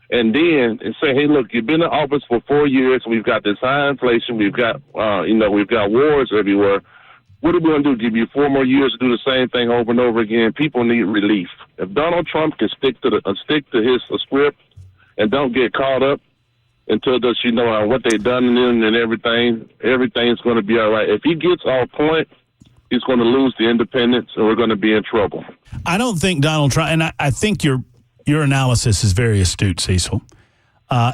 and then say, hey, look, you've been in office for 4 years. We've got this high inflation. We've got, we've got wars everywhere. What are we going to do? Give you 4 more years to do the same thing over and over again? People need relief. If Donald Trump can stick to his script and don't get caught up until what they've done and everything, everything's going to be all right. If he gets off point, he's going to lose the independence, and we're going to be in trouble. I don't think Donald Trump, and I think your analysis is very astute, Cecil. I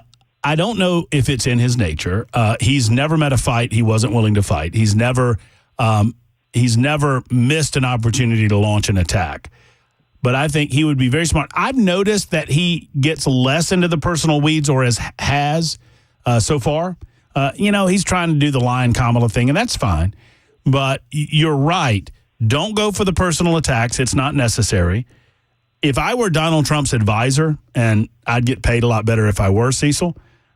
don't know if it's in his nature. He's never met a fight he wasn't willing to fight. He's never missed an opportunity to launch an attack. But I think he would be very smart. I've noticed that he gets less into the personal weeds, or has so far. He's trying to do the Lion Kamala thing, and that's fine. But you're right. Don't go for the personal attacks. It's not necessary. If I were Donald Trump's advisor, and I'd get paid a lot better if I were, Cecil,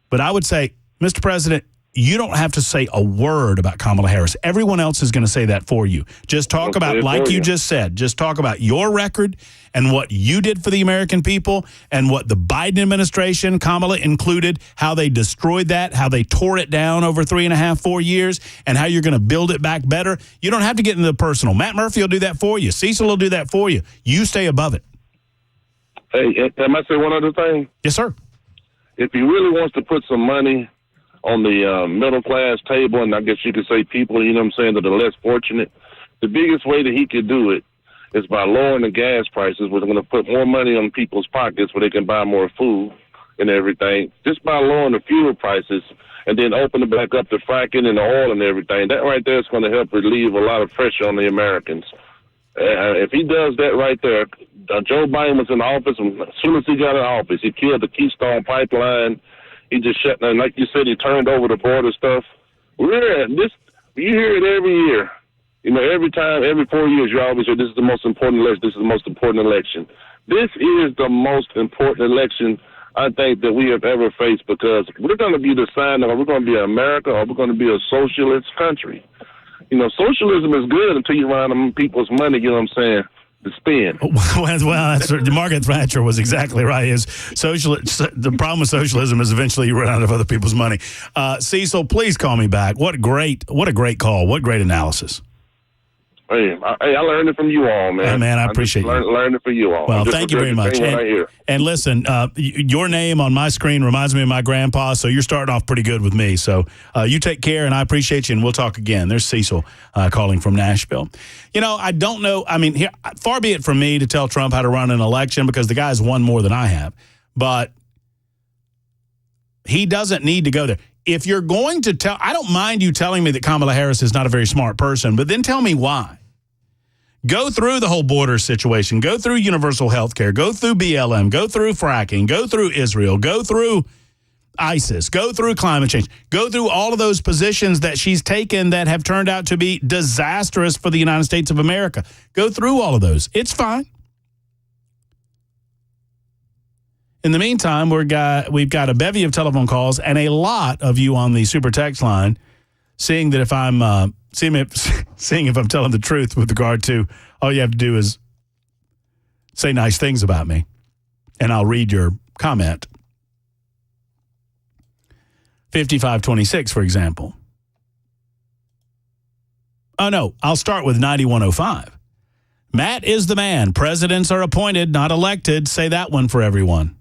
but I would say, Mr. President, you don't have to say a word about Kamala Harris. Everyone else is going to say that for you. Just talk about, like you just said, just talk about your record and what you did for the American people and what the Biden administration, Kamala included, how they destroyed that, how they tore it down over 3.5, 4 years, and how you're going to build it back better. You don't have to get into the personal. Matt Murphy will do that for you. Cecil will do that for you. You stay above it. Hey, can I say one other thing? Yes, sir. If he really wants to put some money on the middle class table, and I guess you could say people, you know what I'm saying, that are less fortunate, the biggest way that he could do it is by lowering the gas prices. We're going to put more money on people's pockets where they can buy more food and everything. Just by lowering the fuel prices and then opening back up the fracking and the oil and everything, that right there is going to help relieve a lot of pressure on the Americans. If he does that right there, Joe Biden was in office, and as soon as he got in office, he killed the Keystone Pipeline. He just shut down, like you said, he turned over the border stuff. You hear it every year. You know, every time, every 4 years, you always hear this is the most important election. This is the most important election. This is the most important election I think that we have ever faced, because we're going to be the sign of, we're going to be America, or we're going to be a socialist country. You know, socialism is good until you run on people's money, you know what I'm saying, to spend. Well, that's Margaret Thatcher was exactly right. The problem with socialism is eventually you run out of other people's money. Cecil, please call me back. What a great call. What great analysis. Hey, I learned it from you all, man. Hey, man, I appreciate you. Learned it from you all. Well, thank you very much. And listen, your name on my screen reminds me of my grandpa, so you're starting off pretty good with me. So you take care, and I appreciate you, and we'll talk again. There's Cecil calling from Nashville. You know, I don't know. I mean, far be it from me to tell Trump how to run an election, because the guy's won more than I have. But he doesn't need to go there. If you're going to tell, I don't mind you telling me that Kamala Harris is not a very smart person, but then tell me why. Go through the whole border situation. Go through universal health care. Go through BLM. Go through fracking. Go through Israel. Go through ISIS. Go through climate change. Go through all of those positions that she's taken that have turned out to be disastrous for the United States of America. Go through all of those. It's fine. In the meantime, we've got a bevy of telephone calls and a lot of you on the super text line, seeing that if I'm seeing if I'm telling the truth with regard to all you have to do is say nice things about me, and I'll read your comment. 5526, for example. Oh, no, I'll start with 9105. Matt is the man. Presidents are appointed, not elected. Say that one for everyone.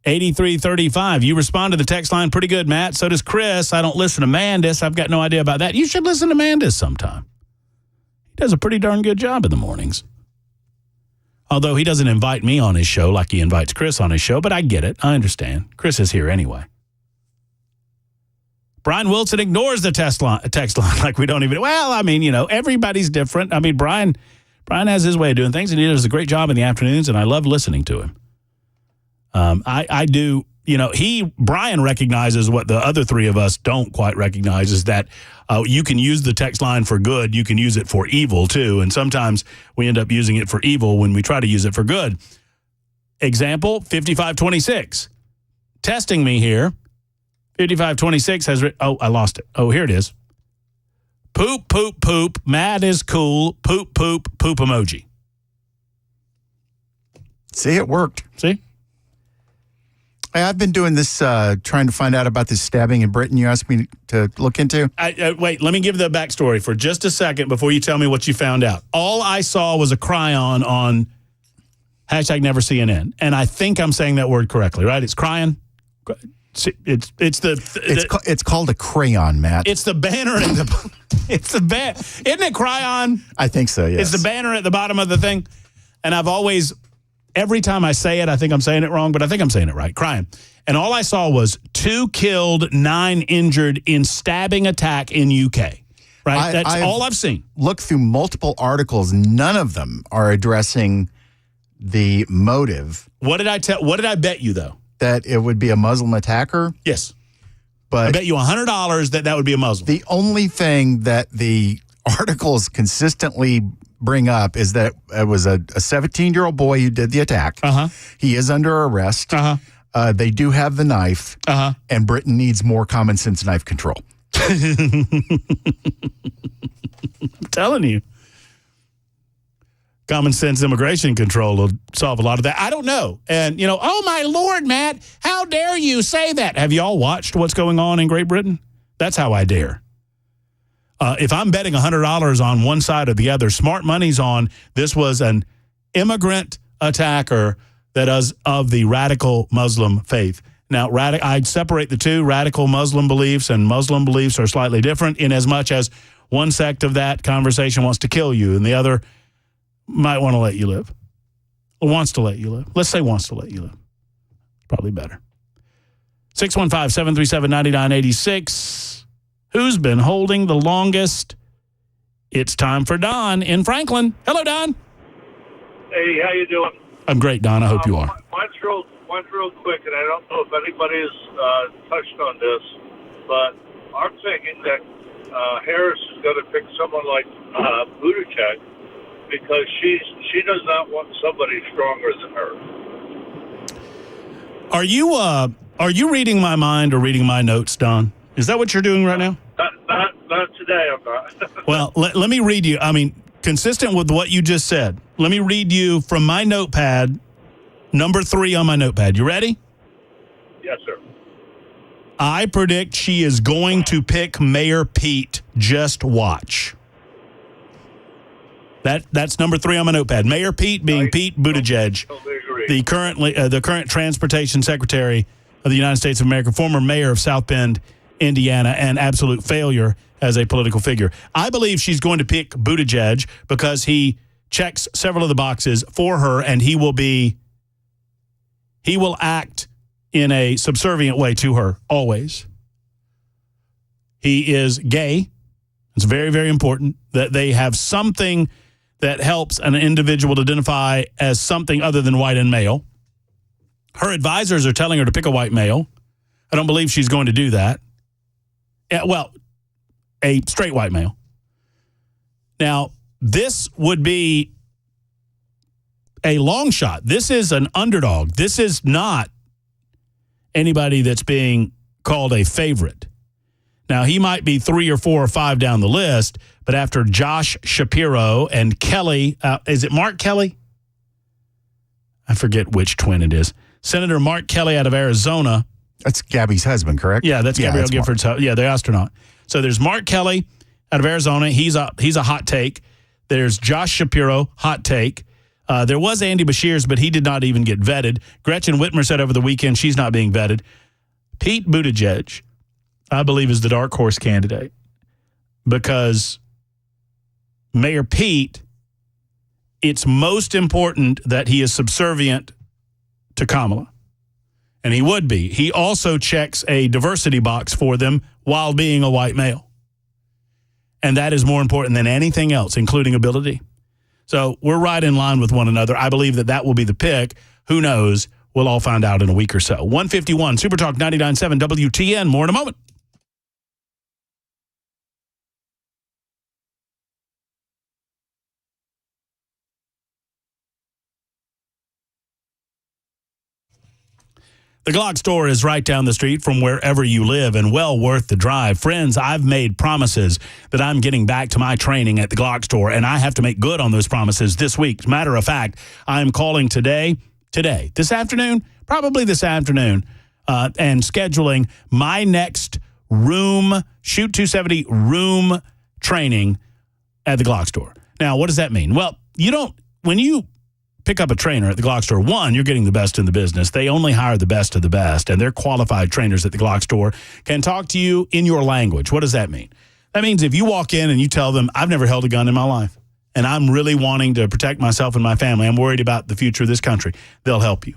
8335. You respond to the text line pretty good, Matt. So does Chris. I don't listen to Mandis. I've got no idea about that. You should listen to Mandis sometime. He does a pretty darn good job in the mornings. Although he doesn't invite me on his show like he invites Chris on his show, but I get it. I understand. Chris is here anyway. Brian Wilson ignores the text line like we don't even. Well, I mean, you know, everybody's different. I mean, Brian has his way of doing things, and he does a great job in the afternoons, and I love listening to him. I do, you know, Brian recognizes what the other three of us don't quite recognize, is that you can use the text line for good. You can use it for evil, too. And sometimes we end up using it for evil when we try to use it for good. Example, 5526. Testing me here. 5526 has written, oh, I lost it. Oh, here it is. Poop, poop, poop. Matt is cool. Poop, poop, poop emoji. See, it worked. See? Hey, I've been doing this, trying to find out about this stabbing in Britain you asked me to look into. Wait, let me give the backstory for just a second before you tell me what you found out. All I saw was a cryon on #NeverCNN, and I think I'm saying that word correctly, right? It's cryon. It's called a crayon, Matt. It's the banner at the. It's the isn't it cryon? I think so. Yes. It's the banner at the bottom of the thing, and I've always. Every time I say it, I think I'm saying it wrong, but I think I'm saying it right. Crime. And all I saw was 2 killed, 9 injured in stabbing attack in UK. Right? That's all I've seen. Looked through multiple articles. None of them are addressing the motive. What did I bet you, though? That it would be a Muslim attacker? Yes. But I bet you $100 that would be a Muslim. The only thing that the articles consistently bring up is that it was a 17-year-old boy who did the attack. Uh-huh. He is under arrest. Uh-huh. They do have the knife, and Britain needs more common sense knife control. I'm telling you. Common sense immigration control will solve a lot of that. I don't know. And, oh, my Lord, Matt, how dare you say that? Have you all watched what's going on in Great Britain? That's how I dare. If I'm betting $100 on one side or the other, smart money's on this was an immigrant attacker that is of the radical Muslim faith. Now, I'd separate the two. Radical Muslim beliefs and Muslim beliefs are slightly different in as much as one sect of that conversation wants to kill you and the other might want to let you live. Or wants to let you live. Let's say wants to let you live. Probably better. 615-737-9986. Who's been holding the longest? It's time for Don in Franklin. Hello, Don. Hey, how you doing? I'm great, Don. I hope you are. Mine's real quick, and I don't know if anybody's touched on this, but I'm thinking that Harris is going to pick someone like Buttigieg because she does not want somebody stronger than her. Are you reading my mind or reading my notes, Don? Is that what you're doing right now? Not today, I'm not. Well, let me read you. I mean, consistent with what you just said, let me read you from my notepad, number 3 on my notepad. You ready? Yes, sir. I predict she is going to pick Mayor Pete. Just watch. That's number 3 on my notepad. Mayor Pete being Pete Buttigieg, the current transportation secretary of the United States of America, former mayor of South Bend, Indiana, and absolute failure as a political figure. I believe she's going to pick Buttigieg because he checks several of the boxes for her, and he will act in a subservient way to her always. He is gay. It's very, very important that they have something that helps an individual to identify as something other than white and male. Her advisors are telling her to pick a white male. I don't believe she's going to do that. Well, a straight white male. Now, this would be a long shot. This is an underdog. This is not anybody that's being called a favorite. Now, he might be 3 or 4 or 5 down the list, but after Josh Shapiro and Kelly, is it Mark Kelly? I forget which twin it is. Senator Mark Kelly out of Arizona. That's Gabby's husband, correct? Yeah, that's Gabrielle Giffords. Yeah, the astronaut. So there's Mark Kelly out of Arizona. He's a hot take. There's Josh Shapiro, hot take. There was Andy Beshears, but he did not even get vetted. Gretchen Whitmer said over the weekend she's not being vetted. Pete Buttigieg, I believe, is the dark horse candidate because Mayor Pete, it's most important that he is subservient to Kamala. And he would be. He also checks a diversity box for them while being a white male. And that is more important than anything else, including ability. So we're right in line with one another. I believe that will be the pick. Who knows? We'll all find out in a week or so. 151 Super Talk 99.7 WTN. More in a moment. The Glock store is right down the street from wherever you live and well worth the drive. Friends, I've made promises that I'm getting back to my training at the Glock store, and I have to make good on those promises this week. As a matter of fact, I'm calling this afternoon, and scheduling my next Shoot 270 room training at the Glock store. Now, what does that mean? Well, when you pick up a trainer at the Glock store, one, you're getting the best in the business. They only hire the best of the best, and they're qualified trainers at the Glock store can talk to you in your language. What does that mean? That means if you walk in and you tell them, I've never held a gun in my life, and I'm really wanting to protect myself and my family, I'm worried about the future of this country, they'll help you.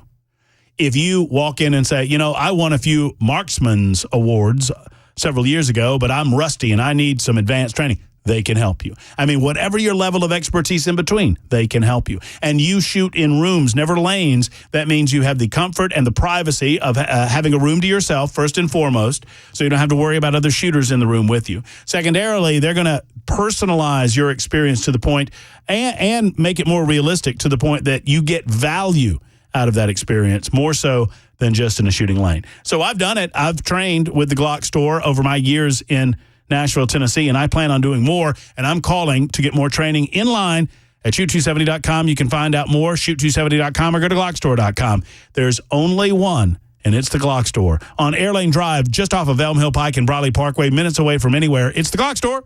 If you walk in and say, I won a few marksman's awards several years ago, but I'm rusty and I need some advanced training, they can help you. I mean, whatever your level of expertise in between, they can help you. And you shoot in rooms, never lanes. That means you have the comfort and the privacy of having a room to yourself, first and foremost, so you don't have to worry about other shooters in the room with you. Secondarily, they're going to personalize your experience to the point and make it more realistic to the point that you get value out of that experience, more so than just in a shooting lane. So I've done it. I've trained with the Glock store over my years in Nashville, Tennessee, and I plan on doing more, and I'm calling to get more training in line at shoot270.com. You can find out more, shoot270.com, or go to glockstore.com. There's only one, and it's the Glock store on Airlane Drive, just off of Elm Hill Pike and Briley Parkway, minutes away from anywhere. It's the Glock store.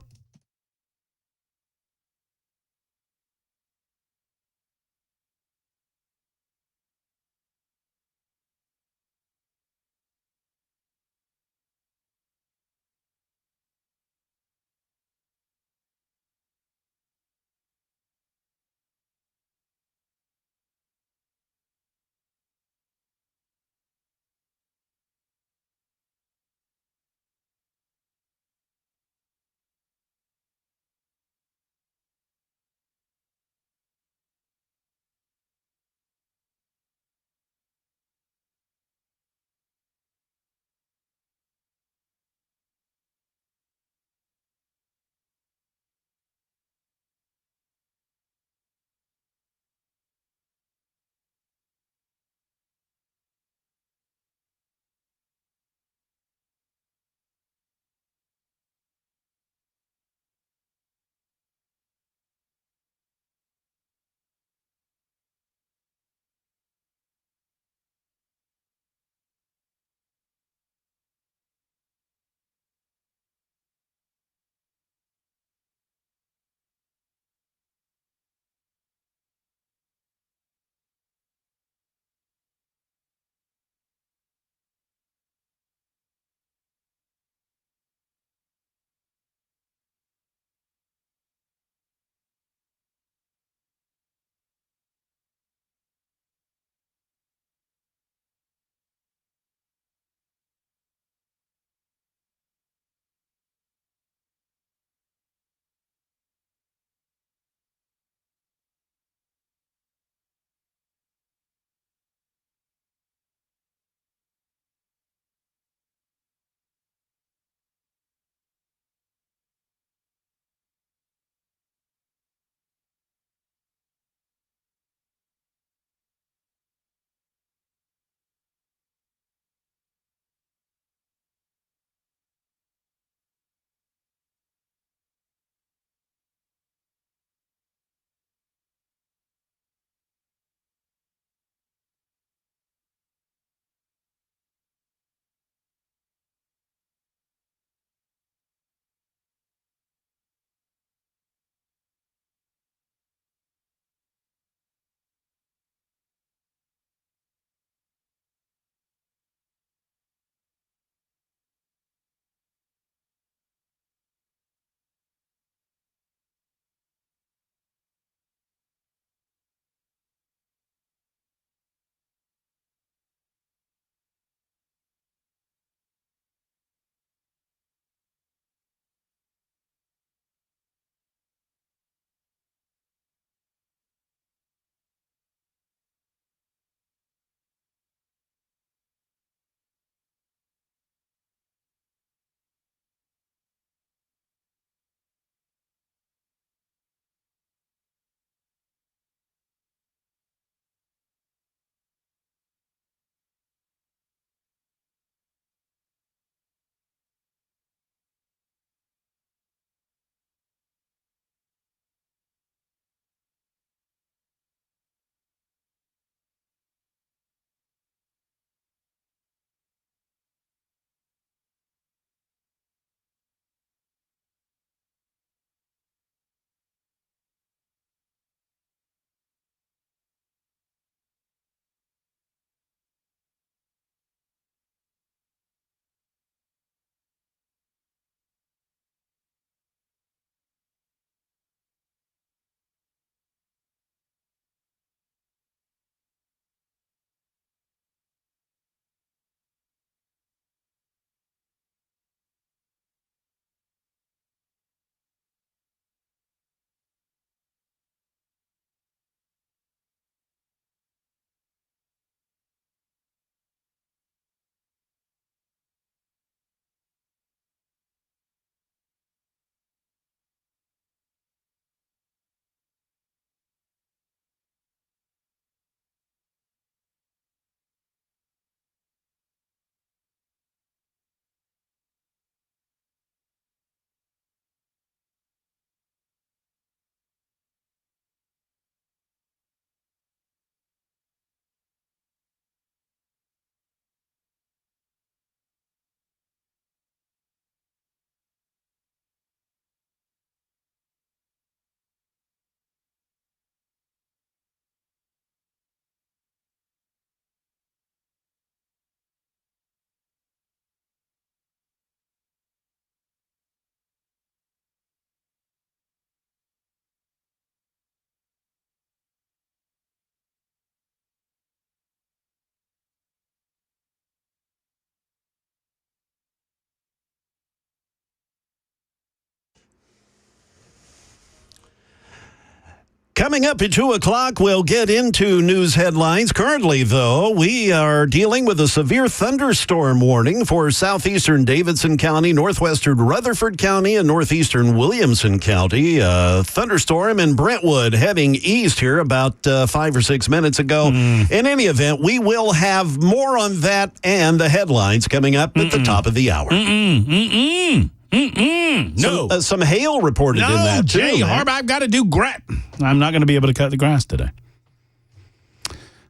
Coming up at 2 o'clock, we'll get into news headlines. Currently, though, we are dealing with a severe thunderstorm warning for southeastern Davidson County, northwestern Rutherford County, and northeastern Williamson County. Thunderstorm in Brentwood heading east here about 5 or 6 minutes ago. In any event, we will have more on that and the headlines coming up at the top of the hour. No. Some hail reported in that, too. Jay Harper, I've got to do grass. I'm not going to be able to cut the grass today.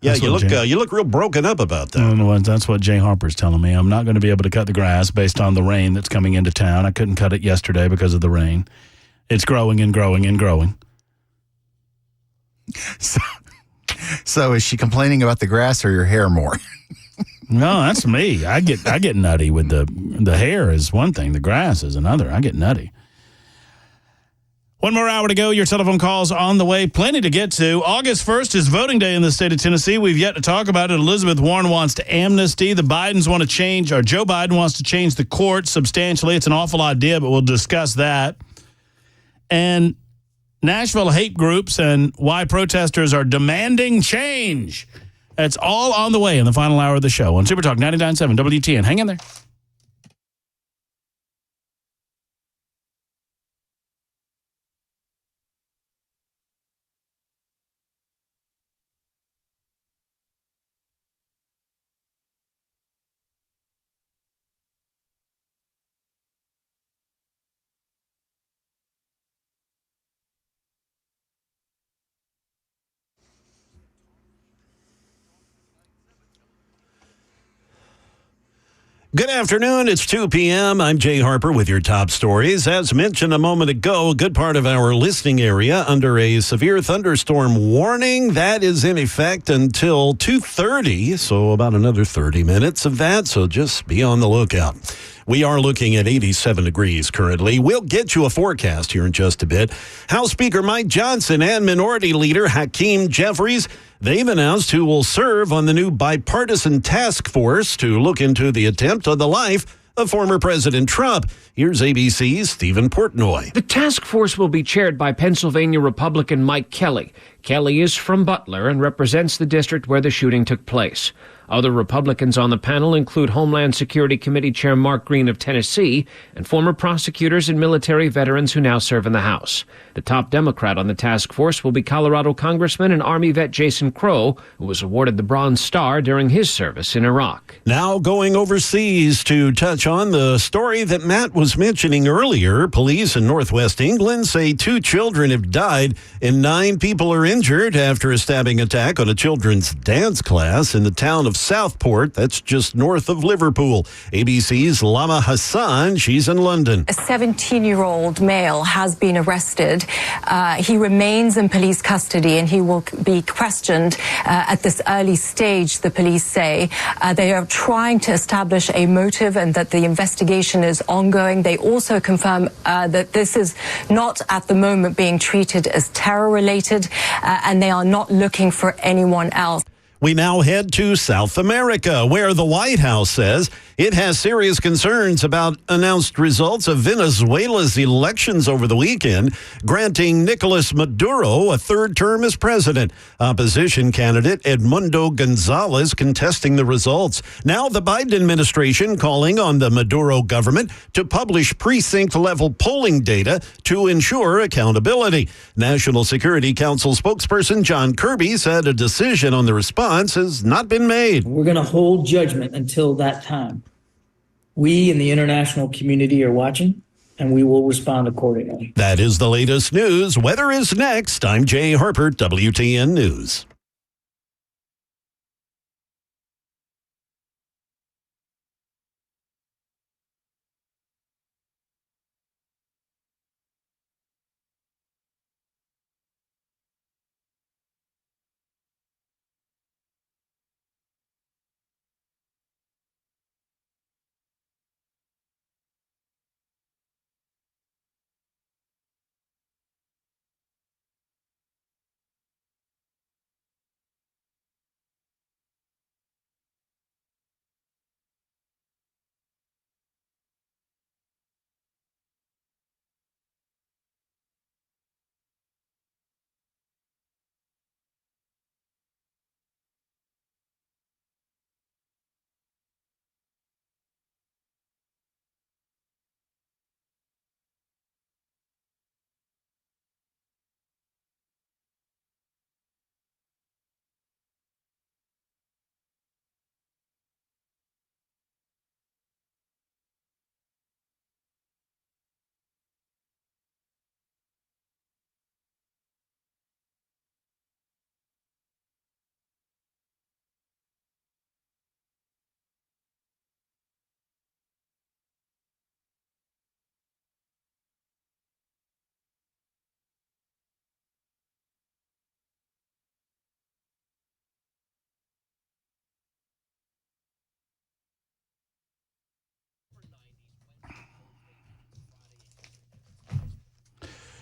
Yeah, you look real broken up about that. That's what Jay Harper's telling me. I'm not going to be able to cut the grass based on the rain that's coming into town. I couldn't cut it yesterday because of the rain. It's growing and growing and growing. So is she complaining about the grass or your hair more? No, that's me. I get nutty with the hair is one thing. The grass is another. I get nutty. One more hour to go. Your telephone calls on the way. Plenty to get to. August 1st is voting day in the state of Tennessee. We've yet to talk about it. Elizabeth Warren wants to amnesty. The Bidens want to change, or Joe Biden wants to change the court substantially. It's an awful idea, but we'll discuss that. And Nashville hate groups and why protesters are demanding change. That's all on the way in the final hour of the show on Super Talk 99.7 WTN. Hang in there. Good afternoon. It's 2 p.m. I'm Jay Harper with your top stories. As mentioned a moment ago, a good part of our listening area under a severe thunderstorm warning. That is in effect until 2:30, so about another 30 minutes of that, so just be on the lookout. We are looking at 87 degrees currently. We'll get you a forecast here in just a bit. House Speaker Mike Johnson and Minority Leader Hakeem Jeffries, they've announced who will serve on the new bipartisan task force to look into the attempt on the life of former President Trump. Here's ABC's Stephen Portnoy. The task force will be chaired by Pennsylvania Republican Mike Kelly. Kelly is from Butler and represents the district where the shooting took place. Other Republicans on the panel include Homeland Security Committee Chair Mark Green of Tennessee and former prosecutors and military veterans who now serve in the House. The top Democrat on the task force will be Colorado Congressman and Army vet Jason Crow, who was awarded the Bronze Star during his service in Iraq. Now going overseas to touch on the story that Matt was mentioning earlier. Police in northwest England say 2 children have died and 9 people are injured after a stabbing attack on a children's dance class in the town of Southport. That's just north of Liverpool. ABC's Lama Hassan, she's in London. A 17-year-old male has been arrested. He remains in police custody and he will be questioned at this early stage, the police say. They are trying to establish a motive and that the investigation is ongoing. They also confirm that this is not at the moment being treated as terror-related and they are not looking for anyone else. We now head to South America, where the White House says it has serious concerns about announced results of Venezuela's elections over the weekend, granting Nicolas Maduro a 3rd term as president. Opposition candidate Edmundo Gonzalez contesting the results. Now the Biden administration calling on the Maduro government to publish precinct-level polling data to ensure accountability. National Security Council spokesperson John Kirby said a decision on the response has not been made. We're going to hold judgment until that time. We in the international community are watching, and we will respond accordingly. That is the latest news. Weather is next. I'm Jay Harper, WTN News.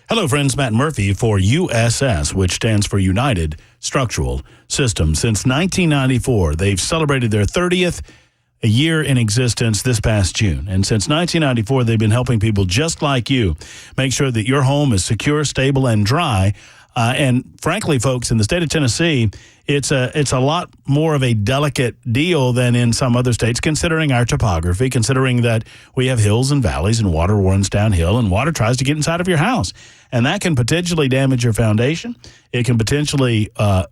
Hello, friends. Matt Murphy for USS, which stands for United Structural Systems. Since 1994, they've celebrated their 30th year in existence this past June. And since 1994, they've been helping people just like you make sure that your home is secure, stable, and dry. And frankly, folks, in the state of Tennessee, it's a lot more of a delicate deal than in some other states, considering our topography, considering that we have hills and valleys and water runs downhill and water tries to get inside of your house. And that can potentially damage your foundation. It can potentially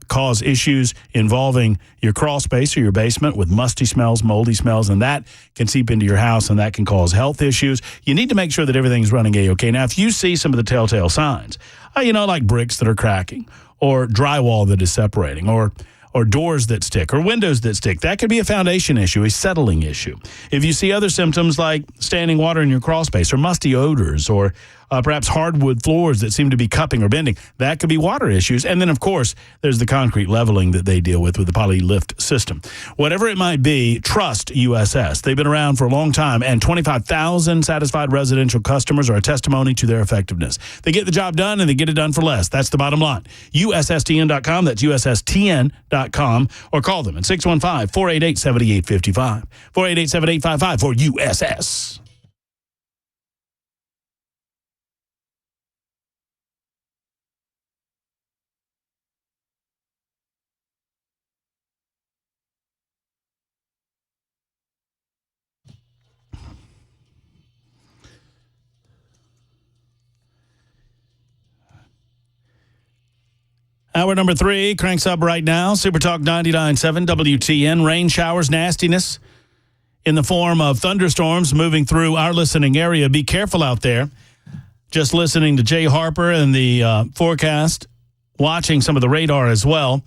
cause issues involving your crawl space or your basement with musty smells, moldy smells, and that can seep into your house and that can cause health issues. You need to make sure that everything's running A-OK. Now, if you see some of the telltale signs, like bricks that are cracking or drywall that is separating or doors that stick or windows that stick, that could be a foundation issue, a settling issue. If you see other symptoms like standing water in your crawl space or musty odors or perhaps hardwood floors that seem to be cupping or bending, that could be water issues. And then, of course, there's the concrete leveling that they deal with the poly-lift system. Whatever it might be, trust USS. They've been around for a long time, and 25,000 satisfied residential customers are a testimony to their effectiveness. They get the job done, and they get it done for less. That's the bottom line. USSTN.com, that's USSTN.com, or call them at 615-488-7855, 488-7855 for USS. Hour number 3 cranks up right now. Super Talk 99.7 WTN. Rain showers, nastiness in the form of thunderstorms moving through our listening area. Be careful out there. Just listening to Jay Harper and the forecast, watching some of the radar as well.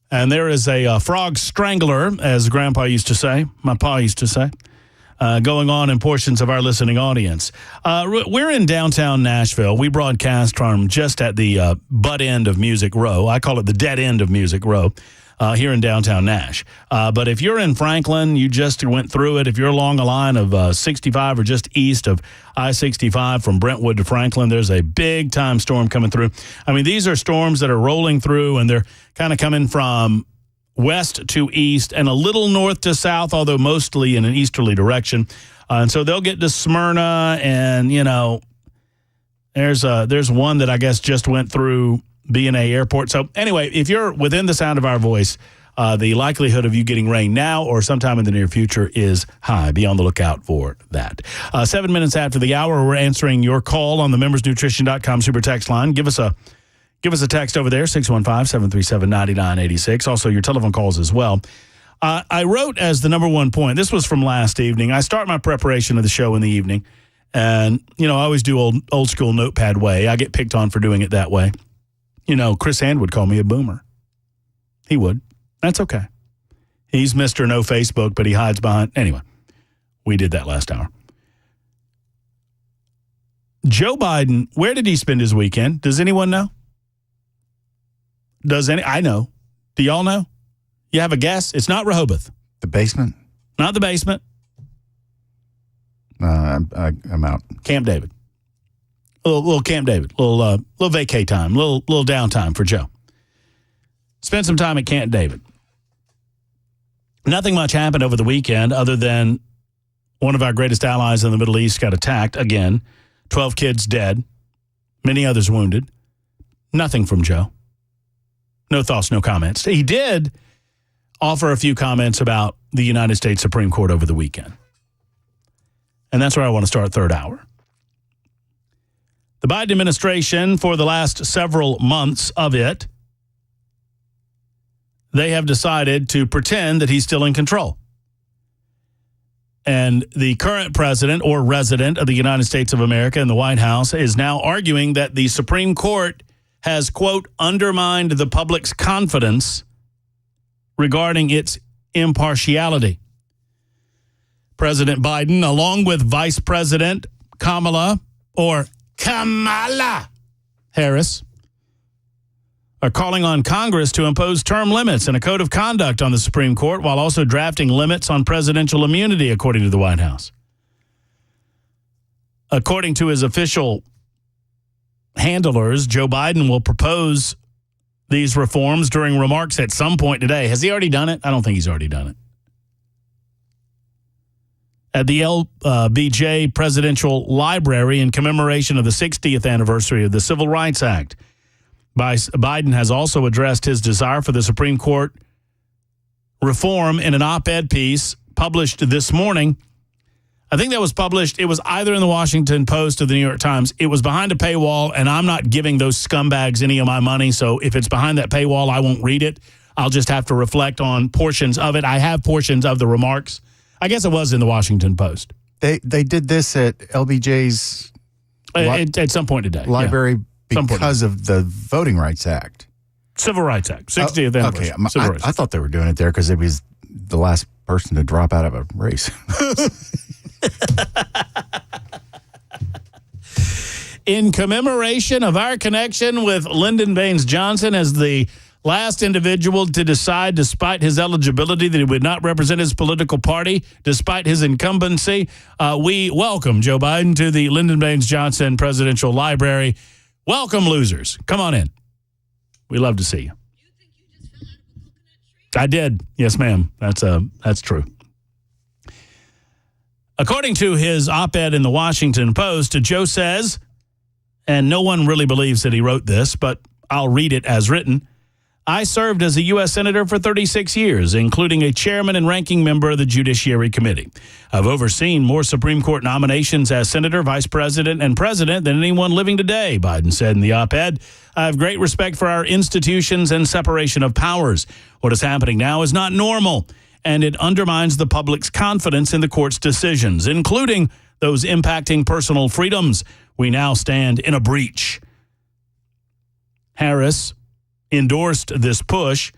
And there is a frog strangler, as Grandpa used to say, my pa used to say, going on in portions of our listening audience. We're in downtown Nashville. We broadcast from just at the butt end of Music Row. I call it the dead end of Music Row here in downtown Nash. But if you're in Franklin, you just went through it. If you're along a line of 65 or just east of I-65 from Brentwood to Franklin, there's a big-time storm coming through. I mean, these are storms that are rolling through, and they're kind of coming from west to east and a little north to south, although mostly in an easterly direction. And so they'll get to Smyrna, and, there's one that I guess just went through B&A Airport. So anyway, if you're within the sound of our voice, the likelihood of you getting rain now or sometime in the near future is high. Be on the lookout for that. 7 minutes after the hour, we're answering your call on the membersnutrition.com super text line. Give us a text over there, 615-737-9986. Also, your telephone calls as well. I wrote as the number one point, this was from last evening. I start my preparation of the show in the evening. And, I always do old school notepad way. I get picked on for doing it that way. Chris Hand would call me a boomer. He would. That's okay. He's Mr. No Facebook, but he hides behind. Anyway, we did that last hour. Joe Biden, where did he spend his weekend? Does anyone know? I know. Do y'all know? You have a guess? It's not Rehoboth. The basement? Not the basement. I'm out. Camp David. Little Camp David. Little vacay time. Little downtime for Joe. Spent some time at Camp David. Nothing much happened over the weekend other than one of our greatest allies in the Middle East got attacked again. 12 kids dead. Many others wounded. Nothing from Joe. No thoughts, no comments. He did offer a few comments about the United States Supreme Court over the weekend. And that's where I want to start third hour. The Biden administration, for the last several months of it, they have decided to pretend that he's still in control. And the current president or resident of the United States of America in the White House is now arguing that the Supreme Court has, quote, undermined the public's confidence regarding its impartiality. President Biden, along with Vice President Kamala Harris, are calling on Congress to impose term limits and a code of conduct on the Supreme Court while also drafting limits on presidential immunity, according to the White House. According to his official handlers, Joe Biden will propose these reforms during remarks at some point today. Has he already done it? I don't think he's already done it. At the LBJ Presidential Library in commemoration of the 60th anniversary of the Civil Rights Act, Biden has also addressed his desire for the Supreme Court reform in an op-ed piece published this morning. I think that was published, it was either in the Washington Post or the New York Times. It was behind a paywall, and I'm not giving those scumbags any of my money, so if it's behind that paywall, I won't read it. I'll just have to reflect on portions of it. I have portions of the remarks. I guess it was in the Washington Post. They did this at LBJ's at some point today. Library because of the Voting Rights Act. Civil Rights Act, 60th anniversary. Okay, I thought they were doing it there because it was the last person to drop out of a race. In commemoration of our connection with Lyndon Baines Johnson as the last individual to decide, despite his eligibility, that he would not represent his political party, despite his incumbency, we welcome Joe Biden to the Lyndon Baines Johnson Presidential Library. Welcome, losers. Come on in. We love to see you. I did. Yes, ma'am. That's true. According to his op-ed in the Washington Post, Joe says, and no one really believes that he wrote this, but I'll read it as written, I served as a U.S. Senator for 36 years, including a chairman and ranking member of the Judiciary Committee. I've overseen more Supreme Court nominations as Senator, Vice President, and President than anyone living today, Biden said in the op-ed. I have great respect for our institutions and separation of powers. What is happening now is not normal, and it undermines the public's confidence in the court's decisions, including those impacting personal freedoms. We now stand in a breach. Harris endorsed this push,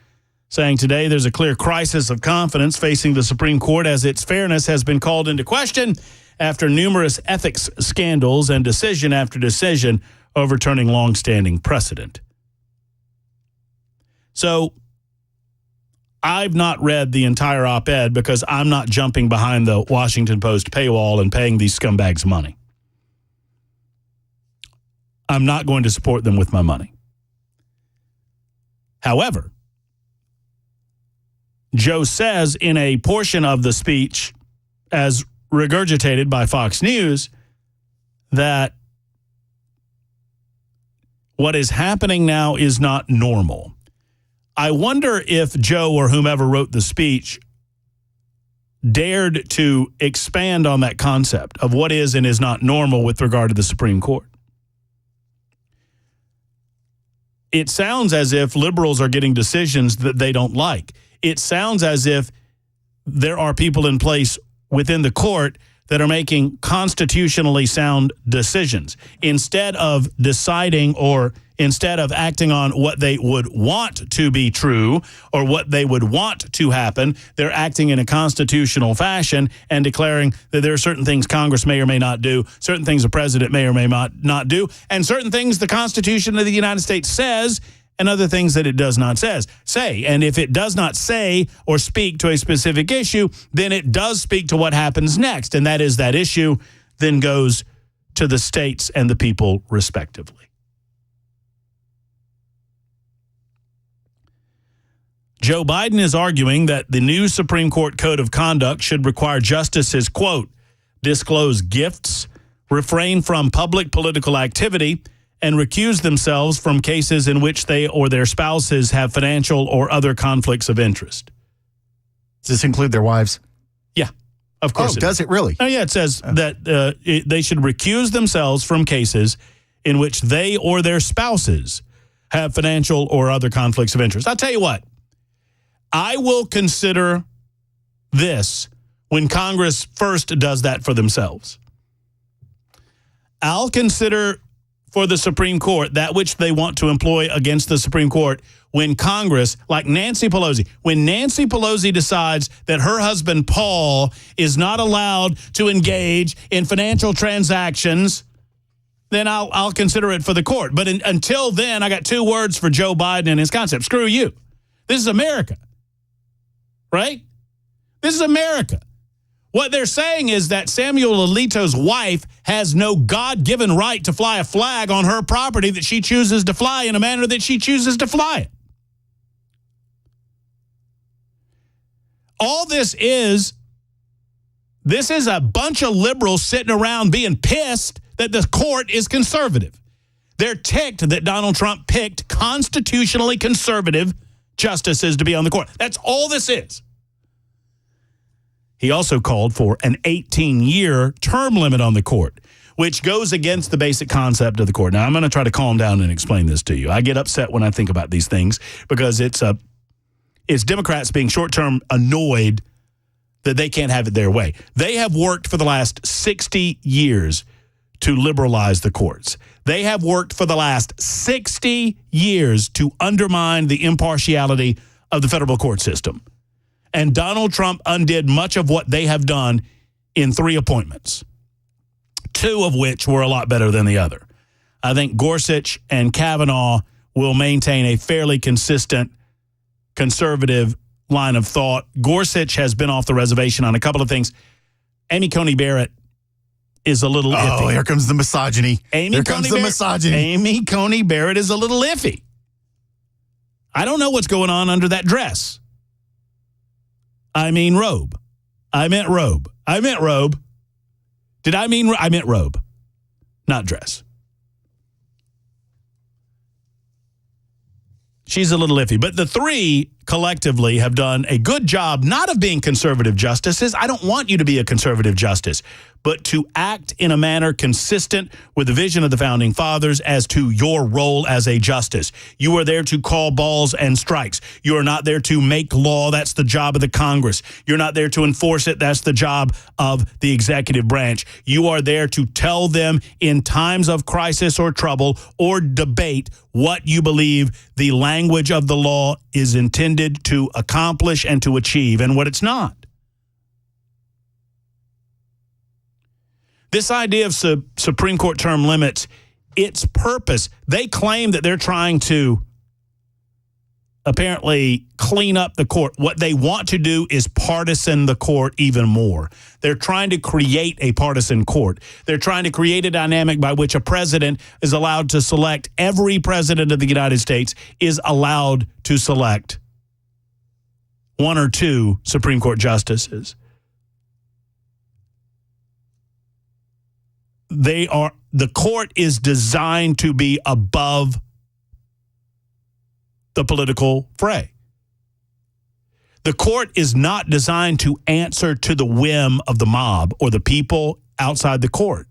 saying today there's a clear crisis of confidence facing the Supreme Court as its fairness has been called into question after numerous ethics scandals and decision after decision overturning longstanding precedent. So I've not read the entire op-ed because I'm not jumping behind the Washington Post paywall and paying these scumbags money. I'm not going to support them with my money. However, Joe says in a portion of the speech, as regurgitated by Fox News, that what is happening now is not normal. I wonder if Joe or whomever wrote the speech dared to expand on that concept of what is and is not normal with regard to the Supreme Court. It sounds as if liberals are getting decisions that they don't like. It sounds as if there are people in place within the court that are making constitutionally sound decisions. Instead of deciding or instead of acting on what they would want to be true or what they would want to happen, they're acting in a constitutional fashion and declaring that there are certain things Congress may or may not do, certain things the president may or may not do, and certain things the Constitution of the United States says and other things that it does not say. And if it does not say or speak to a specific issue, then it does speak to what happens next, and that is that issue then goes to the states and the people respectively. Joe Biden is arguing that the new Supreme Court Code of Conduct should require justices, quote, disclose gifts, refrain from public political activity, and recuse themselves from cases in which they or their spouses have financial or other conflicts of interest. Does this include their wives? Yeah, of course. Oh, does it really? Oh, yeah, it says that they should recuse themselves from cases in which they or their spouses have financial or other conflicts of interest. I'll tell you what. I will consider this when Congress first does that for themselves. I'll consider for the Supreme Court that which they want to employ against the Supreme Court when Congress, like Nancy Pelosi, when Nancy Pelosi decides that her husband Paul is not allowed to engage in financial transactions, then I'll consider it for the court. But until then, I got two words for Joe Biden and his concept. Screw you. This is America. Right? This is America. What they're saying is that Samuel Alito's wife has no God-given right to fly a flag on her property that she chooses to fly in a manner that she chooses to fly it. All this is a bunch of liberals sitting around being pissed that the court is conservative. They're ticked that Donald Trump picked constitutionally conservative justices to be on the court. That's all this is. He also called for an 18-year term limit on the court, which goes against the basic concept of the court. Now, I'm going to try to calm down and explain this to you. I get upset when I think about these things because it's Democrats being short-term annoyed that they can't have it their way. They have worked for the last 60 years to liberalize the courts. They have worked for the last 60 years to undermine the impartiality of the federal court system. And Donald Trump undid much of what they have done in 3 appointments, 2 of which were a lot better than the other. I think Gorsuch and Kavanaugh will maintain a fairly consistent conservative line of thought. Gorsuch has been off the reservation on a couple of things. Amy Coney Barrett is a little iffy. Oh, here comes the misogyny. Here comes the misogyny. Amy Coney Barrett is a little iffy. I don't know what's going on under that dress. I mean robe. I meant robe. I meant robe. Did I mean I meant robe, not dress. She's a little iffy. But the 3 collectively have done a good job, not of being conservative justices. I don't want you to be a conservative justice, but to act in a manner consistent with the vision of the Founding Fathers as to your role as a justice. You are there to call balls and strikes. You are not there to make law. That's the job of the Congress. You're not there to enforce it. That's the job of the executive branch. You are there to tell them in times of crisis or trouble or debate what you believe the language of the law is intended to accomplish and to achieve and what it's not. This idea of Supreme Court term limits, its purpose, they claim that they're trying to apparently clean up the court. What they want to do is partisan the court even more. They're trying to create a partisan court. They're trying to create a dynamic by which a president is allowed to select. Every president of the United States is allowed to select 1 or 2 Supreme Court justices. The court is designed to be above the political fray. The court is not designed to answer to the whim of the mob or the people outside the court.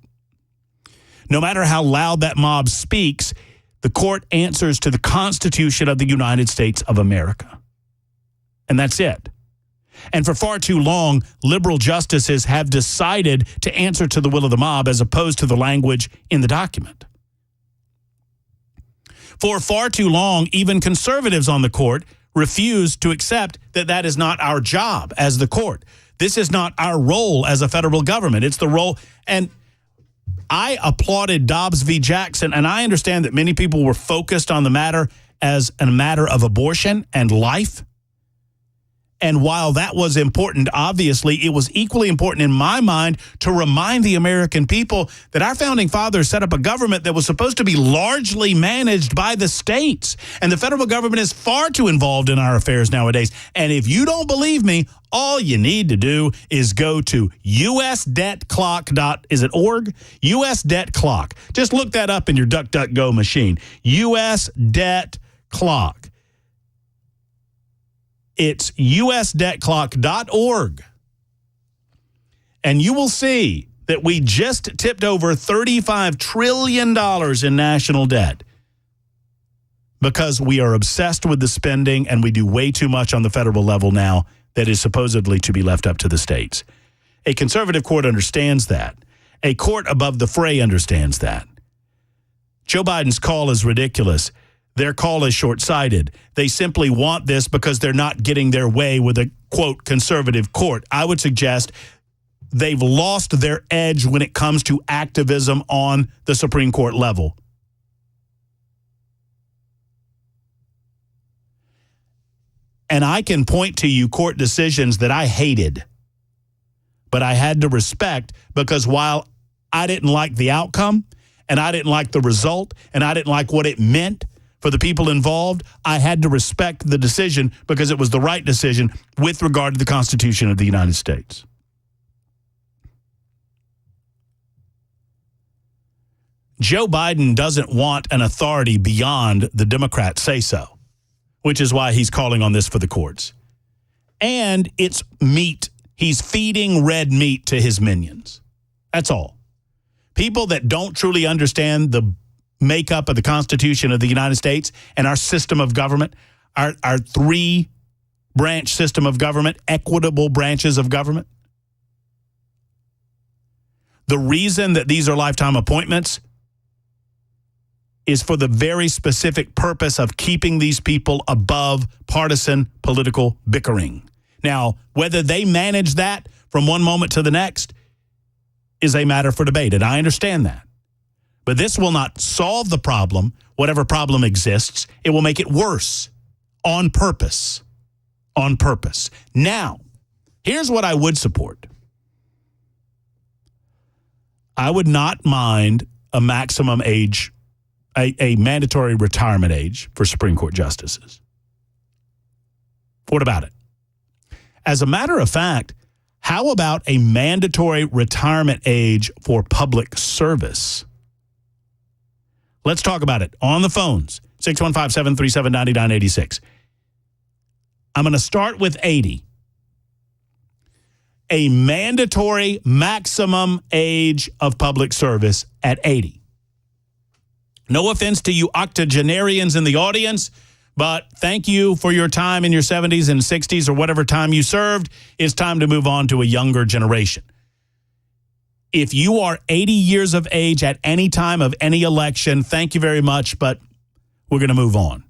No matter how loud that mob speaks, the court answers to the Constitution of the United States of America. And that's it. And for far too long, liberal justices have decided to answer to the will of the mob as opposed to the language in the document. For far too long, even conservatives on the court refused to accept that that is not our job as the court. This is not our role as a federal government. It's the role. And I applauded Dobbs v. Jackson, and I understand that many people were focused on the matter as a matter of abortion and life. And while that was important, obviously, it was equally important in my mind to remind the American people that our founding fathers set up a government that was supposed to be largely managed by the states. And the federal government is far too involved in our affairs nowadays. And if you don't believe me, all you need to do is go to usdebtclock. Is it org? US Debt Clock. Just look that up in your DuckDuckGo machine. US Debt Clock. It's usdebtclock.org. And you will see that we just tipped over $35 trillion in national debt because we are obsessed with the spending and we do way too much on the federal level now that is supposedly to be left up to the states. A conservative court understands that. A court above the fray understands that. Joe Biden's call is ridiculous. Their call is short-sighted. They simply want this because they're not getting their way with a, quote, conservative court. I would suggest they've lost their edge when it comes to activism on the Supreme Court level. And I can point to you court decisions that I hated. But I had to respect, because while I didn't like the outcome and I didn't like the result and I didn't like what it meant for the people involved, I had to respect the decision because it was the right decision with regard to the Constitution of the United States. Joe Biden doesn't want an authority beyond the Democrats' say-so, which is why he's calling on this for the courts. And it's meat. He's feeding red meat to his minions. That's all. People that don't truly understand the makeup of the Constitution of the United States and our system of government, our three-branch system of government, equitable branches of government. The reason that these are lifetime appointments is for the very specific purpose of keeping these people above partisan political bickering. Now, whether they manage that from one moment to the next is a matter for debate, and I understand that. But this will not solve the problem, whatever problem exists. It will make it worse on purpose. On purpose. Now, here's what I would support. I would not mind a maximum age, a mandatory retirement age for Supreme Court justices. What about it? As a matter of fact, how about a mandatory retirement age for public service? Let's talk about it on the phones, 615-737-9986. I'm going to start with 80. A mandatory maximum age of public service at 80. No offense to you octogenarians in the audience, but thank you for your time in your 70s and 60s or whatever time you served. It's time to move on to a younger generation. If you are 80 years of age at any time of any election, thank you very much, but we're going to move on.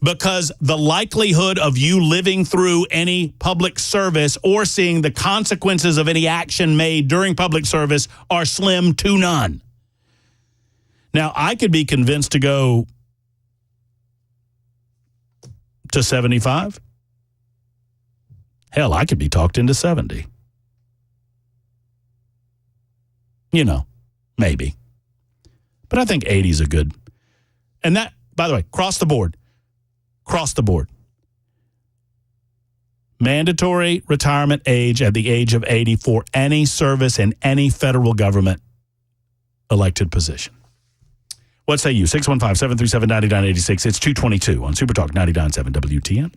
Because the likelihood of you living through any public service or seeing the consequences of any action made during public service are slim to none. Now, I could be convinced to go to 75. Hell, I could be talked into 70. You know, maybe. But I think 80 is a good. And that, by the way, across the board. Across the board. Mandatory retirement age at the age of 80 for any service in any federal government elected position. What say you? 615-737-9986. It's 222 on Super Talk 99.7 WTN.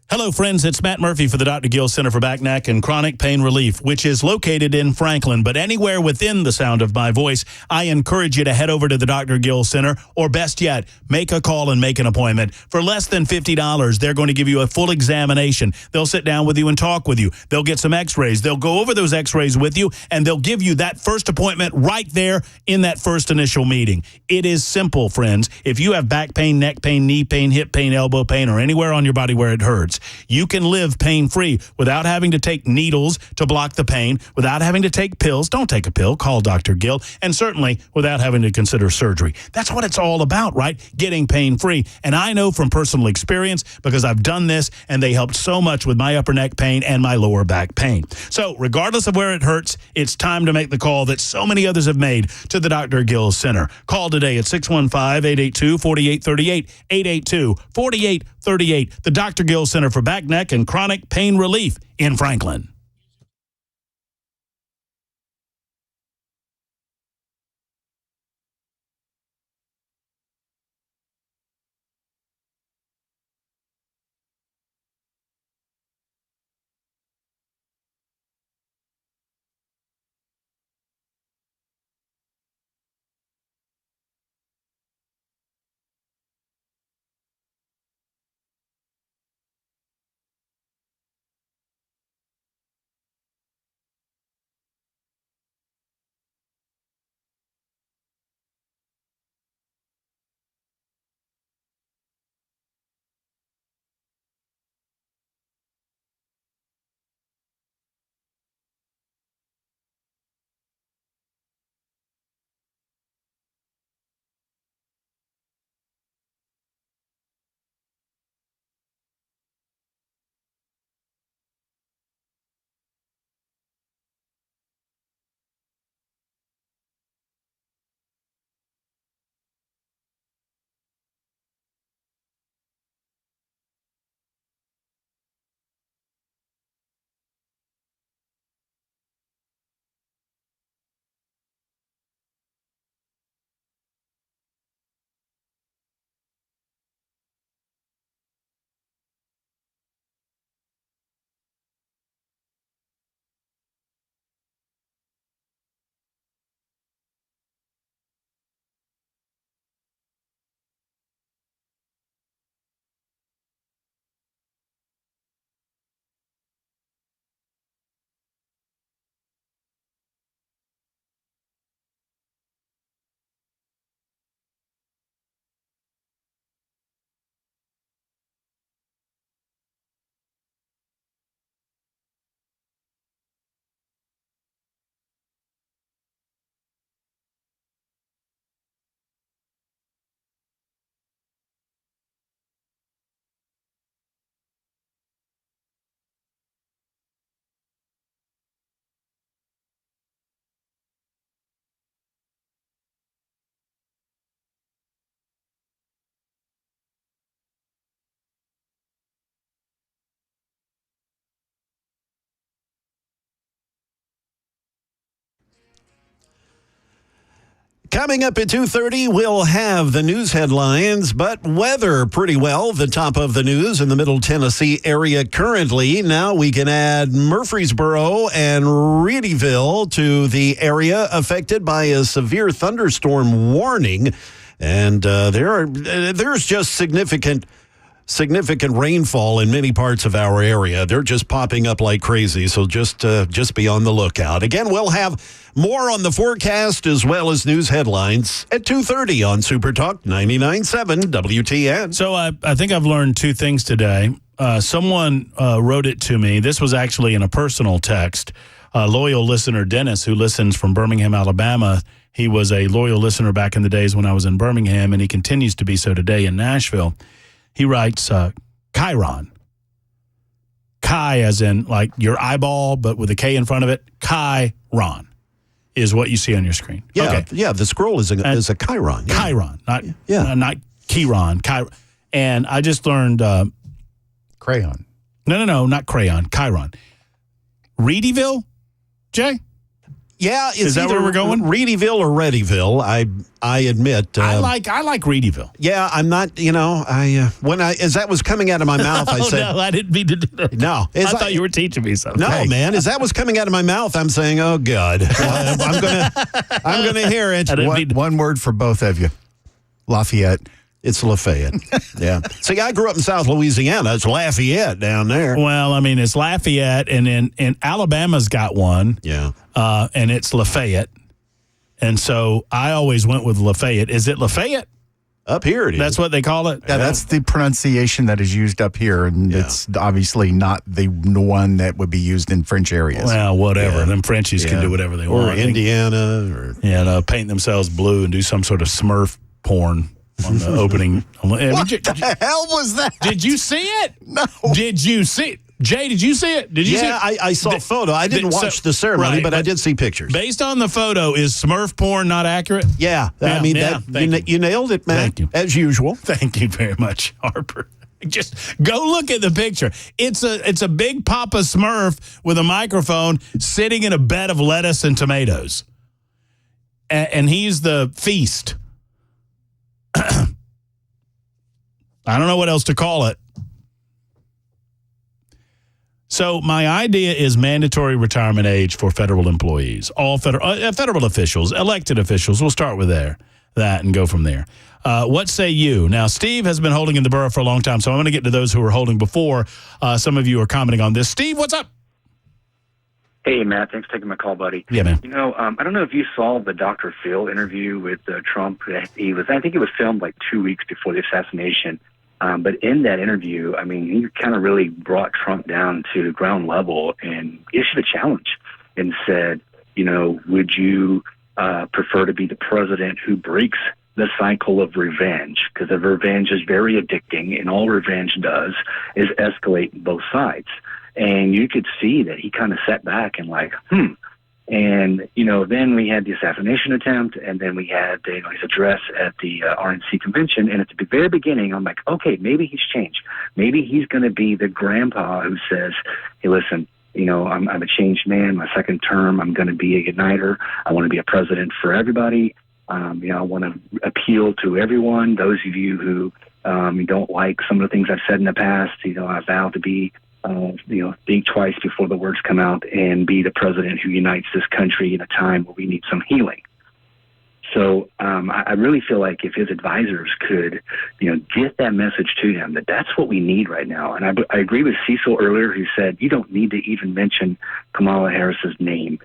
Hello, friends. It's Matt Murphy for the Dr. Gill Center for Back, Neck, and Chronic Pain Relief, which is located in Franklin. But anywhere within the sound of my voice, I encourage you to head over to the Dr. Gill Center, or best yet, make a call and make an appointment. For less than $50, they're going to give you a full examination. They'll sit down with you and talk with you. They'll get some x-rays. They'll go over those x-rays with you, and they'll give you that first appointment right there in that first initial meeting. It is simple, friends. If you have back pain, neck pain, knee pain, hip pain, elbow pain, or anywhere on your body where it hurts, you can live pain-free without having to take needles to block the pain, without having to take pills. Don't take a pill. Call Dr. Gill. And certainly without having to consider surgery. That's what it's all about, right? Getting pain-free. And I know from personal experience because I've done this, and they helped so much with my upper neck pain and my lower back pain. So regardless of where it hurts, it's time to make the call that so many others have made to the Dr. Gill Center. Call today at 615-882-4838, 882-4838, the Dr. Gill Center for Back, Neck, and Chronic Pain Relief in Franklin. Coming up at 2:30, we'll have the news headlines, but weather pretty well. The top of the news in the Middle Tennessee area currently. Now we can add Murfreesboro and Reedyville to the area affected by a severe thunderstorm warning. And there's just significant rainfall in many parts of our area. They're just popping up like crazy, so just be on the lookout. Again, we'll have more on the forecast as well as news headlines at 2:30 on Super Talk 99.7 WTN. So I think I've learned two things today. Someone wrote it to me. This was actually in a personal text. Loyal listener Dennis, who listens from Birmingham, Alabama. He was a loyal listener back in the days when I was in Birmingham, and he continues to be so today in Nashville. He writes, Chiron. Chi as in like your eyeball, but with a K in front of it. Chiron is what you see on your screen. Yeah, okay. Yeah, the scroll is a Chiron. Yeah. Chiron, not Chiron. Chiron. And I just learned... Crayon. No, not crayon. Chiron. Reedyville, Jay? Yeah, it's is that where we're going? Reedyville or Readyville. I admit. I like Reedyville. Yeah, I'm not. As that was coming out of my mouth, I said, "No, I didn't mean to do that." No, I thought you were teaching me something. No, man, as that was coming out of my mouth, I'm saying, "Oh God, I'm gonna hear it." One word for both of you, Lafayette. It's Lafayette. Yeah. See, I grew up in South Louisiana. It's Lafayette down there. Well, I mean, it's Lafayette, and Alabama's got one. Yeah. And it's Lafayette. And so I always went with Lafayette. Is it Lafayette? Up here it is. That's what they call it? Yeah, that's the pronunciation that is used up here, and it's obviously not the one that would be used in French areas. Well, whatever. Them Frenchies can do whatever they want. Or Indiana. Paint themselves blue and do some sort of Smurf porn. On the opening. What the hell was that? Did you see it? No. Did you see it? Jay, did you see it? Did you see it? I saw a photo. I didn't watch the ceremony, but I did see pictures. Based on the photo, is Smurf porn not accurate? Yeah. I mean, you nailed it, man. Thank you. As usual. Thank you very much, Harper. Just go look at the picture. It's a big Papa Smurf with a microphone sitting in a bed of lettuce and tomatoes. And he's the feast. I don't know what else to call it. So my idea is mandatory retirement age for federal employees, all federal officials, elected officials. We'll start with that and go from there. What say you? Now, Steve has been holding in the borough for a long time, so I'm going to get to those who are holding before. Some of you are commenting on this. Steve, what's up? Hey, Matt. Thanks for taking my call, buddy. Yeah, man. I don't know if you saw the Dr. Phil interview with Trump. I think it was filmed like 2 weeks before the assassination. But in that interview, I mean, he kind of really brought Trump down to ground level and issued a challenge and said, would you prefer to be the president who breaks the cycle of revenge? Because the revenge is very addicting, and all revenge does is escalate both sides. And you could see that he kind of sat back and And, then we had the assassination attempt, and then we had, his address at the RNC convention. And at the very beginning, I'm like, okay, maybe he's changed. Maybe he's going to be the grandpa who says, hey, listen, I'm a changed man. My second term, I'm going to be a uniter. I want to be a president for everybody. I want to appeal to everyone. Those of you who don't like some of the things I've said in the past, I vow to be think twice before the words come out and be the president who unites this country in a time where we need some healing. So I really feel like if his advisors could, get that message to him, that's what we need right now. And I agree with Cecil earlier, who said you don't need to even mention Kamala Harris's name.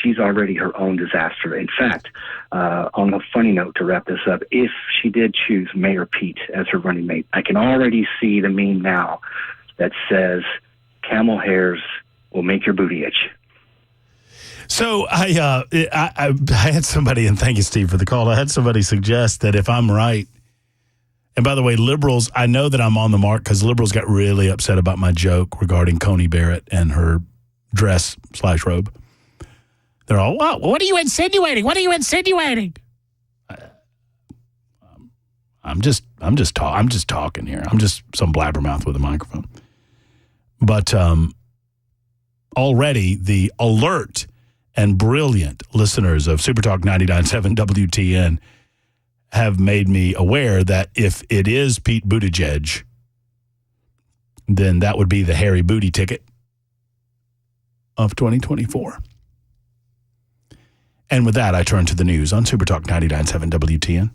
She's already her own disaster. In fact, on a funny note to wrap this up, if she did choose Mayor Pete as her running mate, I can already see the meme now that says camel hairs will make your booty itch. So I had somebody, and thank you, Steve, for the call. I had somebody suggest that if I'm right, and by the way, liberals, I know that I'm on the mark because liberals got really upset about my joke regarding Coney Barrett and her dress/robe. They're all, wow, what are you insinuating? What are you insinuating? I'm just talking here. I'm just some blabbermouth with a microphone. But already the alert and brilliant listeners of Supertalk 99.7 WTN have made me aware that if it is Pete Buttigieg, then that would be the Harry Booty ticket of 2024. And with that, I turn to the news on Supertalk 99.7 WTN.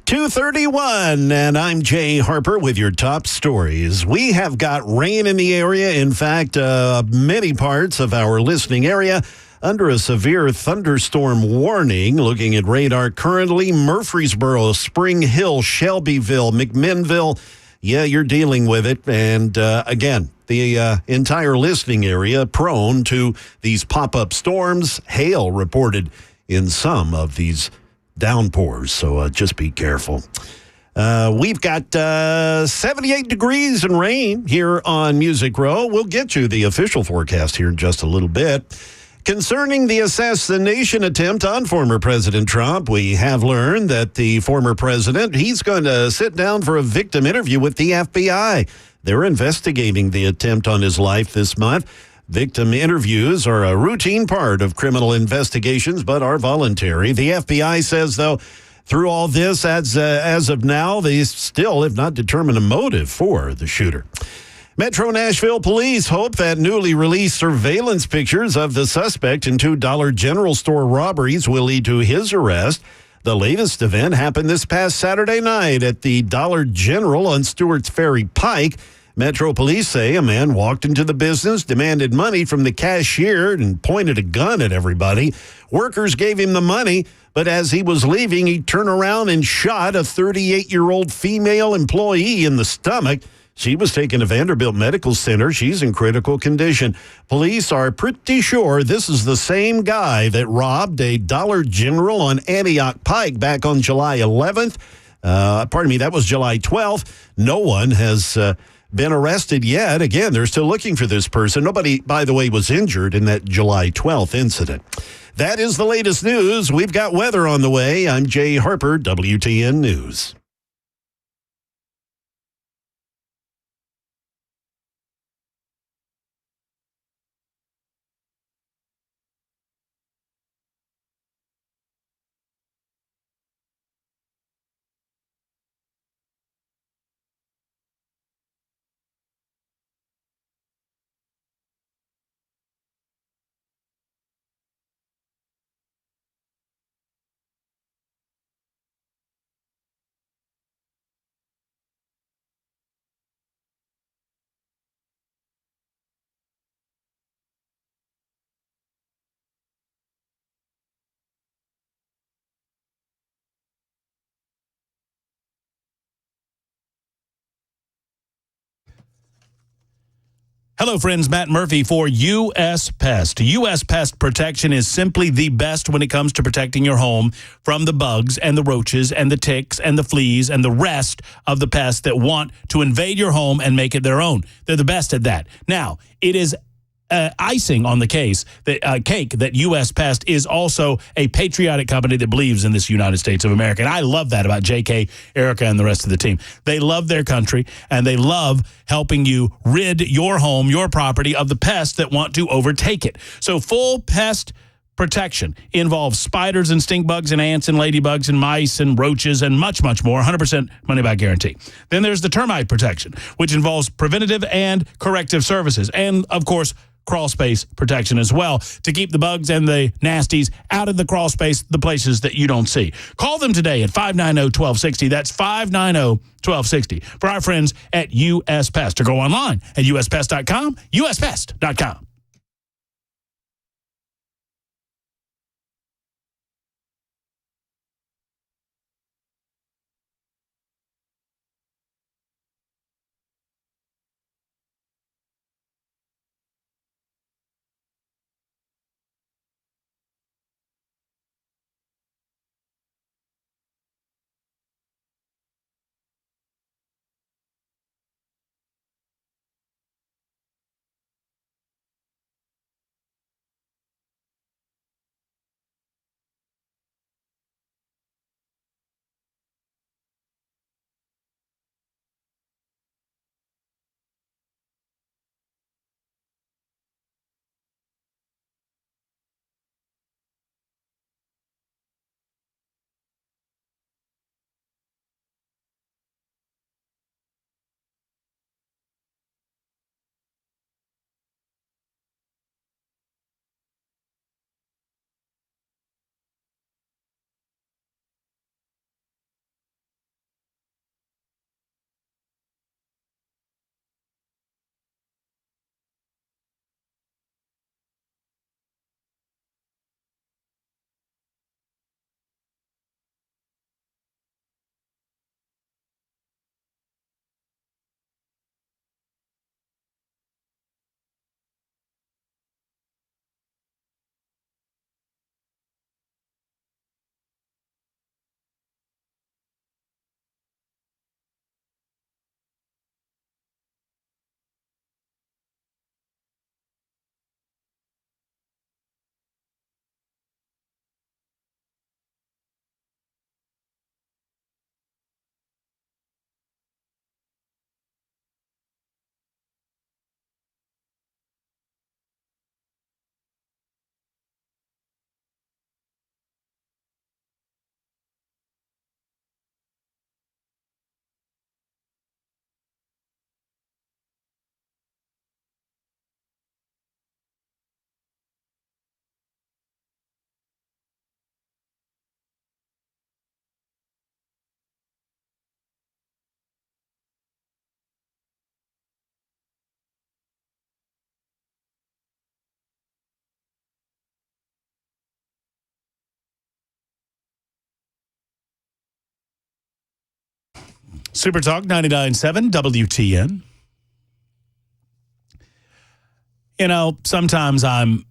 .231, and I'm Jay Harper with your top stories. We have got rain in the area. In fact, many parts of our listening area under a severe thunderstorm warning. Looking at radar currently, Murfreesboro, Spring Hill, Shelbyville, McMinnville. Yeah, you're dealing with it. And again, the entire listening area prone to these pop-up storms. Hail reported in some of these downpours, so just be careful. We've got 78 degrees and rain here on Music Row. We'll get you the official forecast here in just a little bit. Concerning the assassination attempt on former President Trump, we have learned that the former president, he's going to sit down for a victim interview with the FBI. They're investigating the attempt on his life this month. Victim interviews are a routine part of criminal investigations, but are voluntary. The FBI says, though, through all this, as of now, they still have not determined a motive for the shooter. Metro Nashville police hope that newly released surveillance pictures of the suspect in two Dollar General store robberies will lead to his arrest. The latest event happened this past Saturday night at the Dollar General on Stewart's Ferry Pike. Metro police say a man walked into the business, demanded money from the cashier, and pointed a gun at everybody. Workers gave him the money, but as he was leaving, he turned around and shot a 38-year-old female employee in the stomach. She was taken to Vanderbilt Medical Center. She's in critical condition. Police are pretty sure this is the same guy that robbed a Dollar General on Antioch Pike back on July 11th. That was July 12th. No one has been arrested yet. Again, they're still looking for this person. Nobody, by the way, was injured in that July 12th incident. That is the latest news. We've got weather on the way. I'm Jay Harper, WTN News. Hello, friends. Matt Murphy for U.S. Pest. U.S. Pest Protection is simply the best when it comes to protecting your home from the bugs and the roaches and the ticks and the fleas and the rest of the pests that want to invade your home and make it their own. They're the best at that. Now, it is icing on the cake that U.S. Pest is also a patriotic company that believes in this United States of America. And I love that about J.K., Erica, and the rest of the team. They love their country, and they love helping you rid your home, your property, of the pests that want to overtake it. So full pest protection involves spiders and stink bugs and ants and ladybugs and mice and roaches and much, much more, 100% money-back guarantee. Then there's the termite protection, which involves preventative and corrective services. And, of course, crawl space protection as well to keep the bugs and the nasties out of the crawl space, the places that you don't see. Call them today at 590-1260. That's 590-1260 for our friends at US Pest. Or go online at uspest.com, uspest.com. Super Talk 99.7 WTN. You know, sometimes I'm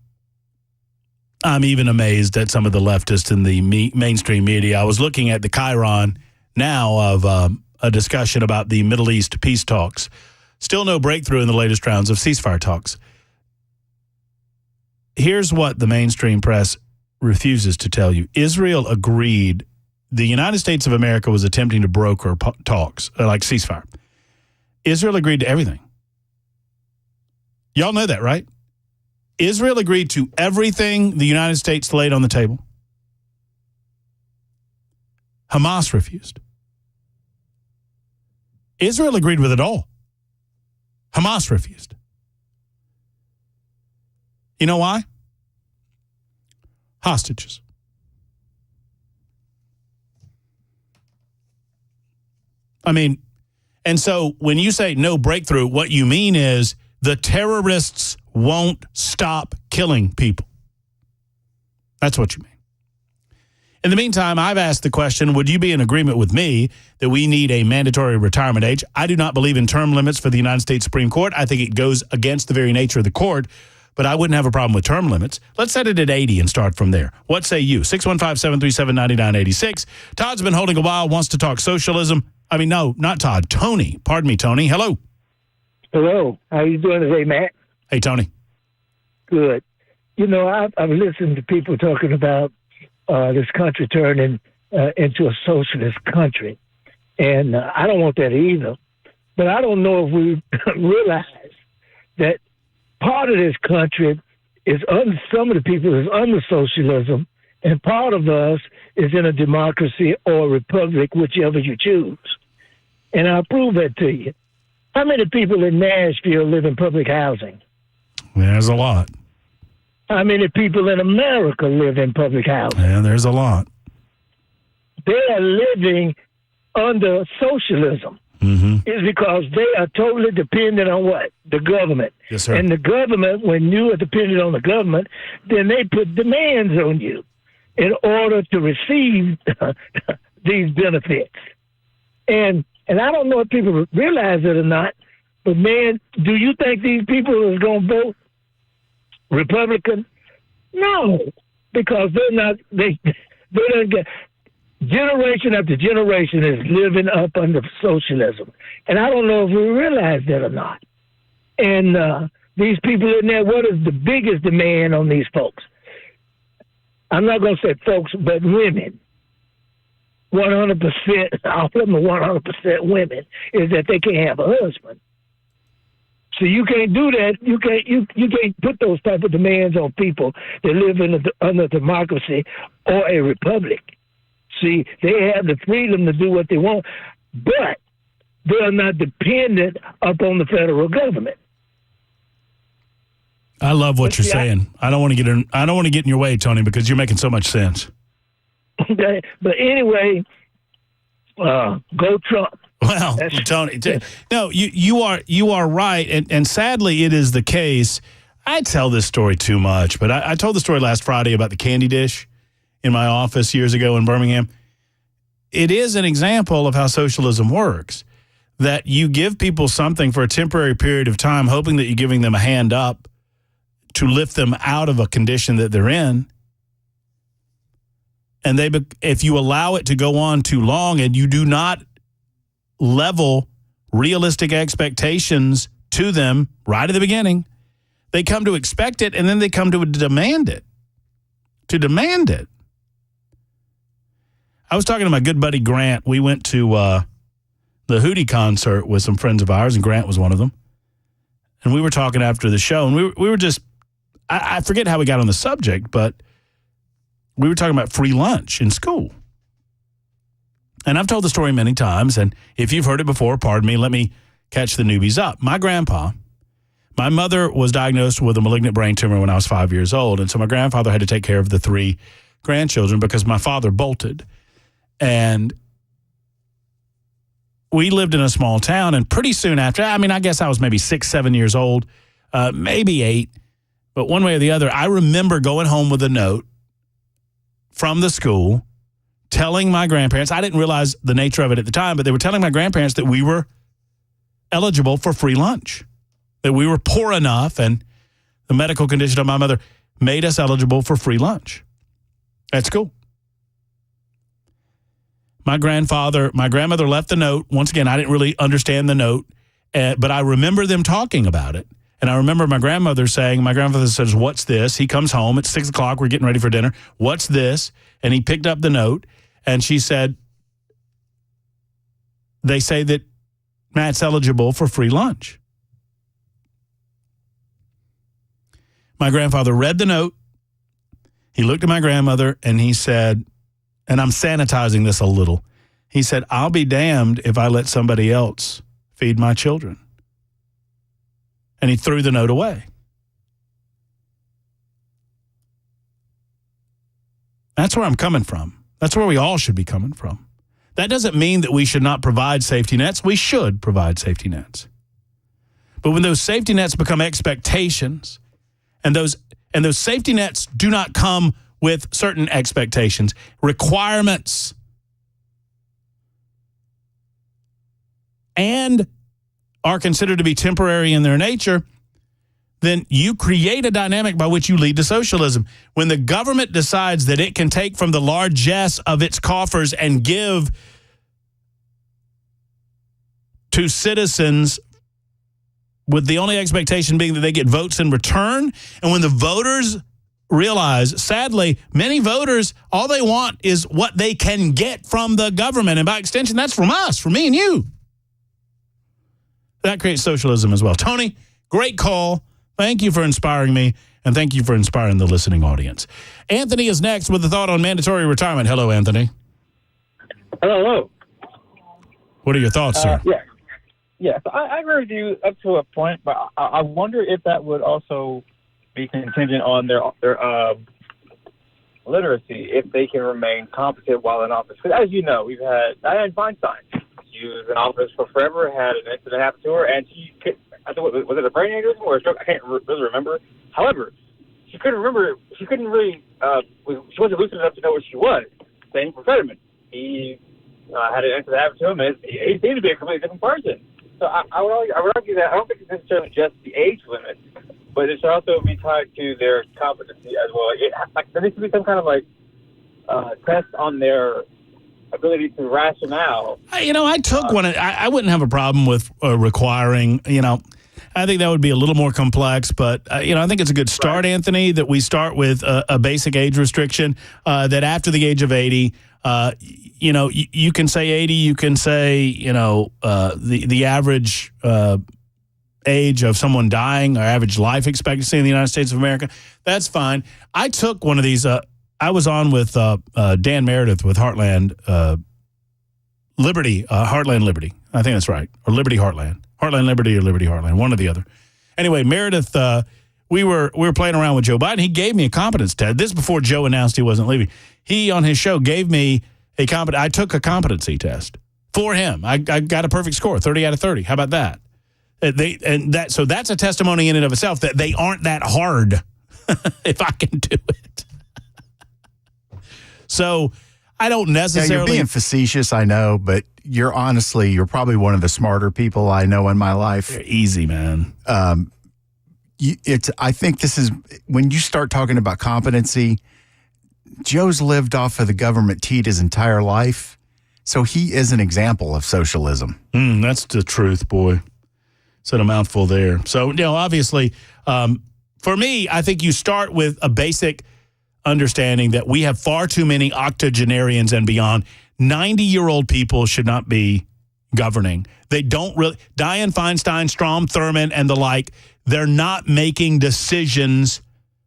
even amazed at some of the leftists in the mainstream media. I was looking at the chyron now of a discussion about the Middle East peace talks. Still no breakthrough in the latest rounds of ceasefire talks. Here's what the mainstream press refuses to tell you. Israel agreed. The United States of America was attempting to broker talks, like ceasefire. Israel agreed to everything. Y'all know that, right? Israel agreed to everything the United States laid on the table. Hamas refused. Israel agreed with it all. Hamas refused. You know why? Hostages. I mean, and so when you say no breakthrough, what you mean is the terrorists won't stop killing people. That's what you mean. In the meantime, I've asked the question, would you be in agreement with me that we need a mandatory retirement age? I do not believe in term limits for the United States Supreme Court. I think it goes against the very nature of the court, but I wouldn't have a problem with term limits. Let's set it at 80 and start from there. What say you? 615-737-9986. Todd's been holding a while, wants to talk socialism. I mean, no, not Todd. Tony. Pardon me, Tony. Hello. Hello. How you doing today, Matt? Hey, Tony. Good. You know, I've listened to people talking about this country turning into a socialist country. And I don't want that either. But I don't know if we realize that part of this country is some of the people is under socialism, and part of us is in a democracy or a republic, whichever you choose. And I'll prove that to you. How many people in Nashville live in public housing? There's a lot. How many people in America live in public housing? Yeah, there's a lot. They are living under socialism. Mm-hmm. It's because they are totally dependent on what? The government. Yes, sir. And the government, when you are dependent on the government, then they put demands on you in order to receive these benefits. And I don't know if people realize it or not, but man, do you think these people are going to vote Republican? No, because they don't get, generation after generation is living up under socialism. And I don't know if we realize that or not. And these people in there, what is the biggest demand on these folks? I'm not going to say folks, but women. 100%, all of them are 100% women, is that they can't have a husband. So you can't do that. You can't put those type of demands on people that live under democracy or a republic. See, they have the freedom to do what they want, but they are not dependent upon the federal government. I love what you're saying. I don't want to get in your way, Tony, because you're making so much sense. Okay, but anyway, go Trump. Well, Tony, no, you are right, and sadly, it is the case. I tell this story too much, but I told the story last Friday about the candy dish in my office years ago in Birmingham. It is an example of how socialism works, that you give people something for a temporary period of time, hoping that you're giving them a hand up to lift them out of a condition that they're in. And if you allow it to go on too long and you do not level realistic expectations to them right at the beginning, they come to expect it, and then they come to demand it. To demand it. I was talking to my good buddy Grant. We went to the Hootie concert with some friends of ours, and Grant was one of them. And we were talking after the show, and we were just, I forget how we got on the subject, but we were talking about free lunch in school. And I've told the story many times, and if you've heard it before, pardon me, let me catch the newbies up. My mother was diagnosed with a malignant brain tumor when I was 5 years old, and so my grandfather had to take care of the 3 grandchildren because my father bolted. And we lived in a small town, and pretty soon after, I guess I was maybe 6, 7 years old, maybe 8, but one way or the other, I remember going home with a note from the school telling my grandparents, I didn't realize the nature of it at the time, but they were telling my grandparents that we were eligible for free lunch, that we were poor enough, and the medical condition of my mother made us eligible for free lunch. That's cool. My grandmother left the note. Once again, I didn't really understand the note, but I remember them talking about it. And I remember my grandfather says, "What's this?" He comes home. It's 6 o'clock. We're getting ready for dinner. "What's this?" And he picked up the note, and she said, "They say that Matt's eligible for free lunch." My grandfather read the note. He looked at my grandmother, and he said, and I'm sanitizing this a little, he said, "I'll be damned if I let somebody else feed my children." And he threw the note away. That's where I'm coming from. That's where we all should be coming from. That doesn't mean that we should not provide safety nets. We should provide safety nets. But when those safety nets become expectations, and those safety nets do not come with certain expectations, requirements, and are considered to be temporary in their nature, then you create a dynamic by which you lead to socialism. When the government decides that it can take from the largesse of its coffers and give to citizens with the only expectation being that they get votes in return, and when the voters realize, sadly, many voters, all they want is what they can get from the government, and by extension, that's from us, from me and you. That creates socialism as well. Tony, great call. Thank you for inspiring me, and thank you for inspiring the listening audience. Anthony is next with a thought on mandatory retirement. Hello, Anthony. Hello. What are your thoughts, sir? Yeah. So I agree with you up to a point, but I wonder if that would also be contingent on their literacy, if they can remain competent while in office. Because as you know, we've had Dianne Feinstein. She was in office for forever, had an incident happen to her, and she could, I think, was it a brain aneurysm or a stroke? I can't really remember. However, she couldn't remember. She couldn't really. She wasn't lucid enough to know what she was. Same for Fetterman. He had an incident happen to him, and he seemed to be a completely different person. So I would argue that I don't think it's necessarily just the age limit, but it should also be tied to their competency as well. There needs to be some kind of test on their ability to rationale. I took one. I wouldn't have a problem with requiring, I think that would be a little more complex, but, I think it's a good start, right, Anthony, that we start with a basic age restriction, that after the age of 80, you can say 80, you can say, the average age of someone dying or average life expectancy in the United States of America. That's fine. I took one of these. I was on with Dan Meredith with Heartland Liberty, Heartland Liberty. I think that's right. Or Liberty Heartland. Heartland Liberty or Liberty Heartland, one or the other. Anyway, Meredith, we were playing around with Joe Biden. He gave me a competence test. This before Joe announced he wasn't leaving. He, on his show, gave me I took a competency test for him. I got a perfect score, 30 out of 30. How about that? So that's a testimony in and of itself that they aren't that hard if I can do it. So I don't necessarily... You're being facetious, I know, but you're probably one of the smarter people I know in my life. You're easy, man. I think this is, when you start talking about competency, Joe's lived off of the government teat his entire life, so he is an example of socialism. That's the truth, boy. Said a mouthful there. So, obviously, for me, I think you start with a basic understanding that we have far too many octogenarians and beyond. 90-year-old people should not be governing. They don't really... Dianne Feinstein, Strom Thurmond, and the like, they're not making decisions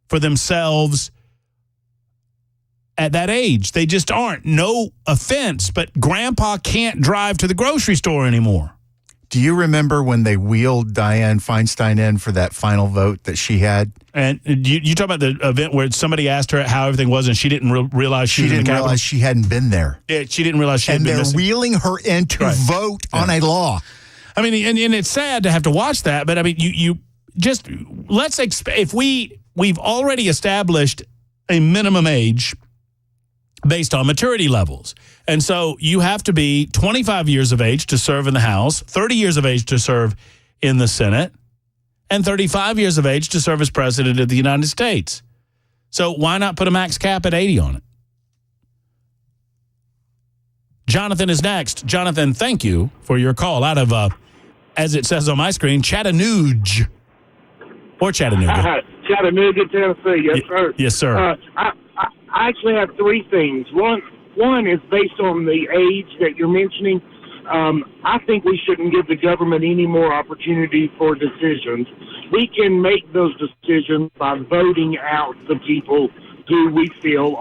for themselves at that age. They just aren't. No offense, but Grandpa can't drive to the grocery store anymore. Do you remember when they wheeled Dianne Feinstein in for that final vote that she had? And you talk about the event where somebody asked her how everything was, and she didn't realize she was in the Capitol? Realize she hadn't been there. Yeah, she didn't realize she had been missing. And they're wheeling her in to vote on a law. I mean, and it's sad to have to watch that, but I mean, you just, if we've already established a minimum age based on maturity levels. And so you have to be 25 years of age to serve in the House, 30 years of age to serve in the Senate, and 35 years of age to serve as president of the United States. So why not put a max cap at 80 on it? Jonathan is next. Jonathan, thank you for your call out of, as it says on my screen, Chattanooga. Or Chattanooga. Chattanooga, Tennessee. Yes, sir. Yes, sir. I actually have three things. One is based on the age that you're mentioning. I think we shouldn't give the government any more opportunity for decisions. We can make those decisions by voting out the people who we feel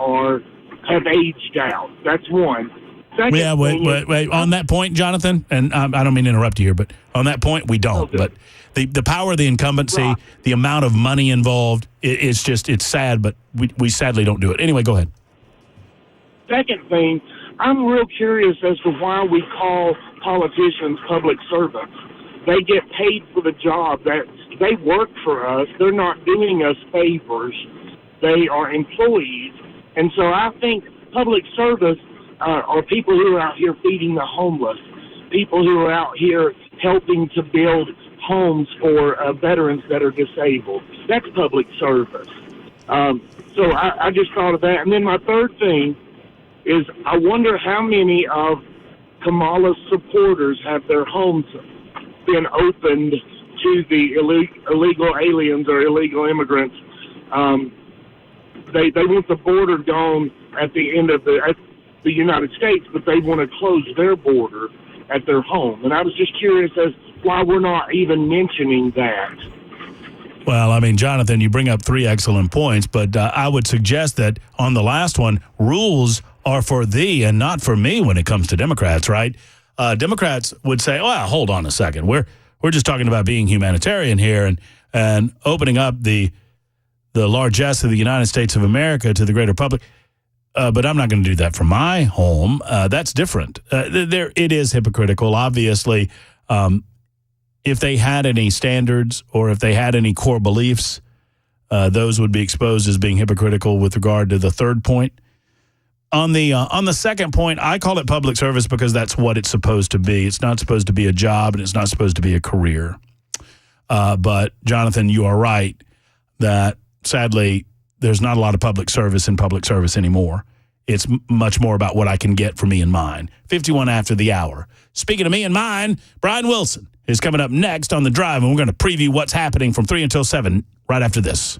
have aged out. That's one. Second wait. On that point, Jonathan, and I don't mean to interrupt you here, but on that point, we don't. Okay. But the power of the incumbency, right. The amount of money involved, it's sad, but we sadly don't do it. Anyway, go ahead. Second thing, I'm real curious as to why we call politicians public servants. They get paid for the job. That they work for us. They're not doing us favors. They are employees. And so I think public service are people who are out here feeding the homeless, people who are out here helping to build homes for veterans that are disabled. That's public service. So I just thought of that. And then my third thing is I wonder how many of Kamala's supporters have their homes been opened to the illegal aliens or illegal immigrants. They want the border gone at the end of the United States, but they want to close their border at their home. And I was just curious as why we're not even mentioning that. Well, I mean, Jonathan, you bring up three excellent points, but I would suggest that on the last one, rules are for thee and not for me when it comes to Democrats, right? Democrats would say, well, hold on a second. We're just talking about being humanitarian here and opening up the largesse of the United States of America to the greater public. But I'm not going to do that for my home. That's different. It is hypocritical, obviously. If they had any standards or if they had any core beliefs, those would be exposed as being hypocritical with regard to the third point. On the second point, I call it public service because that's what it's supposed to be. It's not supposed to be a job and it's not supposed to be a career. But, Jonathan, you are right that, sadly, there's not a lot of public service in public service anymore. It's much more about what I can get for me and mine. 51 after the hour. Speaking of me and mine, Brian Wilson is coming up next on The Drive, and we're going to preview what's happening from 3 until 7 right after this.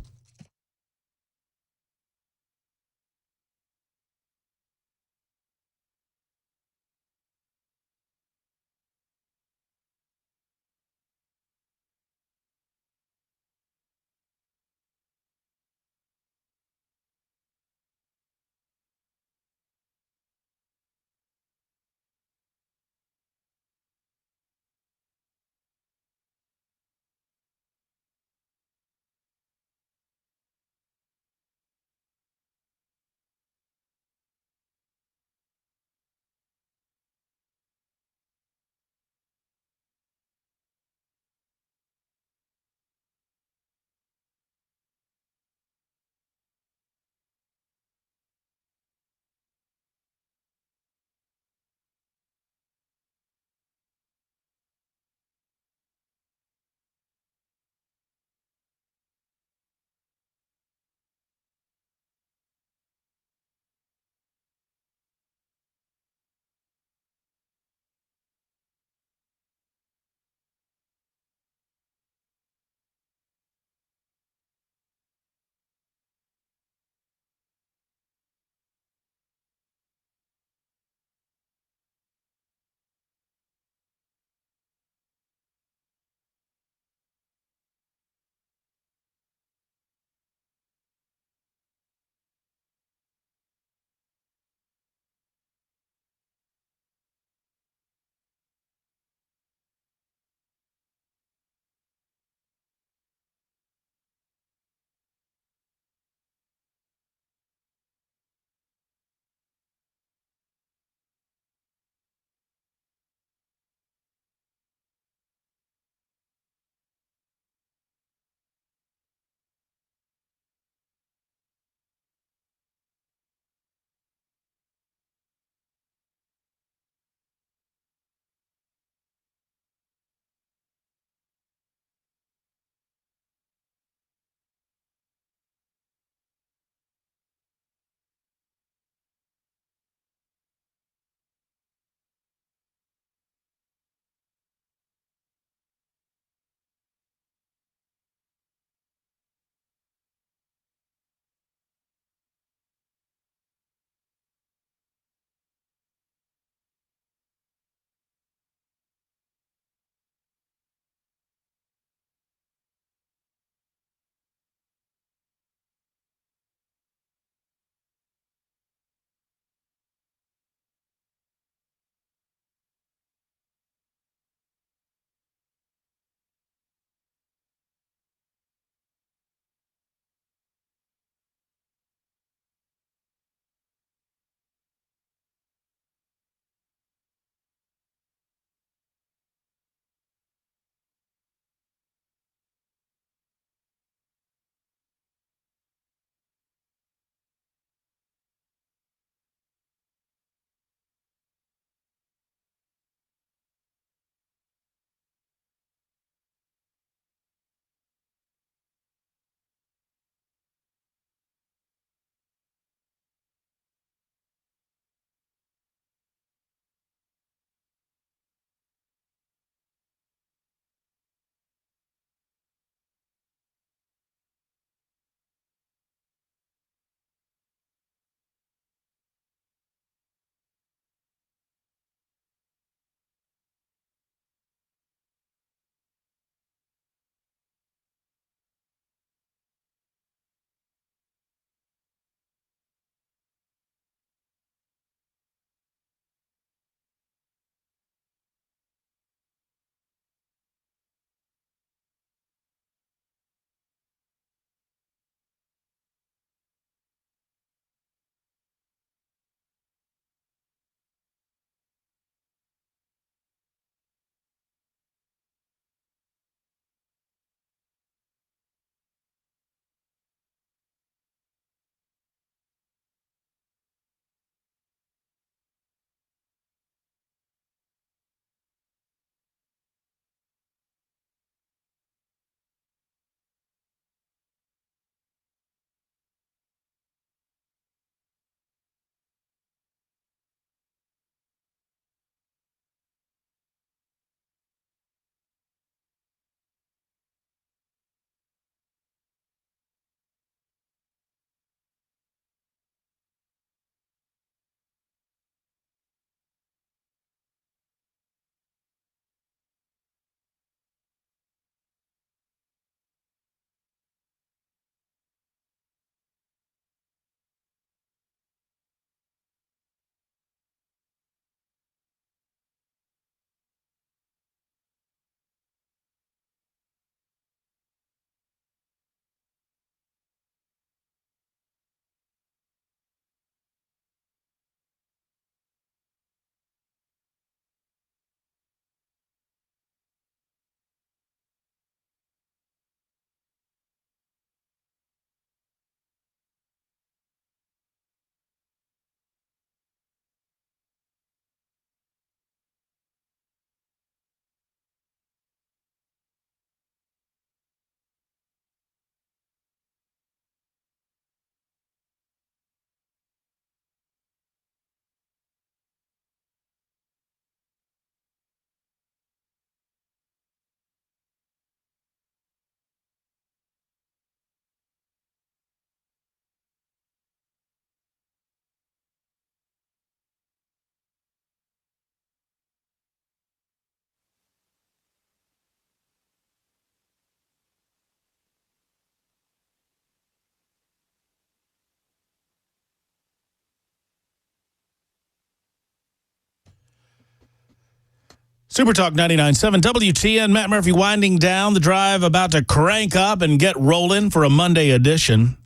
Super Talk 99.7 WTN. Matt Murphy winding down the drive, about to crank up and get rolling for a Monday edition.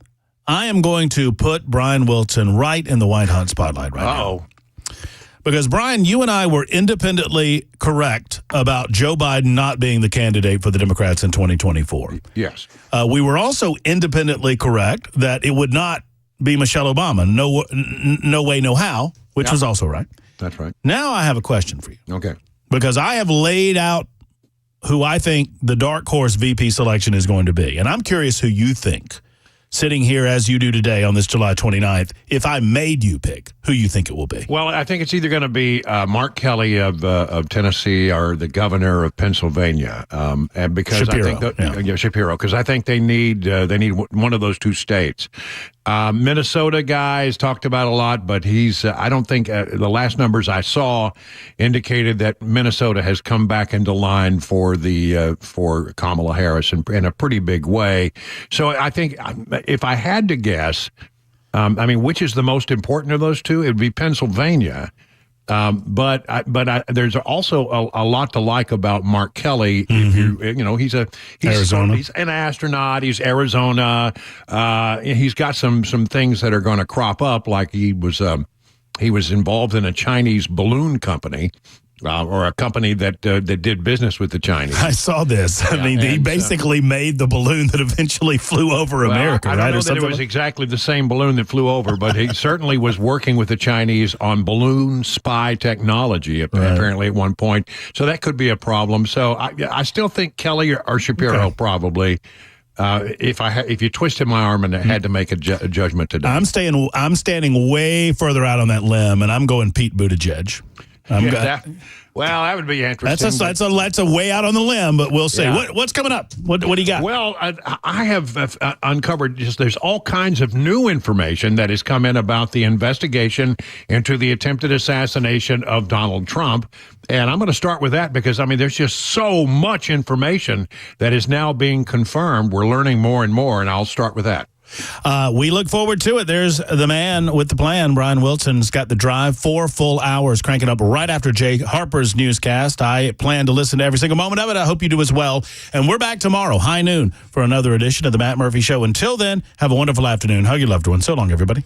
I am going to put Brian Wilson right in the white hot spotlight right now. Because, Brian, you and I were independently correct about Joe Biden not being the candidate for the Democrats in 2024. Yes. We were also independently correct that it would not be Michelle Obama. No way, no how, which was also right. That's right. Now I have a question for you. Okay. Because I have laid out who I think the dark horse VP selection is going to be. And I'm curious who you think, sitting here as you do today on this July 29th, if I made you pick, who you think it will be. Well, I think it's either going to be Mark Kelly of Tennessee or the governor of Pennsylvania. And because Shapiro, I think Shapiro, because I think they need one of those two states. Minnesota guys talked about a lot, but I don't think the last numbers I saw indicated that Minnesota has come back into line for Kamala Harris in a pretty big way. So I think if I had to guess, which is the most important of those two, it would be Pennsylvania. But there's also a lot to like about Mark Kelly. If he's Arizona. He's an astronaut. He's Arizona. He's got some things that are going to crop up, like he was involved in a Chinese balloon company. Or a company that did business with the Chinese. I saw this. He basically made the balloon that eventually flew over America, I don't know that it was exactly the same balloon that flew over, but he certainly was working with the Chinese on balloon spy technology, apparently at one point. So that could be a problem. So I still think Kelly or Shapiro probably. If you twisted my arm and I had to make a judgment today, I'm standing way further out on that limb, and I'm going Pete Buttigieg. That would be interesting. That's a way out on the limb, but we'll see. Yeah. What's coming up? What do you got? Well, I have uncovered there's all kinds of new information that has come in about the investigation into the attempted assassination of Donald Trump. And I'm going to start with that because, there's just so much information that is now being confirmed. We're learning more and more, and I'll start with that. We look forward to it. There's the man with the plan. Brian Wilson's got the drive, 4 full hours, cranking up right after Jay Harper's newscast. I plan to listen to every single moment of it. I hope you do as well. And we're back tomorrow, high noon, for another edition of the Matt Murphy Show. Until then, have a wonderful afternoon. Hug your loved ones. So long, everybody.